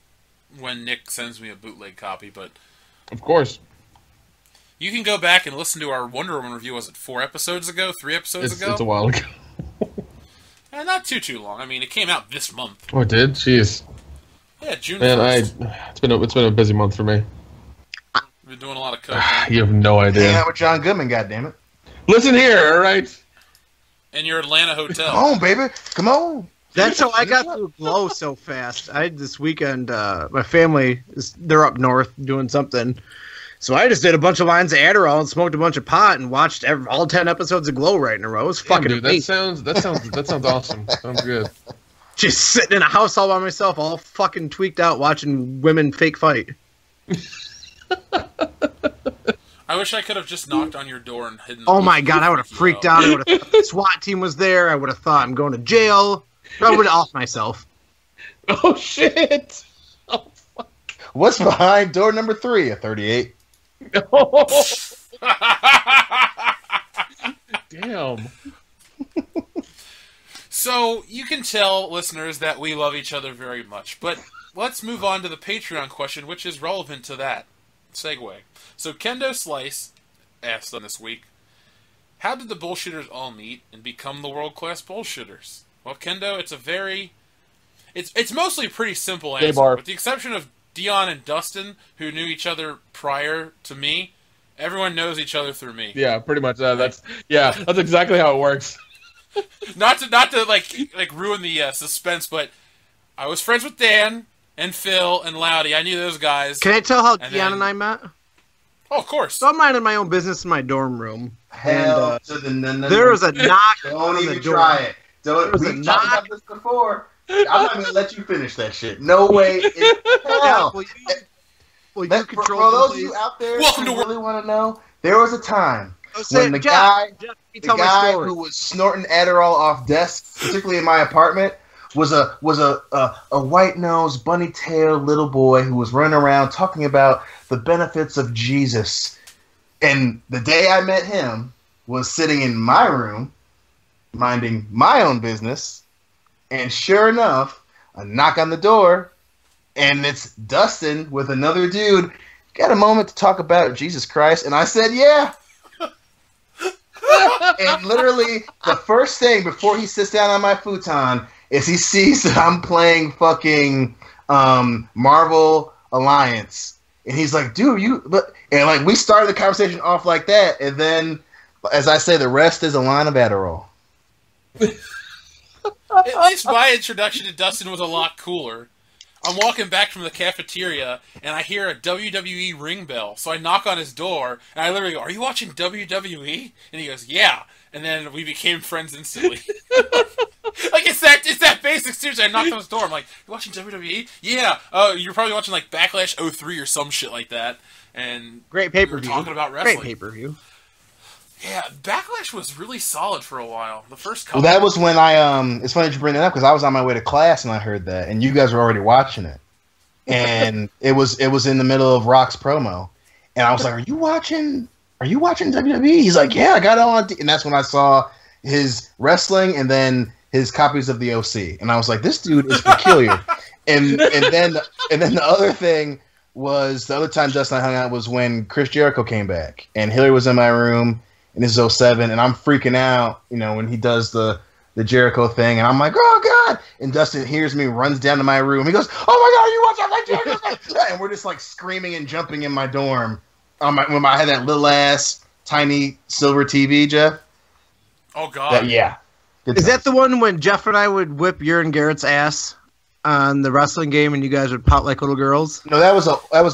when Nick sends me a bootleg copy, but Of course. you can go back and listen to our Wonder Woman review. Was it 4 episodes ago? 3 episodes ago? It's a while ago. Not too long. I mean, it came out this month. Oh, it did? Jeez. Yeah, June Man, 1st. it's been a busy month for me. We've been doing a lot of coke. You have no Hanging idea. out with John Goodman, goddammit. Listen here, all right? In your Atlanta hotel. Come on, baby. Come on. That's how I got through Glow so fast. I had this weekend, my family, they're up north doing something. So I just did a bunch of lines of Adderall and smoked a bunch of pot and watched all 10 episodes of Glow right in a row. It was fucking dude, amazing. that sounds awesome. Sounds good. Just sitting in a house all by myself, all fucking tweaked out, watching women fake fight. I wish I could have just knocked on your door and hidden. Oh my god, I would have freaked out. I would have thought the SWAT team was there. I would have thought I'm going to jail. I would have offed myself. Oh shit! Oh fuck! What's behind door number 3 at 38? Damn. So you can tell, listeners, that we love each other very much. But let's move on to the Patreon question, which is relevant to that. Segue. So Kendo Slice asked on this week, how did the bullshitters all meet and become the world-class bullshitters? Well, Kendo, it's mostly a pretty simple answer. Bar. With the exception of Dion and Dustin, who knew each other prior to me, everyone knows each other through me. Yeah, pretty much. That's exactly how it works. Not to like ruin the suspense, but I was friends with Dan and Phil and Loudy. I knew those guys. Can I tell how Dion and I met? Oh, of course. So I'm minding my own business in my dorm room. Hell to the there was a knock Don't on even the door. try it. We've talked about this before. I'm not going to let you finish that shit. No way in hell. Well, you For control those of the you out there Welcome who to really want to know, there was a time when the guy who was snorting Adderall off desks, particularly in my apartment, was a white-nosed, bunny-tailed little boy who was running around talking about the benefits of Jesus. And the day I met him was sitting in my room, minding my own business, and sure enough, a knock on the door, and it's Dustin with another dude. Got a moment to talk about Jesus Christ? And I said, yeah. And literally, the first thing before he sits down on my futon is he sees that I'm playing fucking Marvel Alliance. And he's like, dude, and like we started the conversation off like that, and then, as I say, the rest is a line of Adderall. At least my introduction to Dustin was a lot cooler. I'm walking back from the cafeteria, and I hear a WWE ring bell. So I knock on his door, and I literally go, "Are you watching WWE?" And he goes, "Yeah." And then we became friends instantly. Like, it's that basic. Seriously, I knocked on his door. I'm like, "You watching WWE?" "Yeah." "Oh, you're probably watching like Backlash 03 or some shit like that." And great pay-per-view. Talking about wrestling. Great pay-per-view. Yeah, Backlash was really solid for a while. The first couple. Well, that was when it's funny that you bring that up because I was on my way to class and I heard that, and you guys were already watching it. And it was in the middle of Rock's promo. And I was like, Are you watching WWE? He's like, yeah, I got it on. And that's when I saw his wrestling and then his copies of the OC. And I was like, this dude is peculiar. and then the other thing was the other time Dustin and I hung out was when Chris Jericho came back. And Hillary was in my room. And this is 07, and I'm freaking out, when he does the Jericho thing, and I'm like, oh, God! And Dustin hears me, runs down to my room. He goes, oh, my God, are you watching like Jericho? And we're just, like, screaming and jumping in my dorm. When I had that little-ass, tiny silver TV, Jeff. Oh, God. Yeah. Is that the one when Jeff and I would whip your and Garrett's ass on the wrestling game, and you guys would pout like little girls? No, that was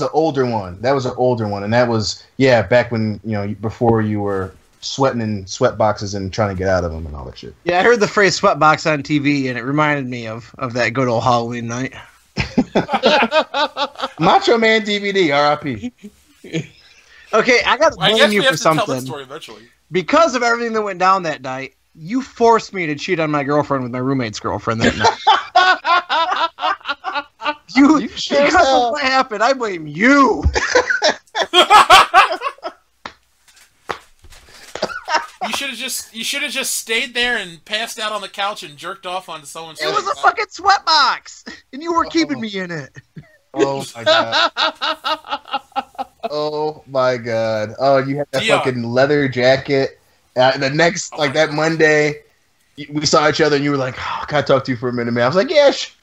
an older one. And that was, back when, before you were sweating in sweat boxes and trying to get out of them and all that shit. Yeah, I heard the phrase sweat box on TV, and it reminded me of that good old Halloween night. Macho Man DVD, R.I.P. Okay, I got to blame you for something. Tell that story eventually. Because of everything that went down that night, you forced me to cheat on my girlfriend with my roommate's girlfriend that night. Because of what happened, I blame you. You should have just stayed there and passed out on the couch and jerked off onto someone's. It was a fucking sweat box, and you were keeping me in it. Oh my God! Oh my God! Oh, you had that fucking leather jacket. The next, that Monday, we saw each other, and you were like, "Oh, can I talk to you for a minute, man?" I was like, "Yeah, sure."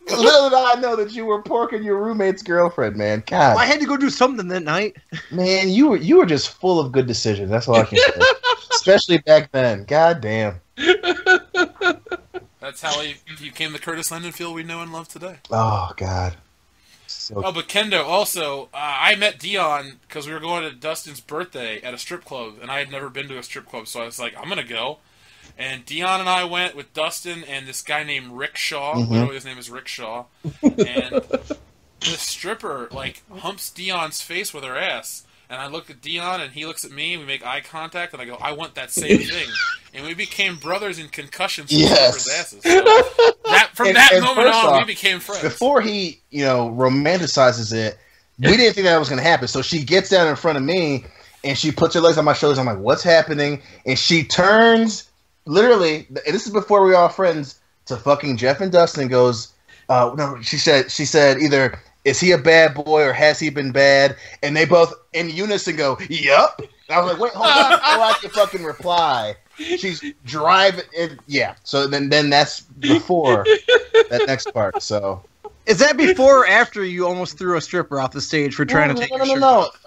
Little did I know that you were porking your roommate's girlfriend, man. God, well, I had to go do something that night. Man, you were just full of good decisions. That's all I can say. Especially back then. God damn. That's how he became the Curtis Lindenfield we know and love today. Oh God. But Kendo, also, I met Dion because we were going to Dustin's birthday at a strip club, and I had never been to a strip club, so I was like, I'm gonna go. And Dion and I went with Dustin and this guy named Rick Shaw. Literally, his name is Rick Shaw. And this stripper, humps Dion's face with her ass. And I look at Dion, and he looks at me, and we make eye contact, and I go, I want that same thing. And we became brothers in concussions from strippers' asses. So from that moment on, we became friends. Before he, romanticizes it, we didn't think that was going to happen. So she gets down in front of me, and she puts her legs on my shoulders. I'm like, what's happening? And she turns... Literally, and this is before we were all friends, to fucking Jeff and Dustin goes, no, she said either, is he a bad boy or has he been bad? And they both in unison go, yup. And I was like, wait, hold on, I like to fucking reply. She's driving, yeah. So then that's before that next part, so. Is that before or after you almost threw a stripper off the stage for trying to take your shirt off?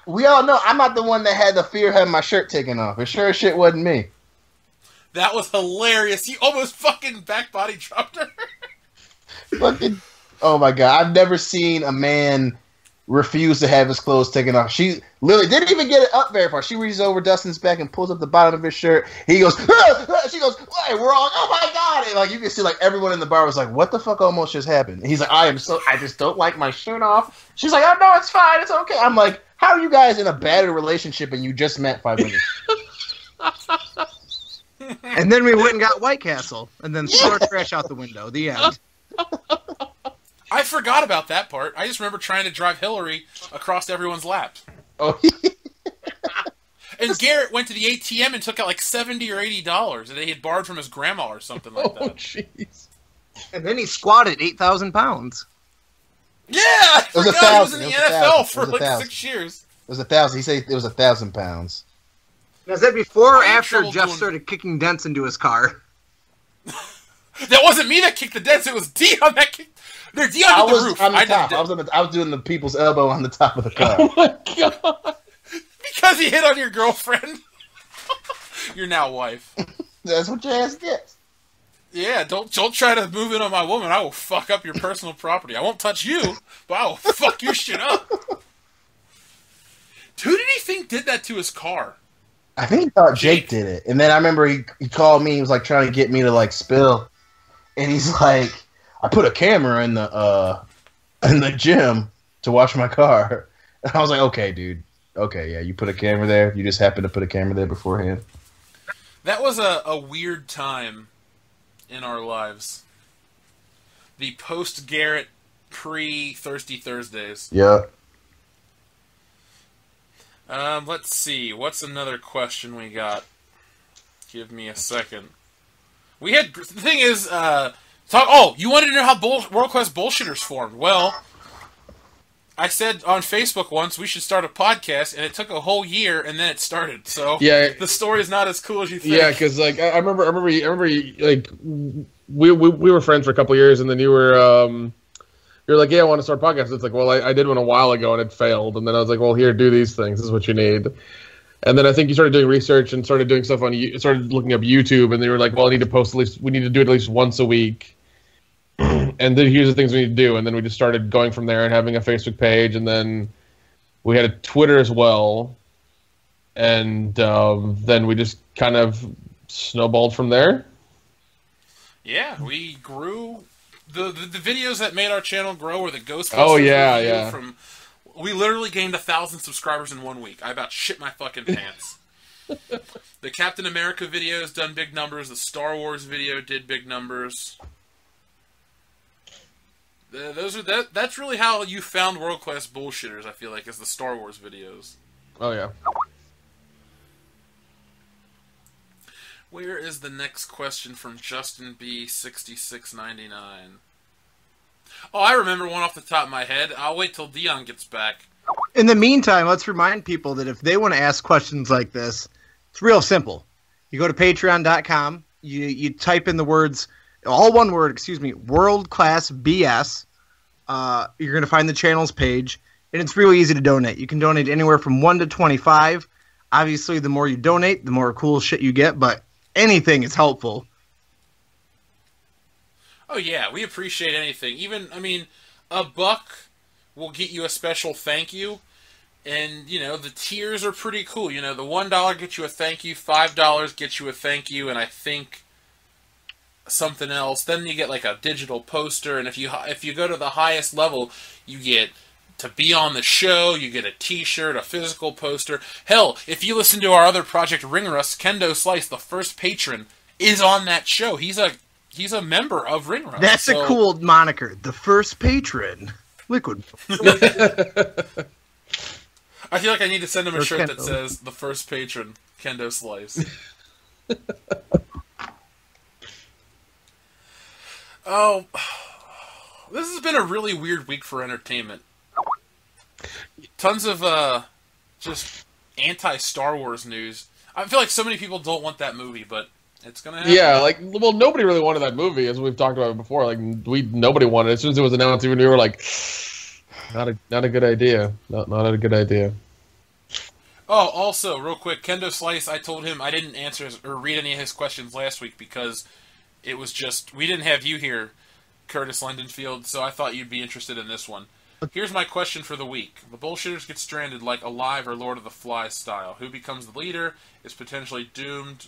We all know I'm not the one that had the fear of having my shirt taken off. It sure as shit wasn't me. That was hilarious. You almost fucking back body dropped her. Fucking, oh my God. I've never seen a man refuse to have his clothes taken off. She literally didn't even get it up very far. She reaches over Dustin's back and pulls up the bottom of his shirt. He goes, ah! She goes, hey, we're all, oh my God. And you can see everyone in the bar was like, what the fuck almost just happened? And he's like, I just don't like my shirt off. She's like, oh no, it's fine. It's okay. I'm like, How are you guys in a bad relationship and you just met 5 minutes? And then we went and got White Castle, and then threw our trash out the window. The end. I forgot about that part. I just remember trying to drive Hillary across everyone's laps. Oh, and Garrett went to the ATM and took out like $70 or $80 that he had borrowed from his grandma or something like that. Oh, jeez. And then he squatted 8,000 pounds. Yeah, I It was forgot he was 1,000. in the It was NFL 1,000. for It was like 1,000. 6 years. It was 1,000. He said it was 1,000 pounds. Now, is that before or I had after trouble Jeff doing- started kicking dents into his car? That wasn't me that kicked the dents. It was Dion that kicked. No, Dion I hit the was roof. on the I did top. the- I was doing the people's elbow on the top of the car. Oh my god. because he hit on your girlfriend. Your now wife. That's what your ass gets. Yeah, don't try to move in on my woman. I will fuck up your personal property. I won't touch you, but I will fuck your shit up. Who did he think did that to his car? I think he thought Jake did it, and then I remember he called me. He was like trying to get me to like spill, and he's like, "I put a camera in the gym to watch my car," and I was like, "Okay, dude, okay, yeah, you put a camera there. You just happened to put a camera there beforehand." That was a weird time in our lives. The post-Garrett, pre-Thirsty Thursdays. Yeah. Let's see. What's another question we got? Give me a second. We had... The thing is, you wanted to know how World Class Bullshitters formed. Well, I said on Facebook once we should start a podcast, and it took a whole year, and then it started. So Yeah. the story is not as cool as you think. Yeah, because like I remember like we were friends for a couple of years, and then you were like, yeah, I want to start a podcast. It's like, well, I did one a while ago and it failed, and then I was like, well, here, do these things. This is what you need. And then I think you started doing research and started doing stuff started looking up YouTube, and they were like, well, we need to do it at least once a week. And then here's the things we need to do, and then we just started going from there and having a Facebook page, and then we had a Twitter as well, and then we just kind of snowballed from there. Yeah, we grew. The videos that made our channel grow were the Ghostbusters Oh, yeah, review yeah. We literally gained 1,000 subscribers in 1 week. I about shit my fucking pants. The Captain America videos done big numbers. The Star Wars video did big numbers. That's really how you found World Class Bullshitters, I feel like, is the Star Wars videos. Oh yeah. Where is the next question from Justin B6699? Oh, I remember one off the top of my head. I'll wait till Dion gets back. In the meantime, let's remind people that if they want to ask questions like this, it's real simple. You go to patreon.com, you type in the words, all one word, World Class BS. You're going to find the channel's page, and it's really easy to donate. You can donate anywhere from 1 to 25. Obviously, the more you donate, the more cool shit you get, but anything is helpful. Oh, yeah, we appreciate anything. Even, I mean, $1 will get you a special thank you. And, you know, the tiers are pretty cool. You know, the $1 gets you a thank you, $5 gets you a thank you, and I think something else. Then you get, like, a digital poster, and if you go to the highest level, you get to be on the show, you get a t-shirt, a physical poster. Hell, if you listen to our other project, Ring Rust, Kendo Slice, the first patron, is on that show. He's a member of Ring Rust. That's a cool moniker. The first patron. Liquid. I feel like I need to send him a Or shirt that Kendo. says, the first patron, Kendo Slice. Oh, this has been a really weird week for entertainment. Tons of just anti-Star Wars news. I feel like so many people don't want that movie, but it's gonna happen. Yeah, like, well, nobody really wanted that movie, as we've talked about it before. Like, nobody wanted it. As soon as it was announced, even we were like, not a good idea. Not a good idea. Oh, also, real quick, Kendo Slice, I told him I didn't answer or read any of his questions last week because it was just, we didn't have you here, Curtis Lindenfield, so I thought you'd be interested in this one. Here's my question for the week. The bullshitters get stranded like Alive or Lord of the Flies style. Who becomes the leader? Is potentially doomed?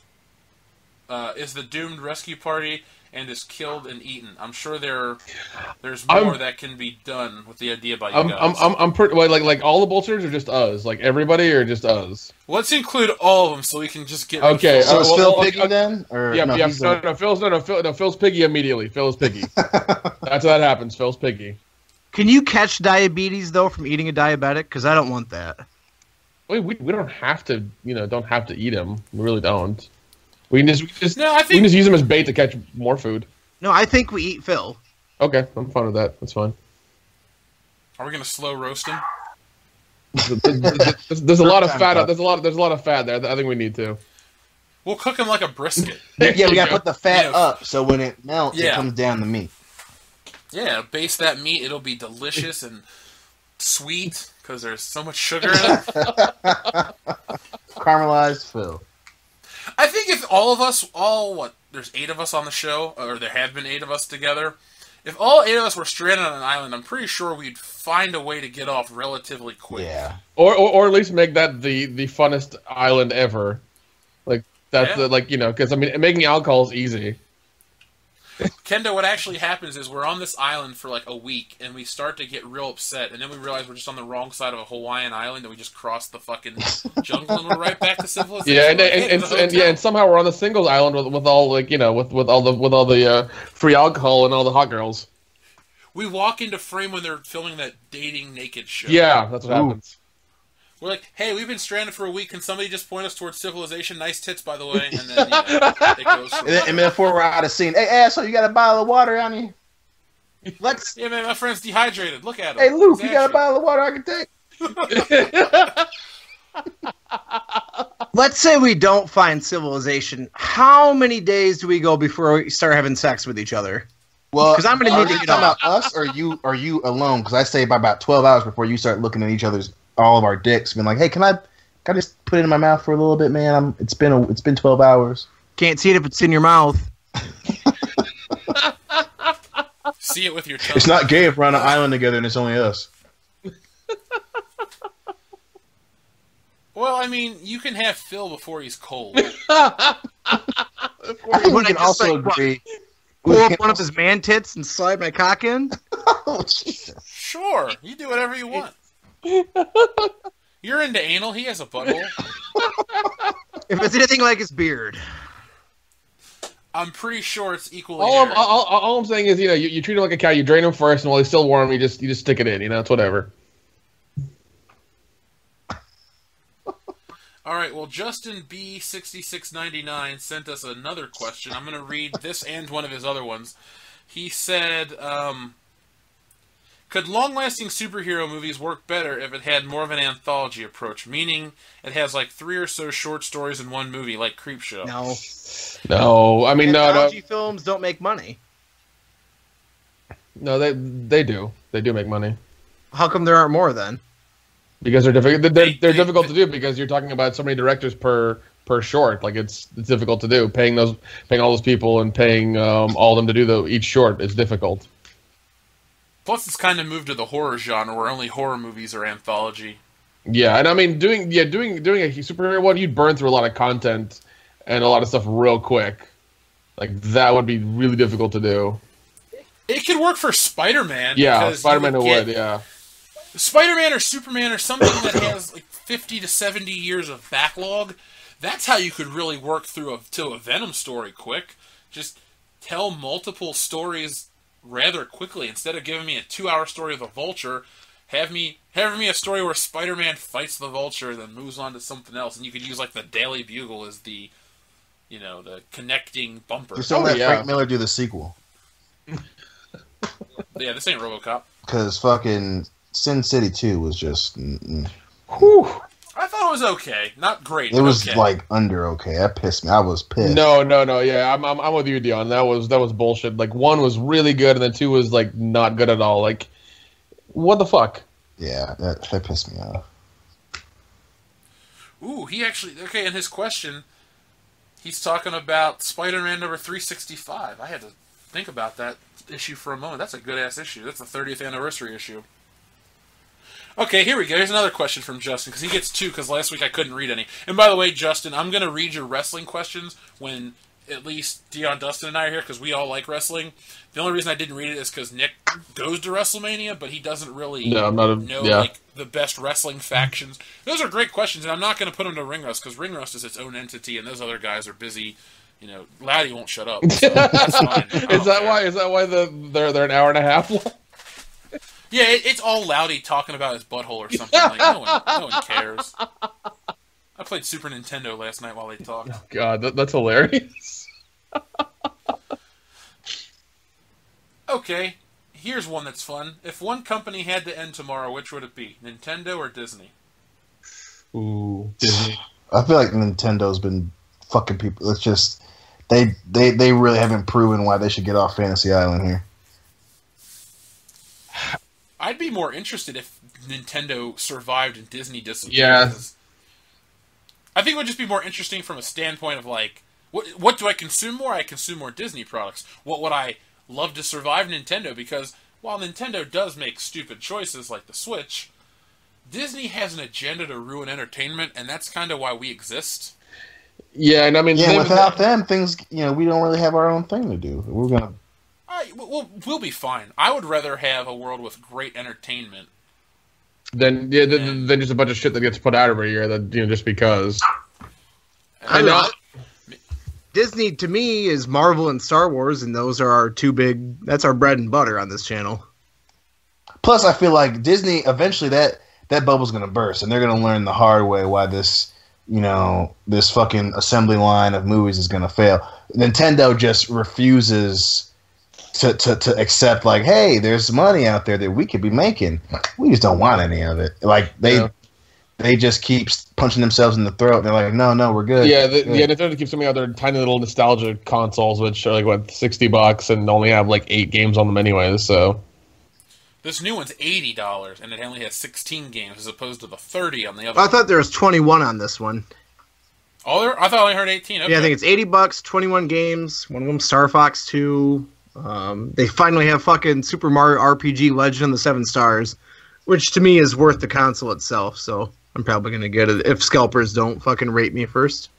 Is the doomed rescue party and is killed and eaten. I'm sure there's more that can be done with the idea by you guys. I'm pretty like all the bullshitters or just us, like everybody or just us. Let's include all of them so we can just get. Okay, so is Phil Piggy then? Or yeah, Phil's Piggy immediately. Phil's Piggy. That's how that happens. Phil's Piggy. Can you catch diabetes though from eating a diabetic? Because I don't want that. We don't have to don't have to eat him. We really don't. We can just I think we can just use them as bait to catch more food. No, I think we eat Phil. Okay, I'm fine with that. That's fine. Are we gonna slow roast him? There's a lot of fat. There's a lot of fat there. I think we need to. We'll cook him like a brisket. Yeah, we gotta put the fat up so when it melts, it comes down the meat. Yeah, baste that meat. It'll be delicious and sweet because there's so much sugar in it. Caramelized Phil. I think if all of us, there's 8 of us on the show, or there have been 8 of us together. If all 8 of us were stranded on an island, I'm pretty sure we'd find a way to get off relatively quick. Yeah. Or at least make that the funnest island ever. Like that's because I mean making alcohol is easy. Kendo, what actually happens is we're on this island for like a week, and we start to get real upset, and then we realize we're just on the wrong side of a Hawaiian island, and we just crossed the fucking jungle, and we're right back to civilization. Yeah, and somehow we're on the singles island with all with all the free alcohol and all the hot girls. We walk into frame when they're filming that dating naked show. Yeah, that's what happens. We're like, hey, we've been stranded for a week. Can somebody just point us towards civilization? Nice tits, by the way. And then it goes from there. And before we're out of scene, hey, asshole, you got a bottle of water on you? Yeah, man, my friend's dehydrated. Look at him. Hey, Luke, you got a bottle of water I can take? Let's say we don't find civilization. How many days do we go before we start having sex with each other? Well, because I'm going to need to get about us, or you alone? Because I say by about 12 hours before you start looking at each other's all of our dicks, being like, "Hey, can I just put it in my mouth for a little bit, man? It's been 12 hours. Can't see it if it's in your mouth. See it with your tongue. It's not gay if we're on an island together and it's only us." Well, I mean, you can have Phil before he's cold. I think we can also agree. Pull up one of his man tits and slide my cock in? Oh, Jesus. Sure, you do whatever you want. You're into anal. He has a butthole. If it's anything like his beard. I'm pretty sure it's equally. All I'm saying is, you treat him like a cow. You drain him first, and while he's still warm, you just stick it in. It's whatever. All right. Well, Justin B6699 sent us another question. I'm going to read this and one of his other ones. He said, could long-lasting superhero movies work better if it had more of an anthology approach, meaning it has like 3 or so short stories in one movie, like Creepshow? No. I mean, anthology films don't make money. No, they do. They do make money. How come there aren't more then? Because they're difficult. They're difficult to do because you're talking about so many directors per short. Like it's difficult to do. Paying all those people and paying all of them to do each short is difficult. Plus, it's kind of moved to the horror genre where only horror movies are anthology. Yeah, and I mean, doing a superhero one, you'd burn through a lot of content and a lot of stuff real quick. Like that would be really difficult to do. It could work for Spider-Man. Yeah, Spider-Man would. Yeah. Spider-Man or Superman or something that has like 50 to 70 years of backlog. That's how you could really work through to a Venom story quick. Just tell multiple stories rather quickly. Instead of giving me a 2-hour story of the Vulture, have me a story where Spider-Man fights the Vulture, then moves on to something else, and you could use like the Daily Bugle as the connecting bumper. Just don't let Frank Miller do the sequel. Yeah, this ain't RoboCop. Because fucking Sin City 2 was just. Whew. I thought it was okay, not great. It was okay. like under okay. That pissed me. I was pissed. No. Yeah, I'm with you, Dion. That was bullshit. Like 1 was really good, and then 2 was like not good at all. Like, what the fuck? Yeah, that pissed me off. Ooh, he actually in his question, he's talking about Spider-Man number 365. I had to think about that issue for a moment. That's a good ass issue. That's the 30th anniversary issue. Okay, here we go. Here's another question from Justin, because he gets 2, because last week I couldn't read any. And by the way, Justin, I'm going to read your wrestling questions when at least Dion, Dustin, and I are here because we all like wrestling. The only reason I didn't read it is because Nick goes to WrestleMania, but he doesn't really know like the best wrestling factions. Those are great questions, and I'm not going to put them to Ring Rust because Ring Rust is its own entity, and those other guys are busy. You know, Laddie won't shut up. So that's fine. Is that why they're an hour and a half long? Yeah, it's all Loudy talking about his butthole or something. Like no one cares. I played Super Nintendo last night while they talked. Oh, God, that's hilarious. Okay, here's one that's fun. If one company had to end tomorrow, which would it be? Nintendo or Disney? Ooh, Disney. I feel like Nintendo's been fucking people. It's just they really haven't proven why they should get off Fantasy Island here. I'd be more interested if Nintendo survived and Disney disappeared. Yeah. I think it would just be more interesting from a standpoint of like, what do I consume more? I consume more Disney products. What would I love to survive Nintendo? Because while Nintendo does make stupid choices like the Switch, Disney has an agenda to ruin entertainment, and that's kind of why we exist. Yeah, and I mean, without them, things we don't really have our own thing to do. We're gonna. We'll be fine. I would rather have a world with great entertainment than just a bunch of shit that gets put out every year. That just because. I know. Disney to me is Marvel and Star Wars, and those are our two big. That's our bread and butter on this channel. Plus, I feel like Disney eventually that bubble's gonna burst, and they're gonna learn the hard way why this fucking assembly line of movies is gonna fail. Nintendo just refuses to accept, like, hey, there's money out there that we could be making. We just don't want any of it. Like they just keep punching themselves in the throat. They're like, no, we're good. Yeah, Nintendo keeps coming out their tiny little nostalgia consoles, which are like what $60 and only have like 8 games on them anyways. So this new one's $80, and it only has 16 games as opposed to the 30 on the other. I thought there was 21 on this one. Oh, I thought I only heard 18. Okay. Yeah, I think it's $80, 21 games. One of them Star Fox 2. They finally have fucking Super Mario RPG Legend of the Seven Stars, which to me is worth the console itself, so I'm probably going to get it if scalpers don't fucking rate me first.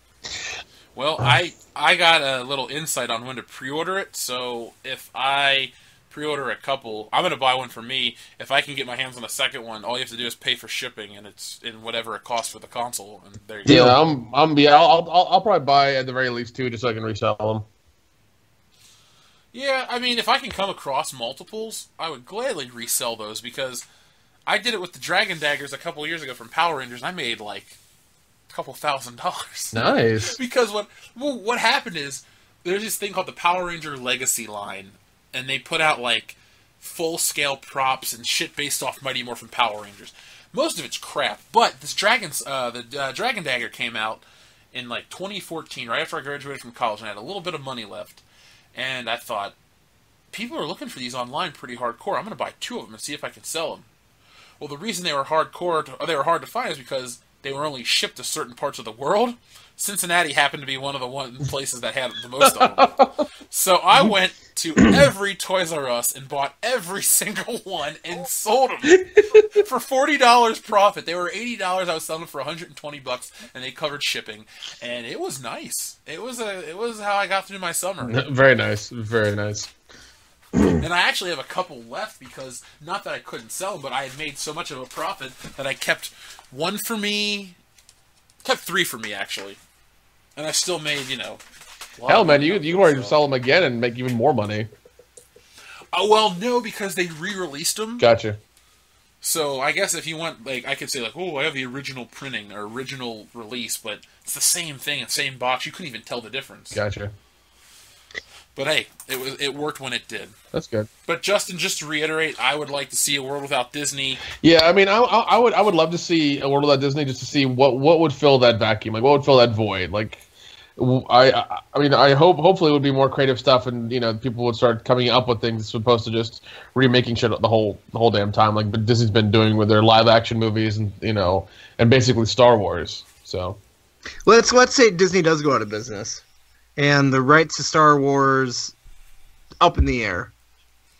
Well, I got a little insight on when to pre-order it, so if I pre-order a couple, I'm going to buy one for me. If I can get my hands on a second one, all you have to do is pay for shipping, and it's in whatever it costs for the console, and there you go. I'll probably buy at the very least 2 just so I can resell them. Yeah, I mean, if I can come across multiples, I would gladly resell those, because I did it with the Dragon Daggers a couple years ago from Power Rangers, and I made, like, a couple $1,000. Nice. Because what happened is, there's this thing called the Power Ranger Legacy line, and they put out, like, full-scale props and shit based off Mighty Morphin Power Rangers. Most of it's crap, but this Dragon Dagger came out in, like, 2014, right after I graduated from college, and I had a little bit of money left. And I thought, people are looking for these online pretty hardcore. I'm going to buy 2 of them and see if I can sell them. Well, the reason they were hard to find is because they were only shipped to certain parts of the world. Cincinnati happened to be one of the places that had the most of them. So I went to every Toys R Us and bought every single one and sold them for $40 profit. They were $80. I was selling them for $120, and they covered shipping. And it was nice. It was how I got through my summer. Very nice. Very nice. And I actually have a couple left because, not that I couldn't sell them, but I had made so much of a profit that I kept 1 for me, kept 3 for me, actually. And I still made, Hell, man, you can already sell them again and make even more money. Oh, well, no, because they re-released them. Gotcha. So I guess if you want, like, I could say, like, oh, I have the original printing or original release, but it's the same thing, same box. You couldn't even tell the difference. Gotcha. But hey, it worked when it did. That's good. But Justin, just to reiterate, I would like to see a world without Disney. Yeah, I mean, I would love to see a world without Disney just to see what would fill that vacuum, like what would fill that void. Like, I mean, hopefully it would be more creative stuff, and people would start coming up with things as opposed to just remaking shit the whole damn time, like Disney's been doing with their live action movies and and basically Star Wars. So let's say Disney does go out of business, and the rights to Star Wars up in the air.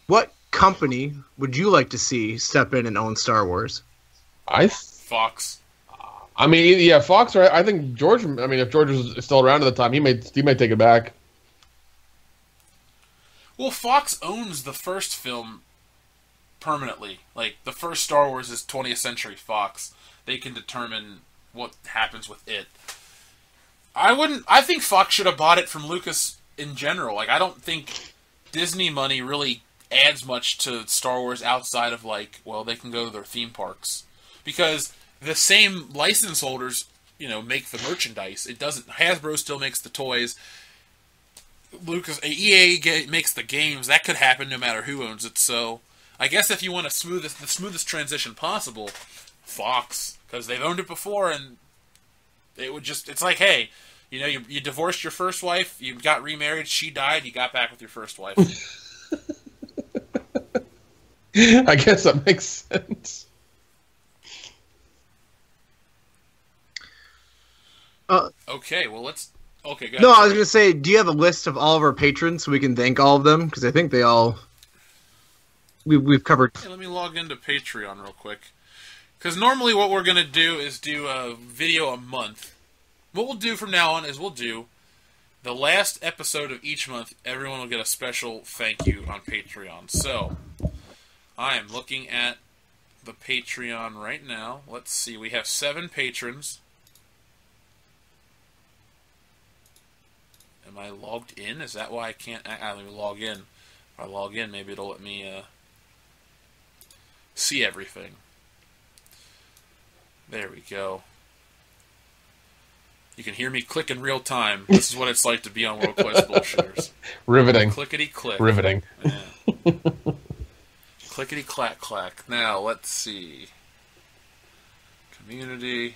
What company would you like to see step in and own Star Wars? Fox. I mean, yeah, Fox. Right? I think George. I mean, if George is still around at the time, he may take it back. Well, Fox owns the first film permanently. Like, the first Star Wars is 20th Century Fox. They can determine what happens with it. I think Fox should have bought it from Lucas in general. Like, I don't think Disney money really adds much to Star Wars outside of, like, well, they can go to their theme parks. Because the same license holders, make the merchandise. Hasbro still makes the toys. EA makes the games. That could happen no matter who owns it. So, I guess if you want the smoothest transition possible, Fox, because they've owned it before, and it would it's like, hey, you divorced your first wife, you got remarried, she died, you got back with your first wife. I guess that makes sense. Okay, well, okay, go ahead. No, I was going to say, do you have a list of all of our patrons so we can thank all of them? Because I think they all... We've covered... Hey, let me log into Patreon real quick. Because normally what we're going to do is do a video a month. What we'll do from now on is we'll do the last episode of each month. Everyone will get a special thank you on Patreon. So, I am looking at the Patreon right now. Let's see. We have 7 patrons. Am I logged in? Is that why I can't let me log in? If I log in, maybe it'll let me see everything. There we go. You can hear me click in real time. This is what it's like to be on World Class Bullshitters. Riveting. Clickety-click. Riveting. Yeah. Clickety-clack-clack. Now, let's see. Community.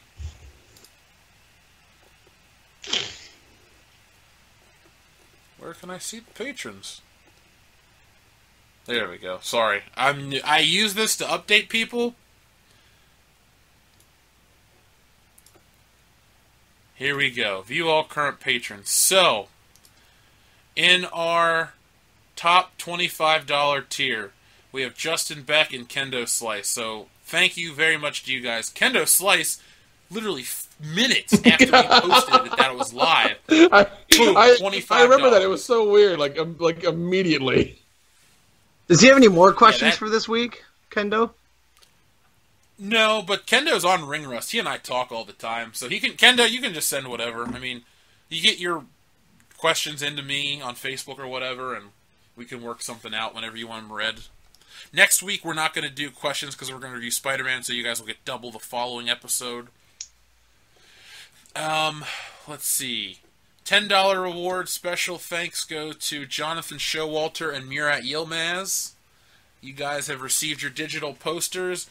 Where can I see the patrons? There we go. Sorry. I use this to update people. Here we go. View all current patrons. So, in our top $25 tier, we have Justin Beck and Kendo Slice. So, thank you very much to you guys. Kendo Slice, literally minutes after we posted it that it was live. I remember that. It was so weird. Like immediately. Does he have any more questions for this week, Kendo? No, but Kendo's on Ring Rust. He and I talk all the time, so Kendo, you can just send whatever. I mean, you get your questions into me on Facebook or whatever, and we can work something out whenever you want them read. Next week, we're not going to do questions because we're going to review Spider-Man, so you guys will get double the following episode. Let's see. $10 reward special thanks go to Jonathan Showalter and Murat Yilmaz. You guys have received your digital posters,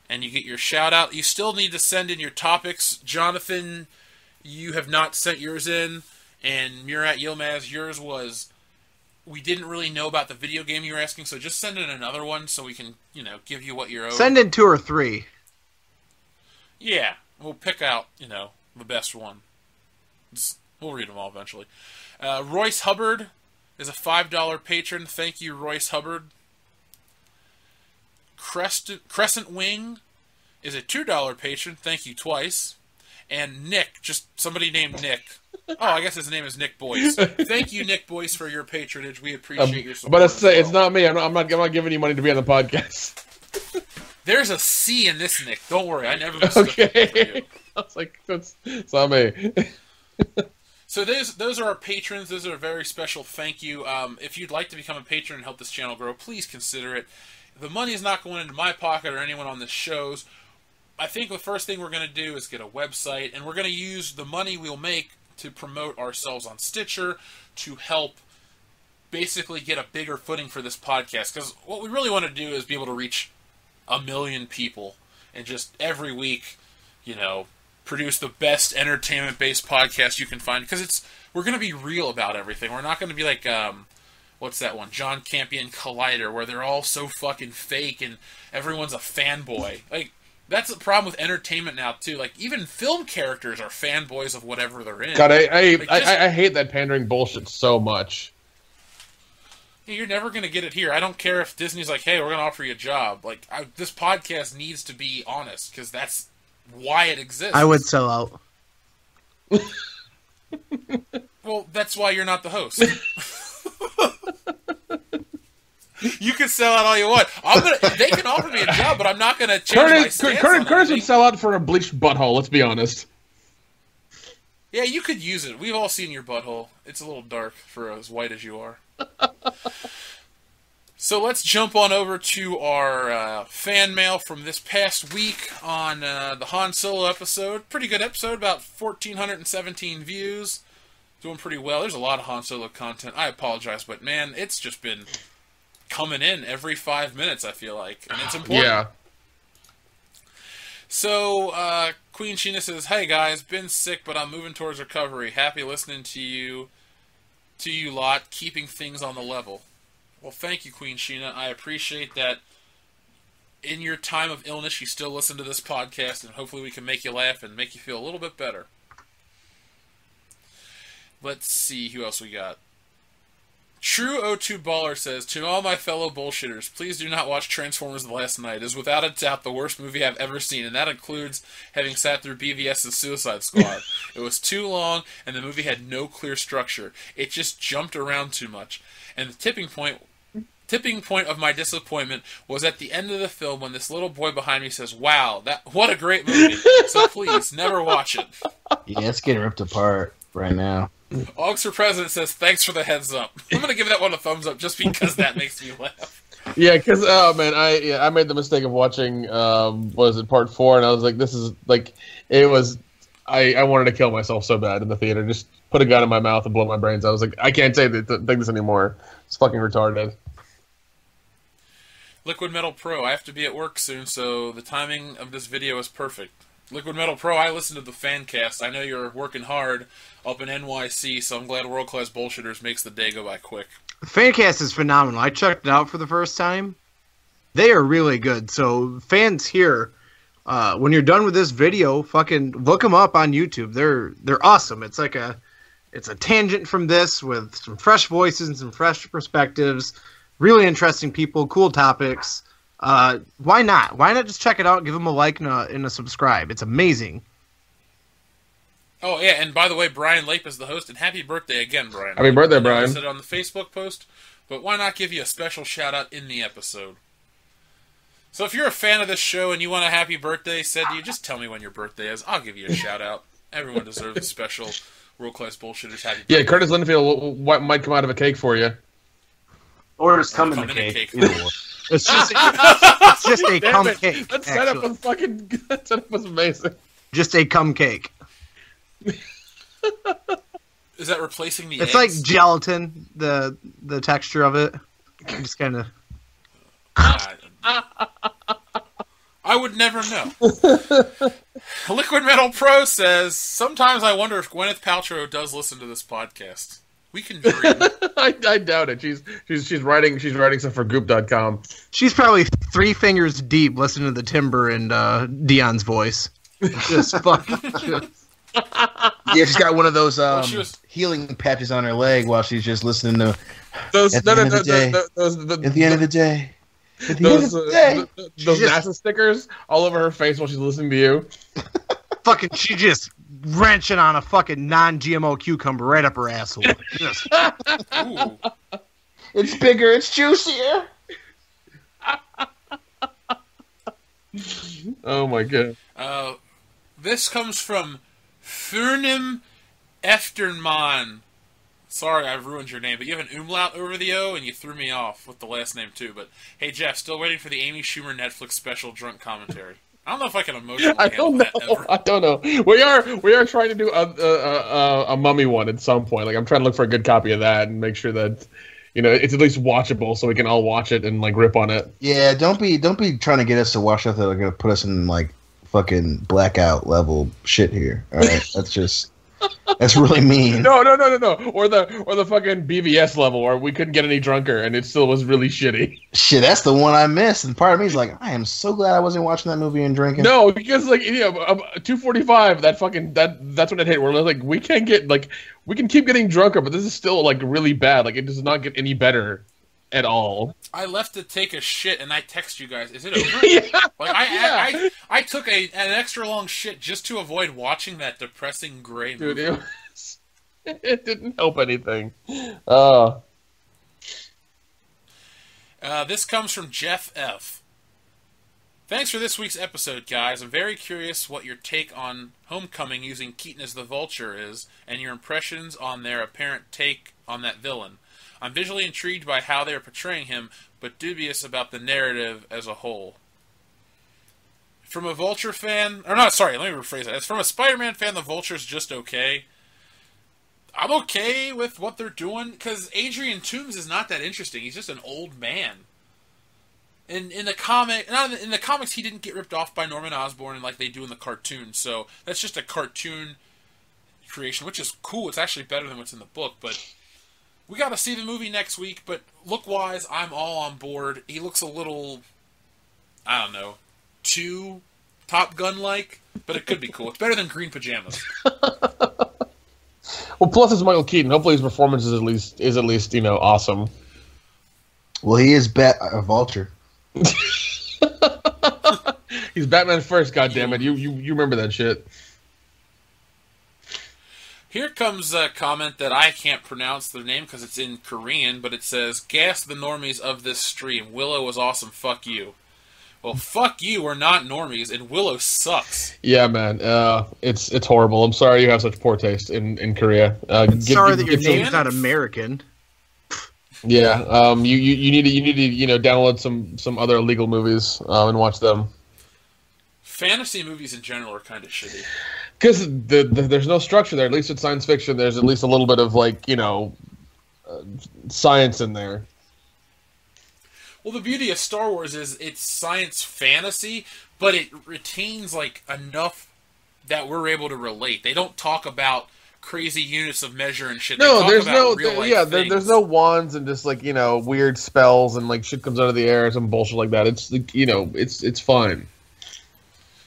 and you get your shout-out. You still need to send in your topics. Jonathan, you have not sent yours in, and Murat Yilmaz, yours was, we didn't really know about the video game you were asking, so just send in another one so we can, give you what you're owed. Send in 2 or 3. Yeah, we'll pick out, the best one. We'll read them all eventually. Royce Hubbard is a $5 patron. Thank you, Royce Hubbard. Crescent Wing is a $2 patron. Thank you twice. And Nick, just somebody named Nick. Oh, I guess his name is Nick Boyce. Thank you, Nick Boyce, for your patronage. We appreciate your support. But it's not me. I'm not giving you money to be on the podcast. There's a C in this, Nick. Don't worry. I never mistook it for you. I was like, it's not me. So those are our patrons. Those are a very special thank you. If you'd like to become a patron and help this channel grow, please consider it. The money is not going into my pocket or anyone on this show's. I think the first thing we're going to do is get a website, and we're going to use the money we'll make to promote ourselves on Stitcher to help basically get a bigger footing for this podcast. Because what we really want to do is be able to reach 1 million people and just every week, produce the best entertainment-based podcast you can find. Because we're going to be real about everything. We're not going to be like... what's that one? John Campion Collider, where they're all so fucking fake and everyone's a fanboy. Like, that's the problem with entertainment now, too. Like, even film characters are fanboys of whatever they're in. God, I hate that pandering bullshit so much. You're never going to get it here. I don't care if Disney's like, hey, we're going to offer you a job. Like, this podcast needs to be honest, because that's why it exists. I would sell out. Well, that's why you're not the host. You can sell out all you want. They can offer me a job, but I'm not gonna change my stance on Curtis anything. would sell out for a bleached butthole. Let's be honest. Yeah, you could use it. We've all seen your butthole. It's a little dark for as white as you are. So let's jump on over to our fan mail from this past week on the Han Solo episode. Pretty good episode, about 1,417 views. Doing pretty well. There's a lot of Han Solo content. I apologize, but man, it's just been coming in every 5 minutes, I feel like. And it's important. Yeah. So, Queen Sheena says, "Hey guys, been sick, but I'm moving towards recovery. Happy listening to you lot, keeping things on the level." Well, thank you, Queen Sheena. I appreciate that in your time of illness, you still listen to this podcast, and hopefully we can make you laugh and make you feel a little bit better. Let's see who else we got. True O2 Baller says, "To all my fellow bullshitters, please do not watch Transformers The Last Night. It is without a doubt the worst movie I've ever seen, and that includes having sat through BVS's Suicide Squad. It was too long, and the movie had no clear structure. It just jumped around too much. And the tipping point of my disappointment was at the end of the film when this little boy behind me says, 'Wow, what a great movie.' So please, never watch it." Yeah, it's getting ripped apart right now. Augs for President says, "Thanks for the heads up." I'm going to give that one a thumbs up just because that makes me laugh. Yeah, because oh man, I made the mistake of watching was it part 4, and I was like, this is like it was. I wanted to kill myself so bad in the theater. Just put a gun in my mouth and blow my brains out. I was like, I can't take this anymore. It's fucking retarded. Liquid Metal Pro, "I have to be at work soon, so the timing of this video is perfect." Liquid Metal Pro, I listened to the fan cast. I know you're working hard up in NYC, so I'm glad World Class Bullshitters makes the day go by quick. Fancast is phenomenal. I checked it out for the first time. They are really good. So fans here, when you're done with this video, fucking look them up on YouTube. They're awesome. It's like it's a tangent from this with some fresh voices and some fresh perspectives. Really interesting people, cool topics. Why not? Why not just check it out, give them a like and a subscribe? It's amazing. Oh, yeah, and by the way, Brian Lape is the host, and happy birthday again, Brian. Happy birthday, I know Brian. I said it on the Facebook post, but why not give you a special shout-out in the episode? So if you're a fan of this show and you want a happy birthday said to you, just tell me when your birthday is. I'll give you a shout-out. Everyone deserves a special world-class bullshitters happy birthday. Yeah, Curtis Linfield might come out of a cake for you. Or just come in the cake. It's just a cum cake. That setup was amazing. Just a cum cake. Is that replacing the It's eggs? like gelatin, the texture of it. Just kind of. I would never know. Liquid Metal Pro says, "Sometimes I wonder if Gwyneth Paltrow does listen to this podcast. We can dream." I doubt it. She's writing stuff for Goop.com. She's probably 3 fingers deep listening to the timbre and Dion's voice. Just fucking. Yeah, she's got one of those healing patches on her leg while she's just listening to. Those At the end of the day. At the end of the day. Those NASA stickers all over her face while she's listening to you. Fucking, she just wrenching on a fucking non-GMO cucumber right up her asshole. Just, Ooh. It's bigger, it's juicier. Oh my god. This comes from Furnim Eftermann. Sorry, I've ruined your name, but you have an umlaut over the O, and you threw me off with the last name, too. But, hey, Jeff, still waiting for the Amy Schumer Netflix special drunk commentary. I don't know if I can emotionally handle that ever. I don't know. We are trying to do a mummy one at some point. Like, I'm trying to look for a good copy of that and make sure that, you know, it's at least watchable so we can all watch it and, like, rip on it. Yeah, don't be trying to get us to watch stuff that are going to put us in, like, fucking blackout level shit here. All right? That's really mean. No. Or the fucking BVS level where we couldn't get any drunker and it still was really shitty. Shit, that's the one I missed. And part of me is like, I am so glad I wasn't watching that movie and drinking. No, because like 245, that's when it hit. We're like, we can't get we can keep getting drunker, but this is still like really bad. Like it does not get any better at all. I left to take a shit and I text you guys, is it over? Yeah. Like I took an extra long shit just to avoid watching that depressing gray movie. Dude, it didn't help anything. Oh. This comes from Jeff F. Thanks for this week's episode, guys. I'm very curious what your take on Homecoming using Keaton as the Vulture is, and your impressions on their apparent take on that villain. I'm visually intrigued by how they are portraying him, but dubious about the narrative as a whole. From a Vulture fan... Or not, sorry, let me rephrase that. As from a Spider-Man fan, the Vulture's just okay. I'm okay with what they're doing, because Adrian Toomes is not that interesting. He's just an old man. In the comics, he didn't get ripped off by Norman Osborn like they do in the cartoon. So that's just a cartoon creation, which is cool. It's actually better than what's in the book. But we got to see the movie next week. But look-wise, I'm all on board. He looks a little, I don't know, too Top Gun-like, but it could be cool. It's better than green pajamas. Well, plus it's Michael Keaton. Hopefully his performance is at least awesome. Well, he is a Vulture. He's Batman first, goddammit. You remember that shit. Here comes a comment that I can't pronounce the name because it's in Korean, but it says, "Gas the normies of this stream. Willow was awesome. Fuck you." Well, fuck you. We're not normies, and Willow sucks. Yeah, man. It's horrible. I'm sorry you have such poor taste in Korea. Sorry that your name's not American. Yeah, you need to download some other illegal movies and watch them. Fantasy movies in general are kind of shitty. Because there's no structure there. At least it's science fiction. There's at least a little bit of science in there. Well, the beauty of Star Wars is it's science fantasy, but it retains enough that we're able to relate. They don't talk about crazy units of measure and shit. No, there's no wands and just weird spells and shit comes out of the air or some bullshit like that. It's it's fine.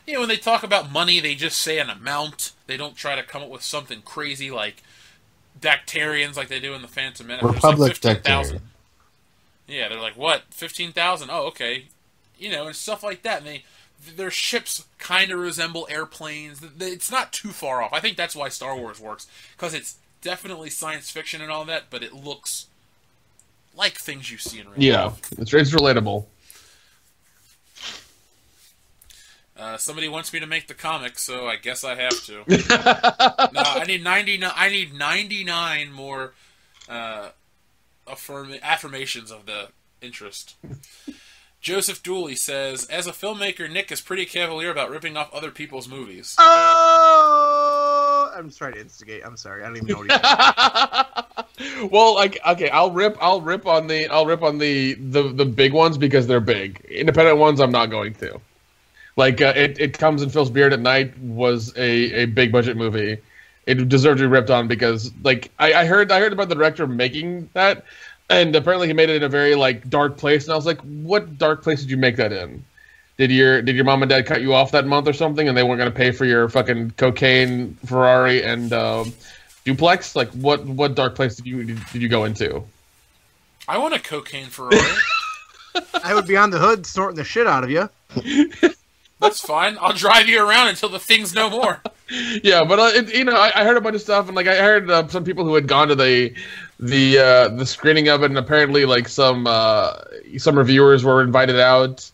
When they talk about money, they just say an amount. They don't try to come up with something crazy like Dactarians like they do in the Phantom Menace. Republic Dactarian. Yeah, they're like, what? 15,000? Oh, okay. And stuff like that. And their ships kind of resemble airplanes. It's not too far off. I think that's why Star Wars works, because it's definitely science fiction and all that, but it looks like things you see in real life. Yeah, it's relatable. Somebody wants me to make the comic, so I guess I have to. No, I need 99. I need 99 more affirmations of the interest. Joseph Dooley says, as a filmmaker, Nick is pretty cavalier about ripping off other people's movies. Oh, I'm sorry to instigate. I'm sorry. I don't even know what you're Well, okay, I'll rip on the big ones because they're big. Independent ones, I'm not going to. It Comes and Fills Beard at Night was a big budget movie. It deserved to be ripped on because I heard about the director making that, and apparently he made it in a very dark place, and I was like, what dark place did you make that in? Did your mom and dad cut you off that month or something, and they weren't going to pay for your fucking cocaine, Ferrari, and duplex? What dark place did you go into? I want a cocaine Ferrari. I would be on the hood snorting the shit out of you. That's fine. I'll drive you around until the thing's no more. Yeah, but I heard a bunch of stuff, and I heard some people who had gone to the screening of it, and apparently some reviewers were invited out,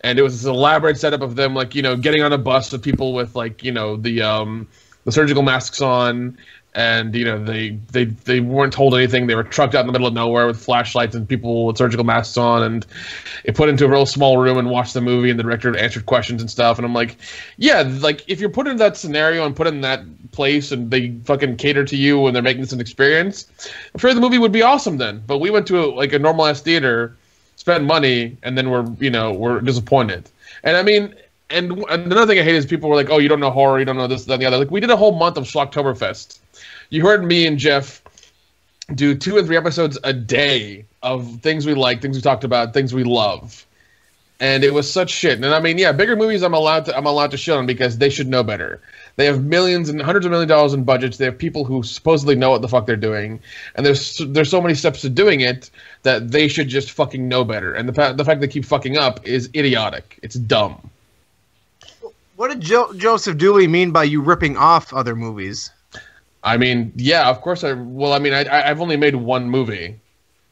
and it was this elaborate setup of them getting on a bus with people with the surgical masks on, and they weren't told anything. They were trucked out in the middle of nowhere with flashlights and people with surgical masks on, and it put into a real small room and watched the movie, and the director answered questions and stuff. And I'm like, yeah, if you're put in that scenario and put in that place and they fucking cater to you and they're making this an experience, I'm sure the movie would be awesome then. But we went to a normal ass theater, spent money, and then we're disappointed. And I mean, and another thing I hate is people were like, oh, you don't know horror, you don't know this, that, and the other. We did a whole month of Schlocktoberfest. You heard me and Jeff do 2 and 3 episodes a day of things we like, things we talked about, things we love, and it was such shit. And I mean, yeah, bigger movies I'm allowed to shit on because they should know better. They have millions and hundreds of $millions of dollars in budgets. They have people who supposedly know what the fuck they're doing, and there's so many steps to doing it that they should just fucking know better. And the fact they keep fucking up is idiotic. It's dumb. What did Joseph Dooley mean by you ripping off other movies? I mean, yeah, of course. I've only made one movie,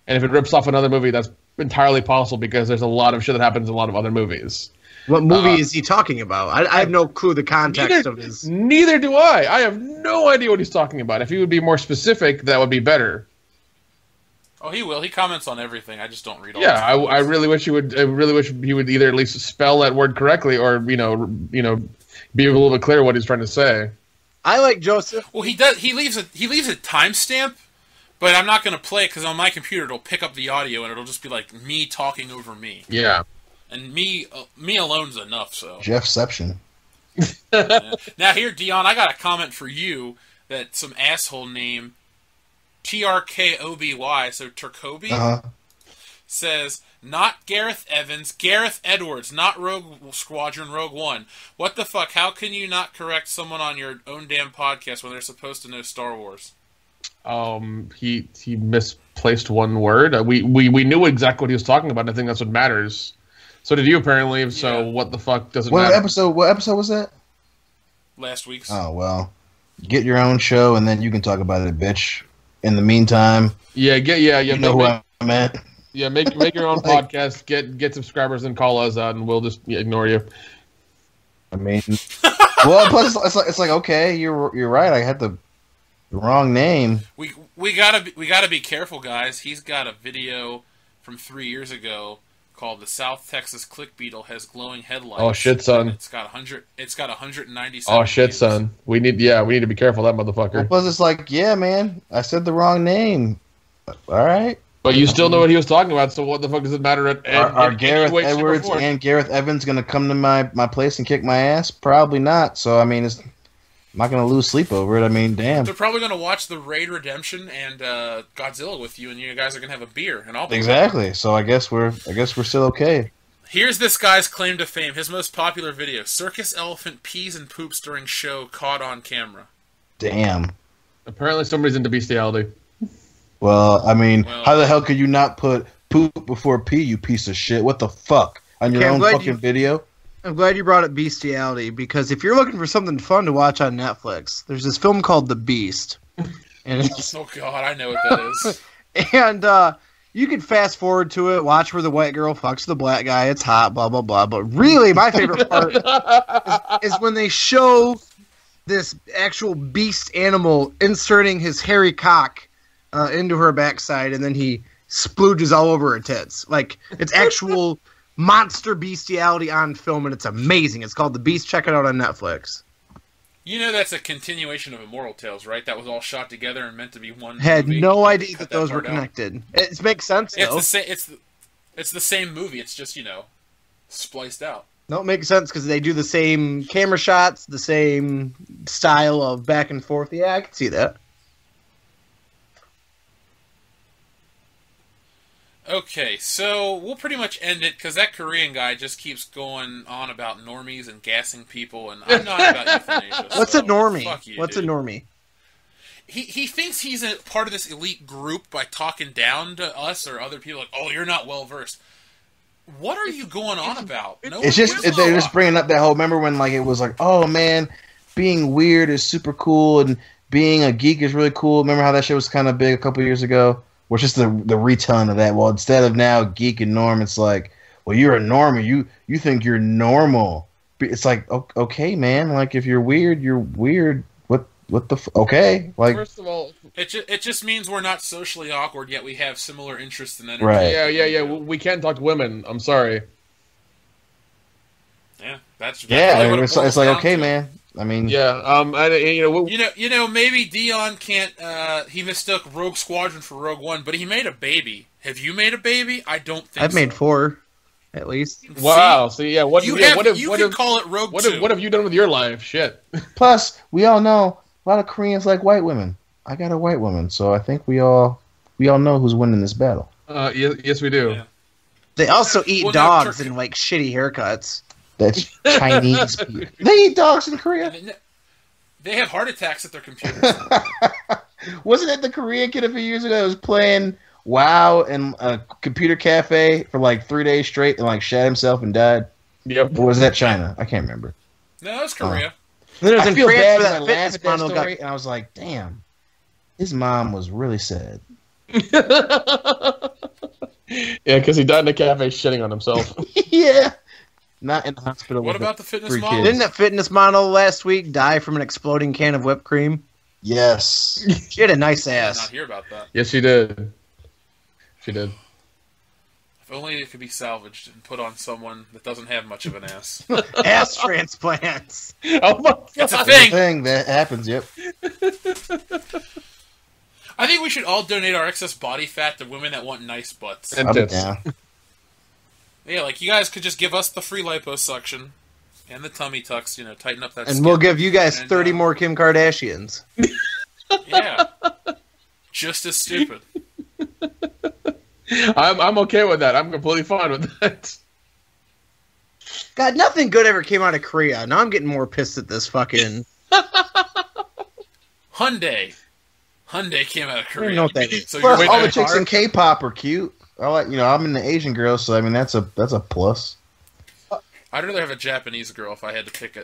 and if it rips off another movie, that's entirely possible because there's a lot of shit that happens in a lot of other movies. What movie is he talking about? I have no clue the context of his. Neither do I. I have no idea what he's talking about. If he would be more specific, that would be better. Oh, he will. He comments on everything. I just don't read all. Yeah, I really wish he would. I really wish he would either at least spell that word correctly, or be a little bit clear what he's trying to say. I like Joseph. Well, he does. He leaves a timestamp, but I'm not going to play it because on my computer it'll pick up the audio and it'll just be like me talking over me. Yeah. And me alone's enough. So Jeffception. Yeah. Now here, Dion, I got a comment for you that some asshole named TRKOBY, so Turkoby, says, not Gareth Evans, Gareth Edwards, not Rogue Squadron, Rogue One. What the fuck? How can you not correct someone on your own damn podcast when they're supposed to know Star Wars? He misplaced one word. We knew exactly what he was talking about, and I think that's what matters. So did you, apparently. So what the fuck does it matter? What episode was that? Last week's. Oh, well. Get your own show, and then you can talk about it, bitch. In the meantime, you know who I meant. Yeah, make your own podcast, get subscribers, and call us out, and we'll just ignore you. I mean, well, plus it's like okay, you're right. I had the wrong name. We gotta be careful, guys. He's got a video from 3 years ago called "The South Texas Click Beetle Has Glowing Headlights." Oh shit, son! It's got 197. Oh shit, views. son! We need to be careful of that motherfucker. Well, plus it's like, yeah, man, I said the wrong name. All right. But you still know what he was talking about, so what the fuck does it matter? Are Gareth Edwards and Gareth Evans going to come to my place and kick my ass? Probably not. So, I mean, I'm not going to lose sleep over it. I mean, damn. They're probably going to watch the Raid Redemption and Godzilla with you, and you guys are going to have a beer, and I'll be exactly. So I guess we're still okay. Here's this guy's claim to fame. His most popular video: circus elephant pees and poops during show caught on camera. Damn. Apparently, somebody's into bestiality. Well, I mean, how the hell could you not put poop before pee, you piece of shit? What the fuck? On your own fucking video? I'm glad you brought up bestiality, because if you're looking for something fun to watch on Netflix, there's this film called The Beast. And oh, God, I know what that is. And you could fast forward to it, watch where the white girl fucks the black guy, it's hot, blah, blah, blah. But really, my favorite part is when they show this actual beast animal inserting his hairy cock into her backside, and then he splooges all over her tits. Like, it's actual monster bestiality on film, and it's amazing. It's called The Beast. Check it out on Netflix. You know that's a continuation of Immortal Tales, right? That was all shot together and meant to be one Had movie. no idea that those were connected. It makes sense, though. It's the same movie. It's just, spliced out. No, it makes sense because they do the same camera shots, the same style of back and forth. Yeah, I can see that. Okay, so we'll pretty much end it because that Korean guy just keeps going on about normies and gassing people, and I'm not about euthanasia. What's a normie? Fuck you, What's dude. a normie? He thinks he's a part of this elite group by talking down to us or other people. Like, oh, you're not well versed. What are you going on about? No, it's just they're just bringing up that whole. Remember when it was like, oh man, being weird is super cool and being a geek is really cool. Remember how that shit was kind of big a couple years ago? Or just the retelling of that. Well, instead of now geek and norm, it's like, well, you're a normie. You think you're normal. It's like, okay, man. Like, if you're weird, you're weird. What the okay? Like, first of all, it just means we're not socially awkward, yet we have similar interests and energy. Right. Yeah. We can't talk to women. I'm sorry. Yeah, that's really it's like okay, man. I mean, yeah. Maybe Dion can't. He mistook Rogue Squadron for Rogue One, but he made a baby. Have you made a baby? I don't think I've made 4, at least. Wow. So yeah, what you can call it Rogue 2. What have you done with your life? Shit. Plus, we all know a lot of Koreans like white women. I got a white woman, so I think we all know who's winning this battle. Yes, we do. Yeah. They also eat dogs and like shitty haircuts. That's Chinese people. They eat dogs in Korea. They have heart attacks at their computers. Wasn't it the Korean kid a few years ago that was playing WoW in a computer cafe for like 3 days straight and like shat himself and died? Yep. Or was that China? I can't remember. No, it's Korea. Then I feel bad when I laugh fitness at that model story, and I was like, damn, his mom was really sad. Yeah, because he died in a cafe shitting on himself. Yeah. Not in the hospital. What with about the fitness three model? kids. Didn't that fitness model last week die from an exploding can of whipped cream? Yes. She had a nice I did not ass. hear about that. Yes, she did. She did. If only it could be salvaged and put on someone that doesn't have much of an ass. Ass transplants. Oh my god! It's a The thing. thing that happens, yep. I think we should all donate our excess body fat to women that want nice butts. And I'll be tits. down. Yeah, like you guys could just give us the free liposuction and the tummy tucks, tighten up that And skin. we'll give you guys And, 30 more Kim Kardashians. Yeah. Just as stupid. I'm okay with that. I'm completely fine with that. God, nothing good ever came out of Korea. Now I'm getting more pissed at this fucking... Hyundai. Hyundai came out of Korea. I don't know what that is. So Plus, you're all the waiting chicks in hard? K-pop are cute. I like, I'm an Asian girl, so I mean that's a plus. I'd rather have a Japanese girl if I had to pick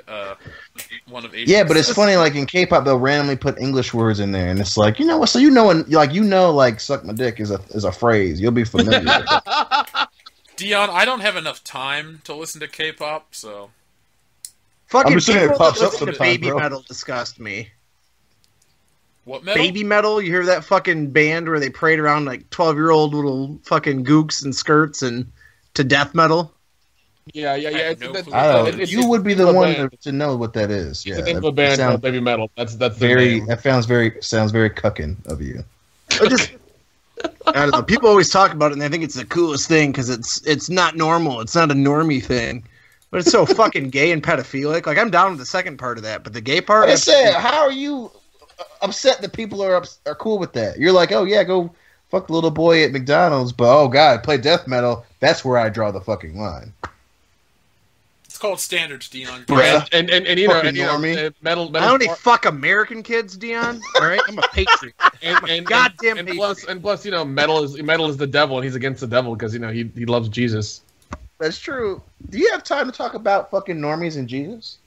one of Asian. Yeah, but it's funny. Like in K-pop, they'll randomly put English words in there, and it's like, you know what? So like "suck my dick" is a phrase. You'll be familiar with it. Dion, I don't have enough time to listen to K-pop, so Fucking I'm just saying it people pops that up listen to sometimes, baby bro. metal disgust me. what metal? Baby metal, you hear that fucking band where they parade around like 12-year-old little fucking gooks and skirts and to death metal? Yeah. I have no clue. I don't. It's- You would be the it's a one band. to know what that is. It's Yeah, the name of a that band sounds called Baby Metal. That's their very. name. That sounds very cucking of you. I just, I don't know. People always talk about it and they think it's the coolest thing because it's not normal. It's not a normie thing. But it's so fucking gay and pedophilic. Like, I'm down with the second part of that. But the gay part... I said, how are you upset that people are cool with that? You're like, oh yeah, go fuck the little boy at McDonald's, but oh god, play death metal. That's where I draw the fucking line. It's called standards, Dion. Bruh. And Fucking normie. metal. I only fuck American kids, Dion. All right? I'm a patriot. Goddamn and patriot. plus, metal is the devil, and he's against the devil because he loves Jesus. That's true. Do you have time to talk about fucking normies and Jesus?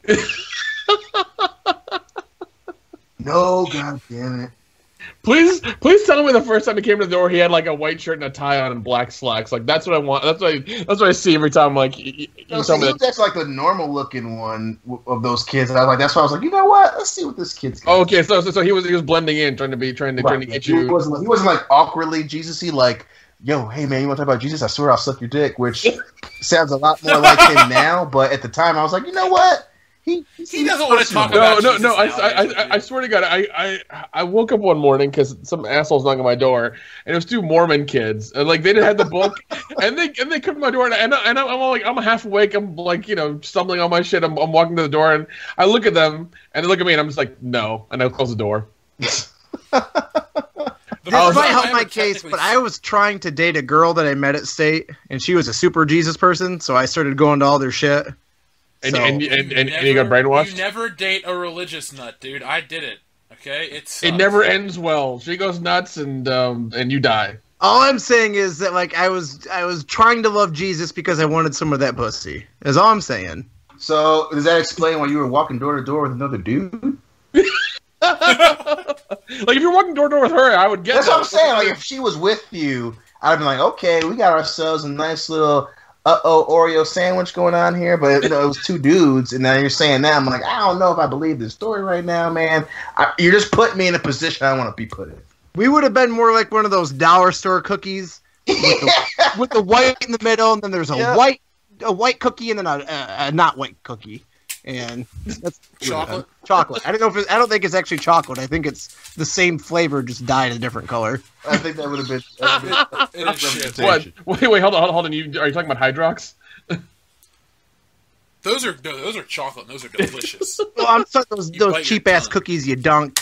No, god damn it. Please tell me the first time he came to the door he had like a white shirt and a tie on and black slacks. Like that's what I want. That's what I see every time. Like you No, tell see, me he that. was actually like the normal looking one of those kids. And I was like, that's why I was like, you know what? Let's see what this kid's got. Oh, okay, so he was blending in, trying to get He you. wasn't like awkwardly Jesus-y, like, yo, hey man, you want to talk about Jesus? I swear I'll suck your dick, which sounds a lot more like him now. But at the time, I was like, you know what? He doesn't want to talk No, about no, Jesus no! nowadays, I swear to God, I woke up one morning because some assholes knocking on my door, and it was two Mormon kids, and like they didn't have the book, and they come to my door, and I'm half awake, I'm like stumbling on my shit, I'm walking to the door, and I look at them, and they look at me, and I'm just like no, and I close the door. This might help my case, but I was trying to date a girl that I met at State, and she was a super Jesus person, so I started going to all their shit. And So- you got brainwashed. You never date a religious nut, dude. I did it. Okay, It never ends well. She goes nuts, and you die. All I'm saying is that like I was trying to love Jesus because I wanted some of that pussy. Is all I'm saying. So does that explain why you were walking door to door with another dude? Like if you're walking door to door with her, I would get. That's that. what I'm saying. Like if she was with you, I'd be like, okay, we got ourselves a nice little Oreo sandwich going on here. But it was two dudes, and now you're saying that I'm like, I don't know if I believe this story right now, man. You're just putting me in a position I want to be put in. We would have been more like one of those dollar store cookies with the white in the middle, and then there's a white cookie, and then a not white cookie, and that's Chocolate? Chocolate. I don't think it's actually chocolate. I think it's the same flavor, just dyed a different color. I think that would have been. It is shit. What? Wait, hold on. Are you talking about Hydrox? Those are chocolate. And those are delicious. Well, I'm talking You bite those your cheap ass tongue. cookies you dunk.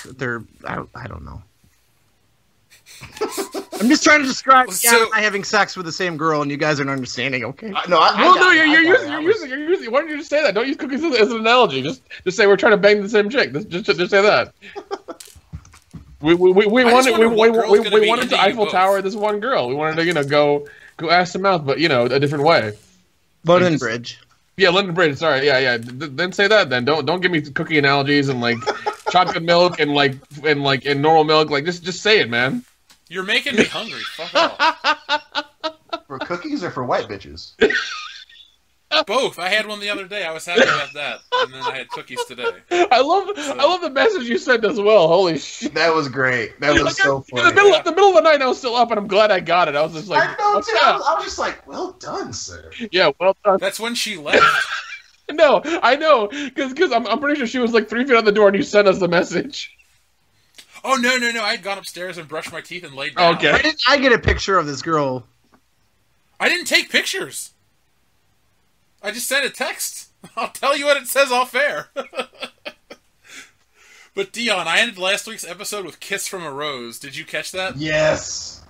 I don't know. I'm just trying to describe So- I having sex with the same girl, and you guys aren't understanding. Okay. You're using. Why don't you just say that? Don't use cookies as an analogy. Just say we're trying to bang the same chick. Just say that. We wanted into to you Eiffel both. Tower this one girl. We wanted to go ass to mouth, but a different way. London Bridge. Yeah, London Bridge. Sorry, yeah. Then say that. Then don't give me cookie analogies and like chocolate milk and normal milk. Like just say it, man. You're making me hungry. Fuck off. For cookies or for white bitches? Both. I had one the other day. I was happy about that, and then I had cookies today. I love the message you sent as well. Holy shit! That was great. That was so funny. In the middle of the night, I was still up, and I'm glad I got it. I was just like, I know, what's too. up? I was just like, well done, sir. Yeah, well done. That's when she left. No, I know, because I'm pretty sure she was like 3 feet out the door, and you sent us the message. Oh, no. I had gone upstairs and brushed my teeth and laid down. Okay. Why didn't I get a picture of this girl? I didn't take pictures. I just sent a text. I'll tell you what it says off air. But Dion, I ended last week's episode with "Kiss from a Rose." Did you catch that? Yes.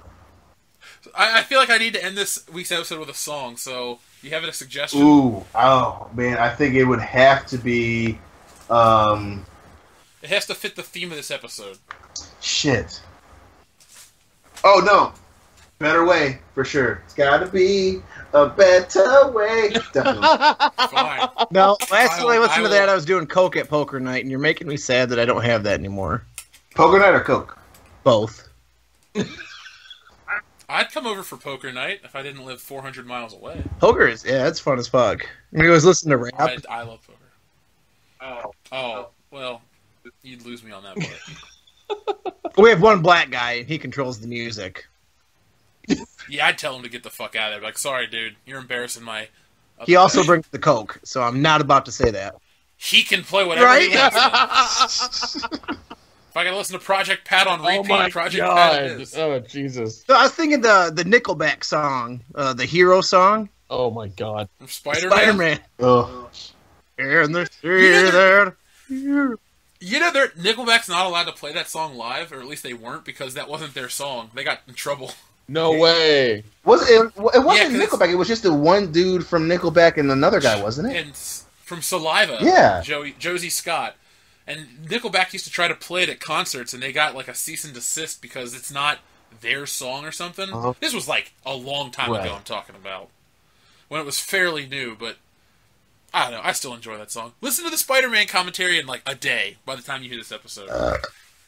I feel like I need to end this week's episode with a song. So, you have a suggestion? Ooh, oh man, I think it would have to be. It has to fit the theme of this episode. Shit. Oh no, Better Way for sure. It's gotta be a better way. Definitely. Fine. No, last time I listened to will- that, I was doing Coke at poker night, and you're making me sad that I don't have that anymore. Poker night or Coke? Both. I'd come over for poker night if I didn't live 400 miles away. Poker is, yeah, it's fun as fuck. We always listen to rap. I love poker. Oh, well, you'd lose me on that part. We have one black guy, and he controls the music. Yeah, I'd tell him to get the fuck out of there. Like, sorry, dude, you're embarrassing my... He also brings the Coke, so I'm not about to say that. He can play whatever he Right? wants. If I gotta listen to Project Pat on repeat, Oh my Project Pat it god! is. Oh Jesus! So I was thinking the Nickelback song, the Hero song. Oh my god! From Spider-Man. Spider-Man. Oh. In the street there. You know, Nickelback's not allowed to play that song live, or at least they weren't, because that wasn't their song. They got in trouble. No way! Was it? It wasn't 'cause Nickelback. It was just the one dude from Nickelback and another guy, wasn't it? And from Saliva, Yeah. Josie Scott. And Nickelback used to try to play it at concerts, and they got like a cease and desist because it's not their song or something. Uh-huh. This was like a long time Right. ago I'm talking about. When it was fairly new, but I don't know, I still enjoy that song. Listen to the Spider-Man commentary in like a day by the time you hear this episode.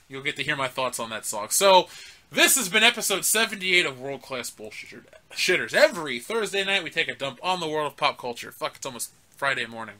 You'll get to hear my thoughts on that song. So, this has been episode 78 of World Class Bullshitters. Every Thursday night we take a dump on the world of pop culture. Fuck, it's almost Friday morning.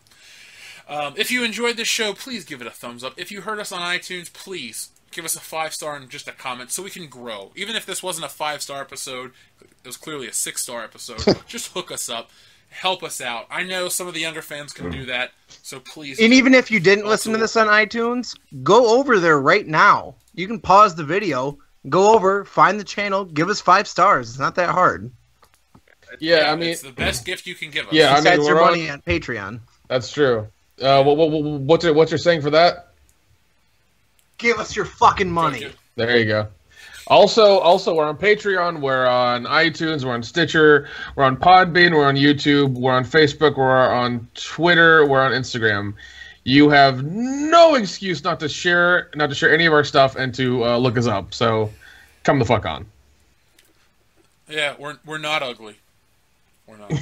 If you enjoyed this show, please give it a thumbs up. If you heard us on iTunes, please give us a 5-star and just a comment so we can grow. Even if this wasn't a 5-star episode, it was clearly a 6-star episode. Just hook us up. Help us out. I know some of the younger fans can do that, so please. And even if you didn't listen to this on iTunes, go over there right now. You can pause the video, go over, find the channel, give us 5 stars. It's not that hard. Yeah, I mean, it's the best gift you can give us. Yeah, I mean, Besides your we're on- money on Patreon. that's true. What's your saying for that? Give us your fucking money. Thank you. There you go. Also, we're on Patreon, we're on iTunes, we're on Stitcher, we're on Podbean, we're on YouTube, we're on Facebook, we're on Twitter, we're on Instagram. You have no excuse not to share any of our stuff and to look us up. So, come the fuck on. Yeah, we're not ugly. We're not.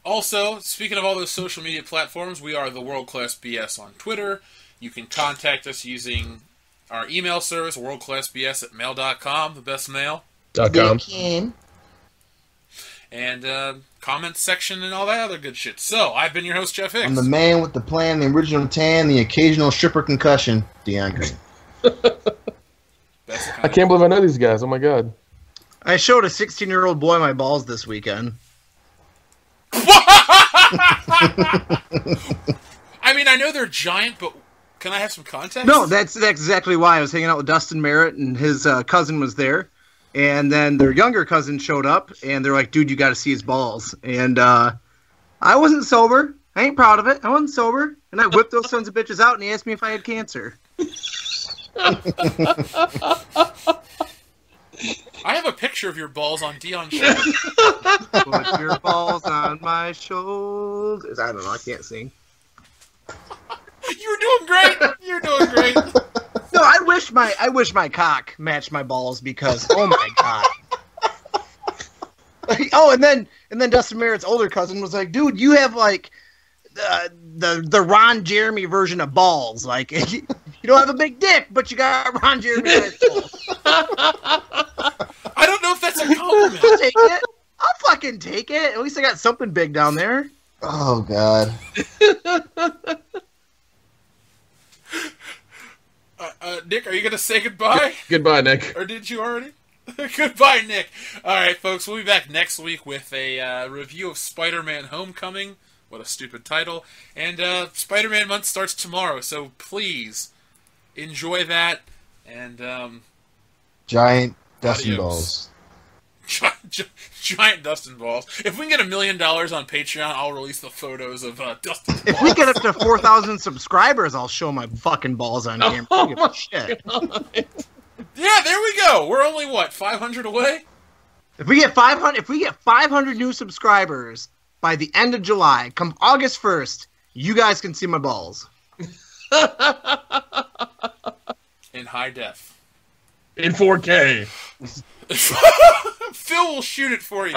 Also, speaking of all those social media platforms, we are the World Class BS on Twitter. You can contact us using our email service, worldclassbs@mail.com, the best mail, .com. and comment section and all that other good shit. So, I've been your host, Jeff Hicks. I'm the man with the plan, the original tan, the occasional stripper concussion, Dion Green. Best kind I can't believe I know these guys. Oh my god. I showed a 16-year-old boy my balls this weekend. I mean, I know they're giant, but can I have some context? No, that's exactly why. I was hanging out with Dustin Merritt, and his cousin was there. And then their younger cousin showed up, and they're like, dude, you got to see his balls. And I wasn't sober. I ain't proud of it. I wasn't sober. And I whipped those sons of bitches out, and he asked me if I had cancer. I have a picture of your balls on Dion's show. Put your balls on my shoulders. I don't know. I can't sing. You're doing great. You're doing great. No, I wish my cock matched my balls because oh my god. Oh, and then Dustin Merritt's older cousin was like, dude, you have like the Ron Jeremy version of balls. Like you don't have a big dick, but you got Ron Jeremy sized balls. I don't know if that's a compliment. I'll take it. I'll fucking take it. At least I got something big down there. Oh God. Nick, are you gonna say goodbye? Goodbye, Nick. Or did you already? Goodbye, Nick. All right, folks, we'll be back next week with a review of Spider-Man: Homecoming. What a stupid title! And Spider-Man month starts tomorrow, so please enjoy that. And Giant dusting adios. balls. Giant dustin balls. If we can get $1 million on Patreon, I'll release the photos of dustin balls. If we get up to 4,000 subscribers, I'll show my fucking balls on camera. Oh Give my a shit. Yeah, there we go. We're only what 500 away. If we get 500 new subscribers by the end of July, come August 1st, you guys can see my balls. In high def. In 4K. Phil will shoot it for you.